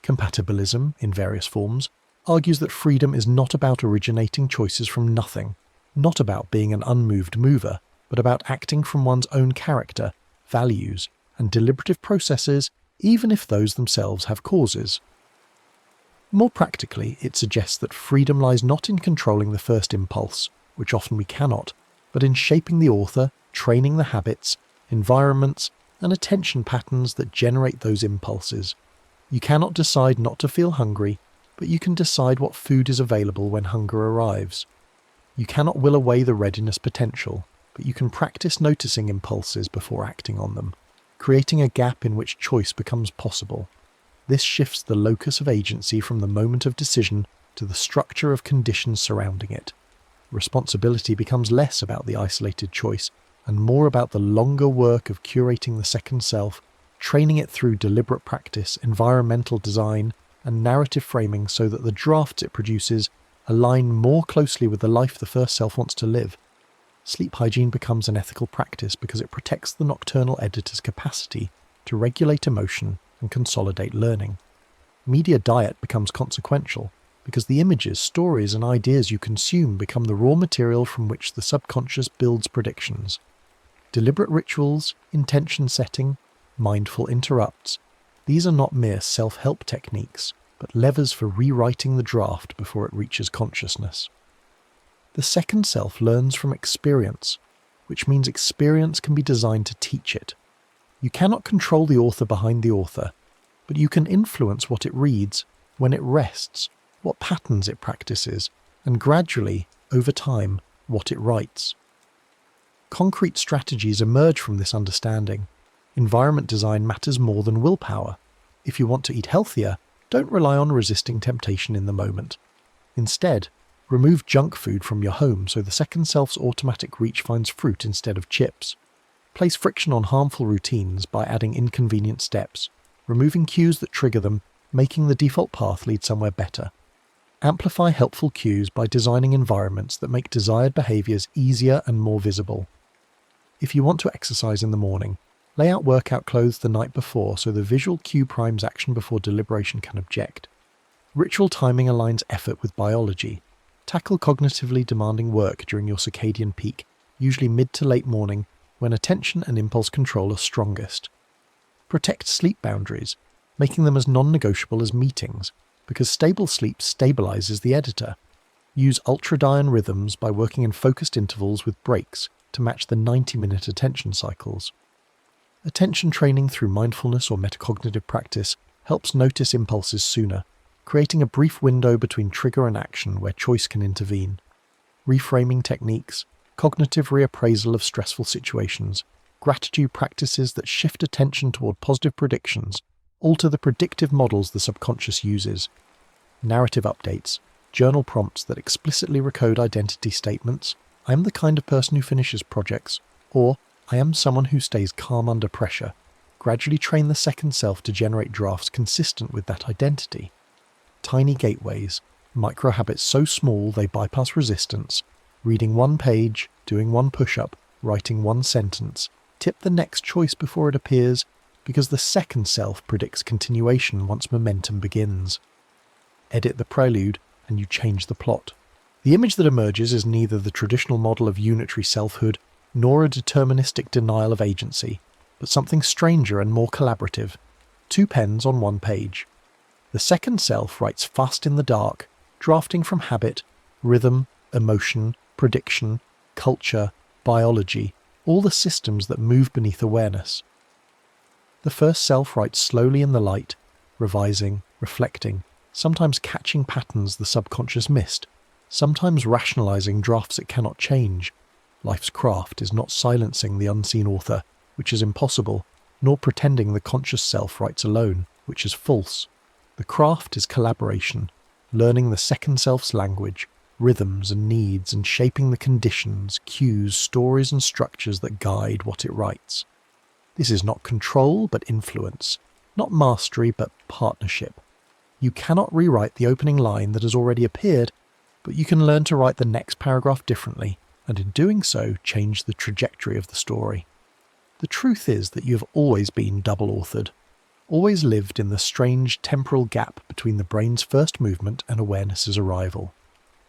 Compatibilism, in various forms, argues that freedom is not about originating choices from nothing, not about being an unmoved mover, but about acting from one's own character, values, and deliberative processes, even if those themselves have causes. More practically, it suggests that freedom lies not in controlling the first impulse, which often we cannot, but in shaping the author, training the habits, environments, and attention patterns that generate those impulses. You cannot decide not to feel hungry, but you can decide what food is available when hunger arrives. You cannot will away the readiness potential, but you can practice noticing impulses before acting on them, creating a gap in which choice becomes possible. This shifts the locus of agency from the moment of decision to the structure of conditions surrounding it. Responsibility becomes less about the isolated choice and more about the longer work of curating the second self, training it through deliberate practice, environmental design, and narrative framing so that the drafts it produces align more closely with the life the first self wants to live. Sleep hygiene becomes an ethical practice because it protects the nocturnal editor's capacity to regulate emotion and consolidate learning. Media diet becomes consequential because the images, stories, and ideas you consume become the raw material from which the subconscious builds predictions. Deliberate rituals, intention setting, mindful interrupts, these are not mere self-help techniques, but levers for rewriting the draft before it reaches consciousness. The second self learns from experience, which means experience can be designed to teach it. You cannot control the author behind the author, but you can influence what it reads, when it rests, what patterns it practices, and gradually, over time, what it writes. Concrete strategies emerge from this understanding. Environment design matters more than willpower. If you want to eat healthier, don't rely on resisting temptation in the moment. Instead, remove junk food from your home so the second self's automatic reach finds fruit instead of chips. Place friction on harmful routines by adding inconvenient steps, removing cues that trigger them, making the default path lead somewhere better. Amplify helpful cues by designing environments that make desired behaviors easier and more visible. If you want to exercise in the morning, lay out workout clothes the night before so the visual cue primes action before deliberation can object. Ritual timing aligns effort with biology. Tackle cognitively demanding work during your circadian peak, usually mid to late morning, when attention and impulse control are strongest. Protect sleep boundaries, making them as non-negotiable as meetings, because stable sleep stabilizes the editor. Use ultradian rhythms by working in focused intervals with breaks to match the 90-minute attention cycles. Attention training through mindfulness or metacognitive practice helps notice impulses sooner, creating a brief window between trigger and action where choice can intervene. Reframing techniques, cognitive reappraisal of stressful situations, gratitude practices that shift attention toward positive predictions, alter the predictive models the subconscious uses. Narrative updates, journal prompts that explicitly recode identity statements, I am the kind of person who finishes projects, or I am someone who stays calm under pressure, gradually train the second self to generate drafts consistent with that identity. Tiny gateways, micro habits so small they bypass resistance, reading one page, doing one push-up, writing one sentence, tip the next choice before it appears, because the second self predicts continuation once momentum begins. Edit the prelude, and you change the plot. The image that emerges is neither the traditional model of unitary selfhood, nor a deterministic denial of agency, but something stranger and more collaborative. 2 pens on 1 page. The second self writes fast in the dark, drafting from habit, rhythm, emotion, prediction, culture, biology, all the systems that move beneath awareness. The first self writes slowly in the light, revising, reflecting, sometimes catching patterns the subconscious missed, sometimes rationalising drafts it cannot change. Life's craft is not silencing the unseen author, which is impossible, nor pretending the conscious self writes alone, which is false. The craft is collaboration, learning the second self's language, rhythms and needs, and shaping the conditions, cues, stories and structures that guide what it writes. This is not control but influence, not mastery but partnership. You cannot rewrite the opening line that has already appeared, but you can learn to write the next paragraph differently, and in doing so change the trajectory of the story. The truth is that you have always been double-authored, always lived in the strange temporal gap between the brain's first movement and awareness's arrival.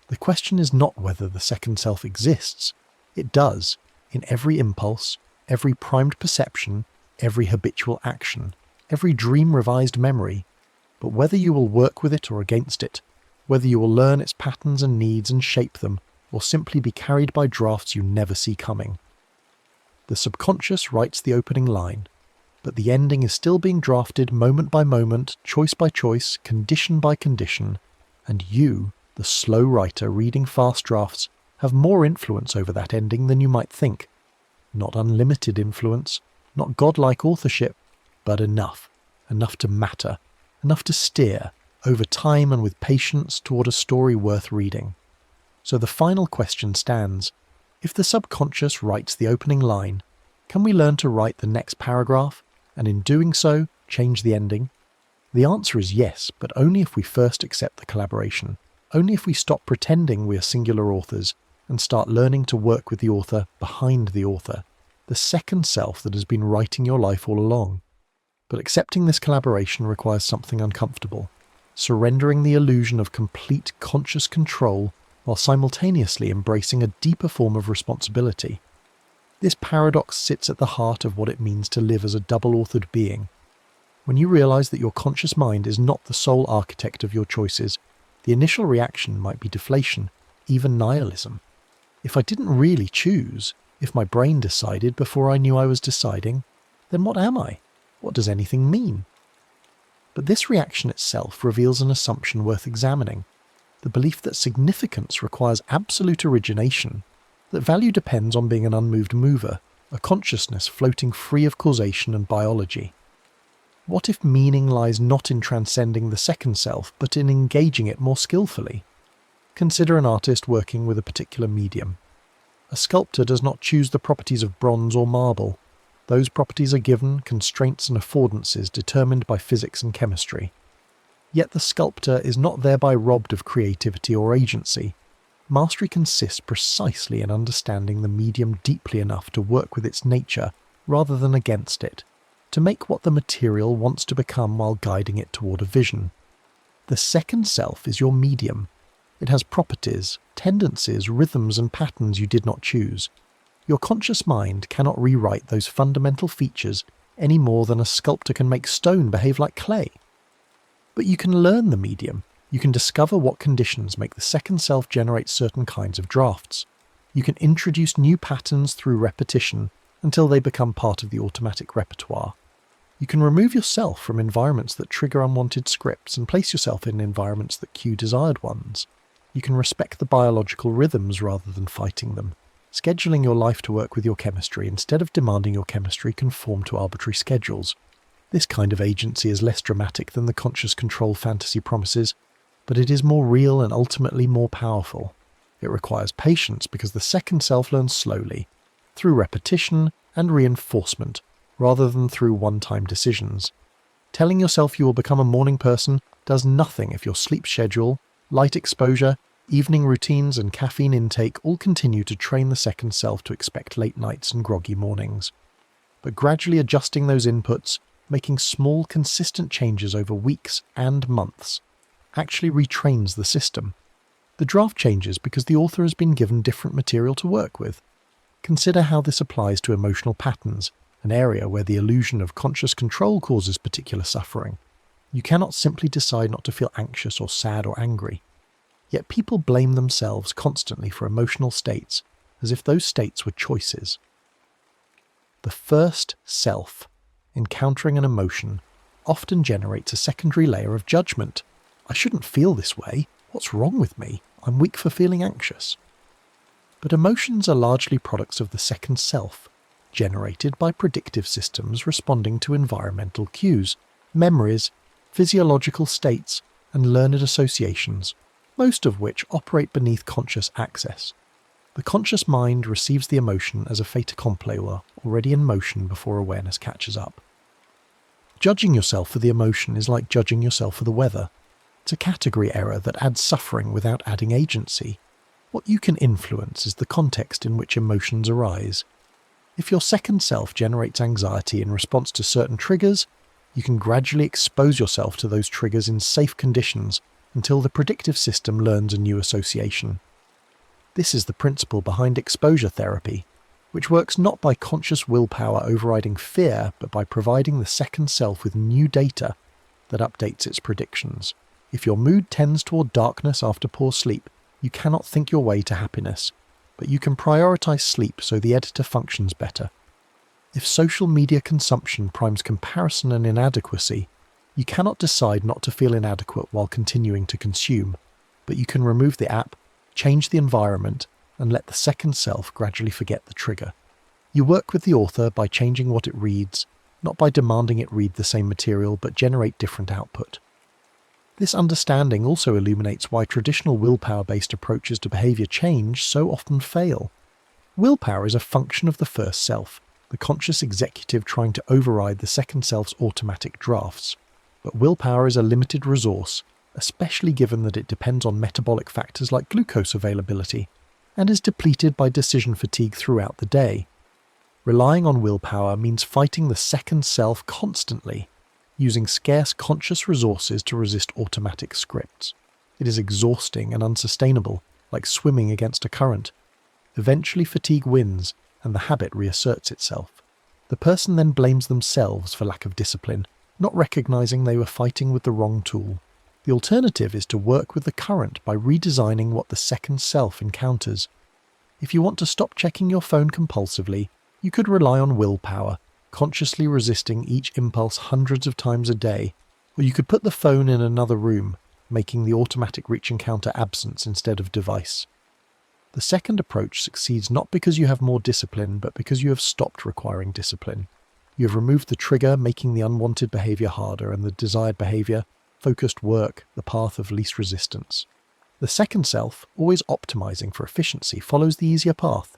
The question is not whether the second self exists. It does, in every impulse, every primed perception, every habitual action, every dream-revised memory, but whether you will work with it or against it, whether you will learn its patterns and needs and shape them, or simply be carried by drafts you never see coming. The subconscious writes the opening line, but the ending is still being drafted moment by moment, choice by choice, condition by condition, and you, the slow writer reading fast drafts, have more influence over that ending than you might think. Not unlimited influence, not godlike authorship, but enough to matter, enough to steer, over time and with patience, toward a story worth reading. So the final question stands: if the subconscious writes the opening line, can we learn to write the next paragraph, and in doing so, change the ending? The answer is yes, but only if we first accept the collaboration, only if we stop pretending we are singular authors and start learning to work with the author behind the author, the second self that has been writing your life all along. But accepting this collaboration requires something uncomfortable, surrendering the illusion of complete conscious control while simultaneously embracing a deeper form of responsibility. This paradox sits at the heart of what it means to live as a double-authored being. When you realize that your conscious mind is not the sole architect of your choices, the initial reaction might be deflation, even nihilism. If I didn't really choose, if my brain decided before I knew I was deciding, then what am I? What does anything mean? But this reaction itself reveals an assumption worth examining: the belief that significance requires absolute origination, that value depends on being an unmoved mover, a consciousness floating free of causation and biology. What if meaning lies not in transcending the second self, but in engaging it more skillfully? Consider an artist working with a particular medium. A sculptor does not choose the properties of bronze or marble. Those properties are given, constraints and affordances determined by physics and chemistry. Yet the sculptor is not thereby robbed of creativity or agency. Mastery consists precisely in understanding the medium deeply enough to work with its nature rather than against it, to make what the material wants to become while guiding it toward a vision. The second self is your medium. It has properties, tendencies, rhythms and patterns you did not choose. Your conscious mind cannot rewrite those fundamental features any more than a sculptor can make stone behave like clay. But you can learn the medium. You can discover what conditions make the second self generate certain kinds of drafts. You can introduce new patterns through repetition until they become part of the automatic repertoire. You can remove yourself from environments that trigger unwanted scripts and place yourself in environments that cue desired ones. You can respect the biological rhythms rather than fighting them, scheduling your life to work with your chemistry instead of demanding your chemistry conform to arbitrary schedules. This kind of agency is less dramatic than the conscious control fantasy promises, but it is more real and ultimately more powerful. It requires patience because the second self learns slowly, through repetition and reinforcement, rather than through one-time decisions. Telling yourself you will become a morning person does nothing if your sleep schedule, light exposure, evening routines and caffeine intake all continue to train the second self to expect late nights and groggy mornings. But gradually adjusting those inputs, making small, consistent changes over weeks and months, actually retrains the system. The draft changes because the author has been given different material to work with. Consider how this applies to emotional patterns, an area where the illusion of conscious control causes particular suffering. You cannot simply decide not to feel anxious or sad or angry. Yet people blame themselves constantly for emotional states, as if those states were choices. The first self, encountering an emotion, often generates a secondary layer of judgment. I shouldn't feel this way. What's wrong with me? I'm weak for feeling anxious. But emotions are largely products of the second self, generated by predictive systems responding to environmental cues, memories, physiological states, and learned associations, most of which operate beneath conscious access. The conscious mind receives the emotion as a fait accompli already in motion before awareness catches up. Judging yourself for the emotion is like judging yourself for the weather. It's a category error that adds suffering without adding agency. What you can influence is the context in which emotions arise. If your second self generates anxiety in response to certain triggers, you can gradually expose yourself to those triggers in safe conditions until the predictive system learns a new association. This is the principle behind exposure therapy, which works not by conscious willpower overriding fear, but by providing the second self with new data that updates its predictions. If your mood tends toward darkness after poor sleep, you cannot think your way to happiness, but you can prioritize sleep so the editor functions better. If social media consumption primes comparison and inadequacy, you cannot decide not to feel inadequate while continuing to consume, but you can remove the app, change the environment, and let the second self gradually forget the trigger. You work with the author by changing what it reads, not by demanding it read the same material but generate different output. This understanding also illuminates why traditional willpower-based approaches to behavior change so often fail. Willpower is a function of the first self, the conscious executive trying to override the second self's automatic drafts. But willpower is a limited resource, especially given that it depends on metabolic factors like glucose availability, and is depleted by decision fatigue throughout the day. Relying on willpower means fighting the second self constantly, using scarce conscious resources to resist automatic scripts. It is exhausting and unsustainable, like swimming against a current. Eventually fatigue wins, and the habit reasserts itself. The person then blames themselves for lack of discipline, not recognizing they were fighting with the wrong tool. The alternative is to work with the current by redesigning what the second self encounters. If you want to stop checking your phone compulsively, you could rely on willpower, consciously resisting each impulse hundreds of times a day, or you could put the phone in another room, making the automatic reach encounter absence instead of device. The second approach succeeds not because you have more discipline, but because you have stopped requiring discipline. You have removed the trigger, making the unwanted behavior harder, and the desired behavior, focused work, the path of least resistance. The second self, always optimizing for efficiency, follows the easier path.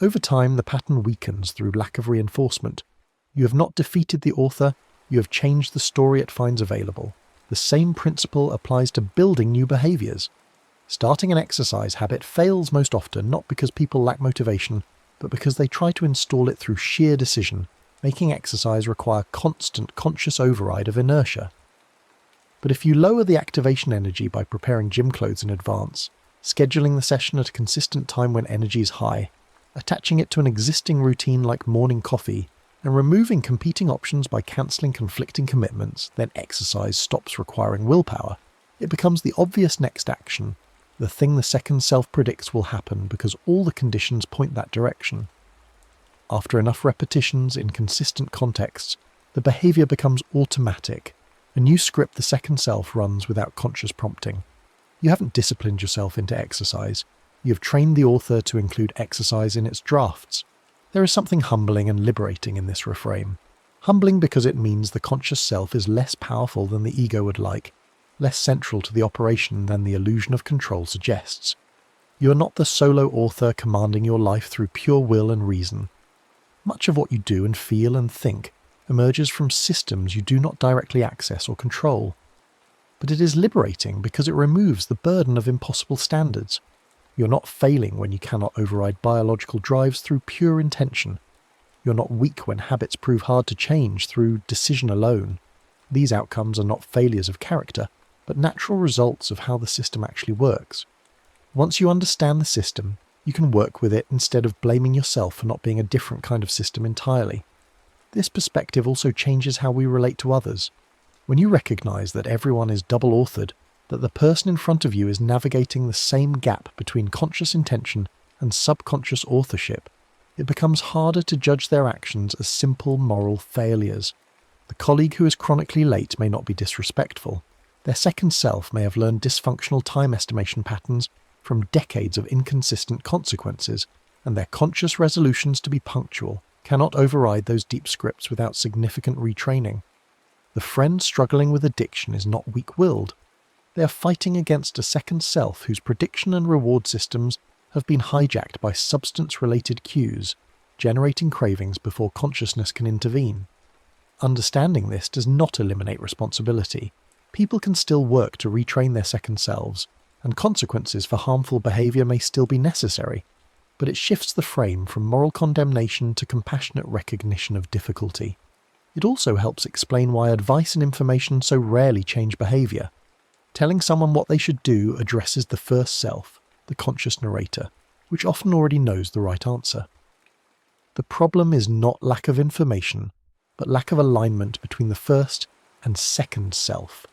Over time, the pattern weakens through lack of reinforcement. You have not defeated the author, you have changed the story it finds available. The same principle applies to building new behaviors. Starting an exercise habit fails most often not because people lack motivation, but because they try to install it through sheer decision, making exercise require constant conscious override of inertia. But if you lower the activation energy by preparing gym clothes in advance, scheduling the session at a consistent time when energy is high, attaching it to an existing routine like morning coffee, and removing competing options by cancelling conflicting commitments, then exercise stops requiring willpower. It becomes the obvious next action, the thing the second self predicts will happen because all the conditions point that direction. After enough repetitions in consistent contexts, the behavior becomes automatic, a new script the second self runs without conscious prompting. You haven't disciplined yourself into exercise. You have trained the author to include exercise in its drafts. There is something humbling and liberating in this reframe. Humbling because it means the conscious self is less powerful than the ego would like, less central to the operation than the illusion of control suggests. You are not the solo author commanding your life through pure will and reason. Much of what you do and feel and think emerges from systems you do not directly access or control. But it is liberating because it removes the burden of impossible standards. You're not failing when you cannot override biological drives through pure intention. You're not weak when habits prove hard to change through decision alone. These outcomes are not failures of character, but natural results of how the system actually works. Once you understand the system, you can work with it instead of blaming yourself for not being a different kind of system entirely. This perspective also changes how we relate to others. When you recognize that everyone is double-authored, that the person in front of you is navigating the same gap between conscious intention and subconscious authorship, it becomes harder to judge their actions as simple moral failures. The colleague who is chronically late may not be disrespectful. Their second self may have learned dysfunctional time estimation patterns from decades of inconsistent consequences, and their conscious resolutions to be punctual cannot override those deep scripts without significant retraining. The friend struggling with addiction is not weak-willed. They are fighting against a second self whose prediction and reward systems have been hijacked by substance-related cues, generating cravings before consciousness can intervene. Understanding this does not eliminate responsibility. People can still work to retrain their second selves, and consequences for harmful behavior may still be necessary, but it shifts the frame from moral condemnation to compassionate recognition of difficulty. It also helps explain why advice and information so rarely change behavior. Telling someone what they should do addresses the first self, the conscious narrator, which often already knows the right answer. The problem is not lack of information, but lack of alignment between the first and second self.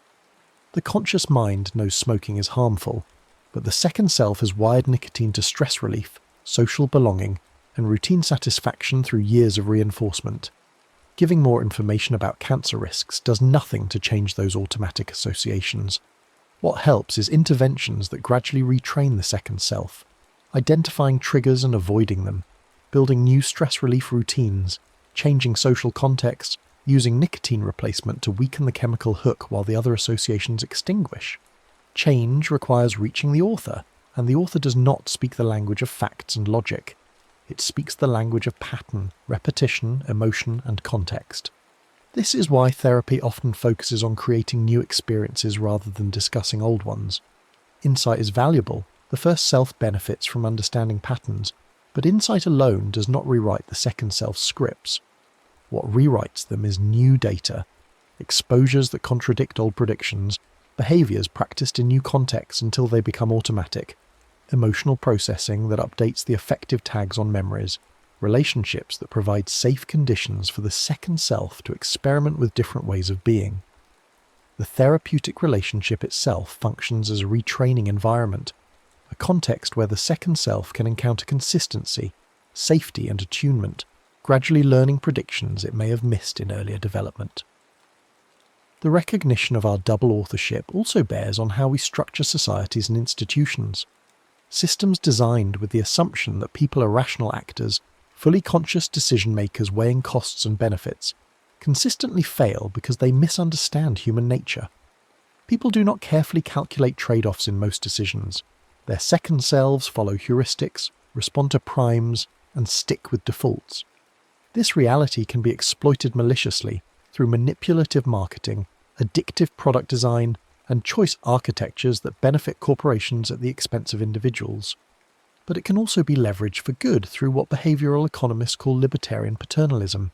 The conscious mind knows smoking is harmful, but the second self has wired nicotine to stress relief, social belonging, and routine satisfaction through years of reinforcement. Giving more information about cancer risks does nothing to change those automatic associations. What helps is interventions that gradually retrain the second self, identifying triggers and avoiding them, building new stress relief routines, changing social contexts, using nicotine replacement to weaken the chemical hook while the other associations extinguish. Change requires reaching the author, and the author does not speak the language of facts and logic. It speaks the language of pattern, repetition, emotion, and context. This is why therapy often focuses on creating new experiences rather than discussing old ones. Insight is valuable. The first self benefits from understanding patterns, but insight alone does not rewrite the second self's scripts. What rewrites them is new data, exposures that contradict old predictions, behaviours practiced in new contexts until they become automatic, emotional processing that updates the affective tags on memories, relationships that provide safe conditions for the second self to experiment with different ways of being. The therapeutic relationship itself functions as a retraining environment, a context where the second self can encounter consistency, safety and attunement, gradually learning predictions it may have missed in earlier development. The recognition of our double authorship also bears on how we structure societies and institutions. Systems designed with the assumption that people are rational actors, fully conscious decision-makers weighing costs and benefits, consistently fail because they misunderstand human nature. People do not carefully calculate trade-offs in most decisions. Their second selves follow heuristics, respond to primes, and stick with defaults. This reality can be exploited maliciously through manipulative marketing, addictive product design, and choice architectures that benefit corporations at the expense of individuals. But it can also be leveraged for good through what behavioral economists call libertarian paternalism,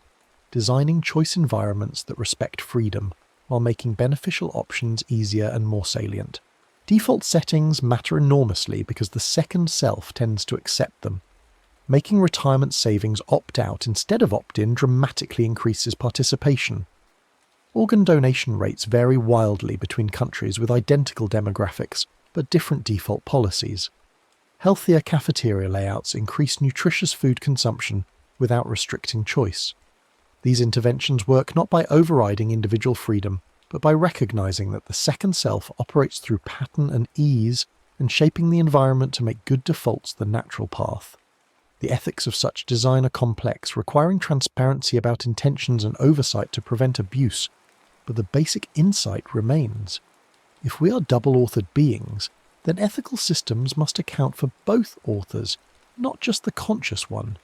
designing choice environments that respect freedom while making beneficial options easier and more salient. Default settings matter enormously because the second self tends to accept them. Making retirement savings opt-out instead of opt-in dramatically increases participation. Organ donation rates vary wildly between countries with identical demographics, but different default policies. Healthier cafeteria layouts increase nutritious food consumption without restricting choice. These interventions work not by overriding individual freedom, but by recognizing that the second self operates through pattern and ease and shaping the environment to make good defaults the natural path. The ethics of such design are complex, requiring transparency about intentions and oversight to prevent abuse, but the basic insight remains. If we are double-authored beings, then ethical systems must account for both authors, not just the conscious one.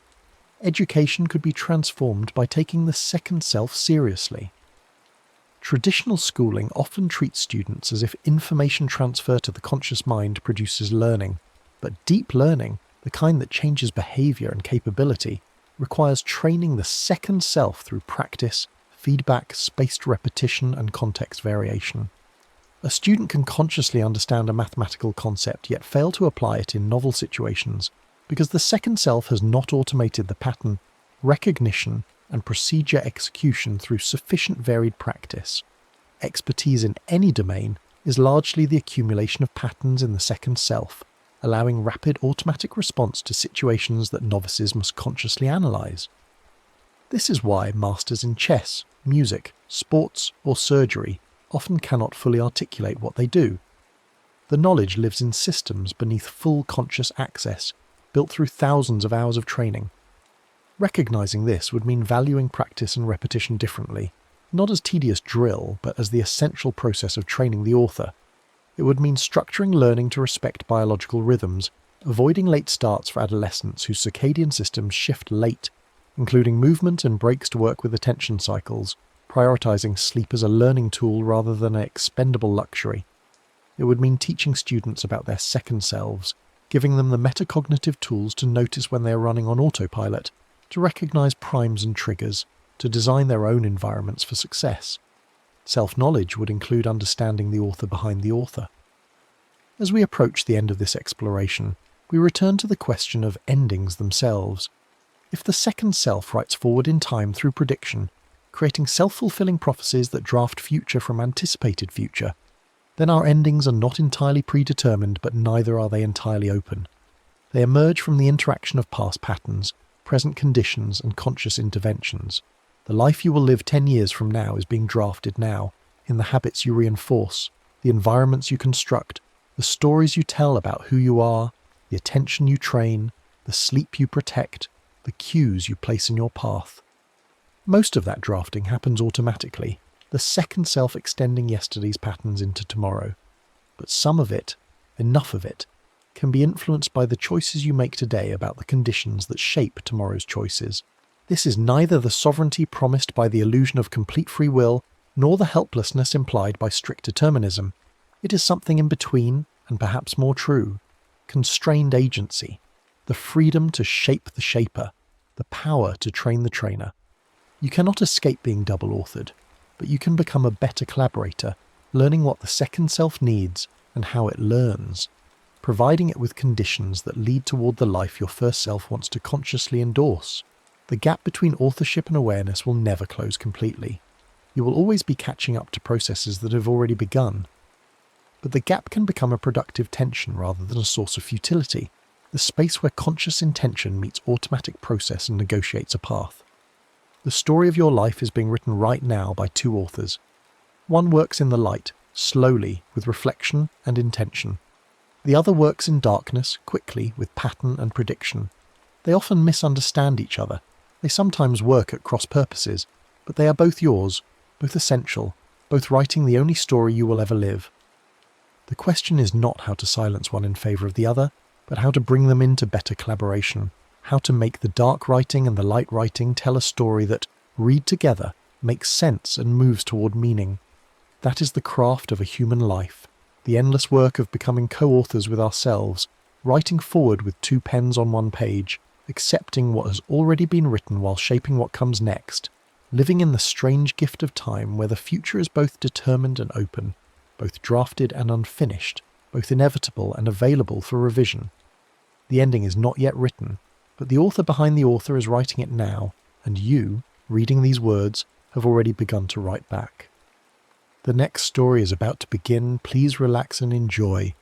Education could be transformed by taking the second self seriously. Traditional schooling often treats students as if information transfer to the conscious mind produces learning, but deep learning, the kind that changes behaviour and capability, requires training the second self through practice, feedback, spaced repetition, and context variation. A student can consciously understand a mathematical concept yet fail to apply it in novel situations because the second self has not automated the pattern, recognition, and procedure execution through sufficient varied practice. Expertise in any domain is largely the accumulation of patterns in the second self, allowing rapid automatic response to situations that novices must consciously analyse. This is why masters in chess, music, sports, or surgery often cannot fully articulate what they do. The knowledge lives in systems beneath full conscious access, built through thousands of hours of training. Recognizing this would mean valuing practice and repetition differently, not as tedious drill, but as the essential process of training the author. It would mean structuring learning to respect biological rhythms, avoiding late starts for adolescents whose circadian systems shift late, including movement and breaks to work with attention cycles, prioritizing sleep as a learning tool rather than an expendable luxury. It would mean teaching students about their second selves, giving them the metacognitive tools to notice when they are running on autopilot, to recognize primes and triggers, to design their own environments for success. Self-knowledge would include understanding the author behind the author. As we approach the end of this exploration, we return to the question of endings themselves. If the second self writes forward in time through prediction, creating self-fulfilling prophecies that draft future from anticipated future, then our endings are not entirely predetermined, but neither are they entirely open. They emerge from the interaction of past patterns, present conditions, and conscious interventions. The life you will live 10 years from now is being drafted now, in the habits you reinforce, the environments you construct, the stories you tell about who you are, the attention you train, the sleep you protect, the cues you place in your path. Most of that drafting happens automatically, the second self extending yesterday's patterns into tomorrow. But some of it, enough of it, can be influenced by the choices you make today about the conditions that shape tomorrow's choices. This is neither the sovereignty promised by the illusion of complete free will, nor the helplessness implied by strict determinism. It is something in between, and perhaps more true. Constrained agency, the freedom to shape the shaper, the power to train the trainer. You cannot escape being double-authored, but you can become a better collaborator, learning what the second self needs and how it learns, providing it with conditions that lead toward the life your first self wants to consciously endorse. The gap between authorship and awareness will never close completely. You will always be catching up to processes that have already begun. But the gap can become a productive tension rather than a source of futility, the space where conscious intention meets automatic process and negotiates a path. The story of your life is being written right now by two authors. One works in the light, slowly, with reflection and intention. The other works in darkness, quickly, with pattern and prediction. They often misunderstand each other. They sometimes work at cross purposes, but they are both yours, both essential, both writing the only story you will ever live. The question is not how to silence one in favour of the other, but how to bring them into better collaboration, how to make the dark writing and the light writing tell a story that, read together, makes sense and moves toward meaning. That is the craft of a human life, the endless work of becoming co-authors with ourselves, writing forward with two pens on one page, accepting what has already been written while shaping what comes next, living in the strange gift of time where the future is both determined and open, both drafted and unfinished, both inevitable and available for revision. The ending is not yet written, but the author behind the author is writing it now, and you, reading these words, have already begun to write back. The next story is about to begin. Please relax and enjoy.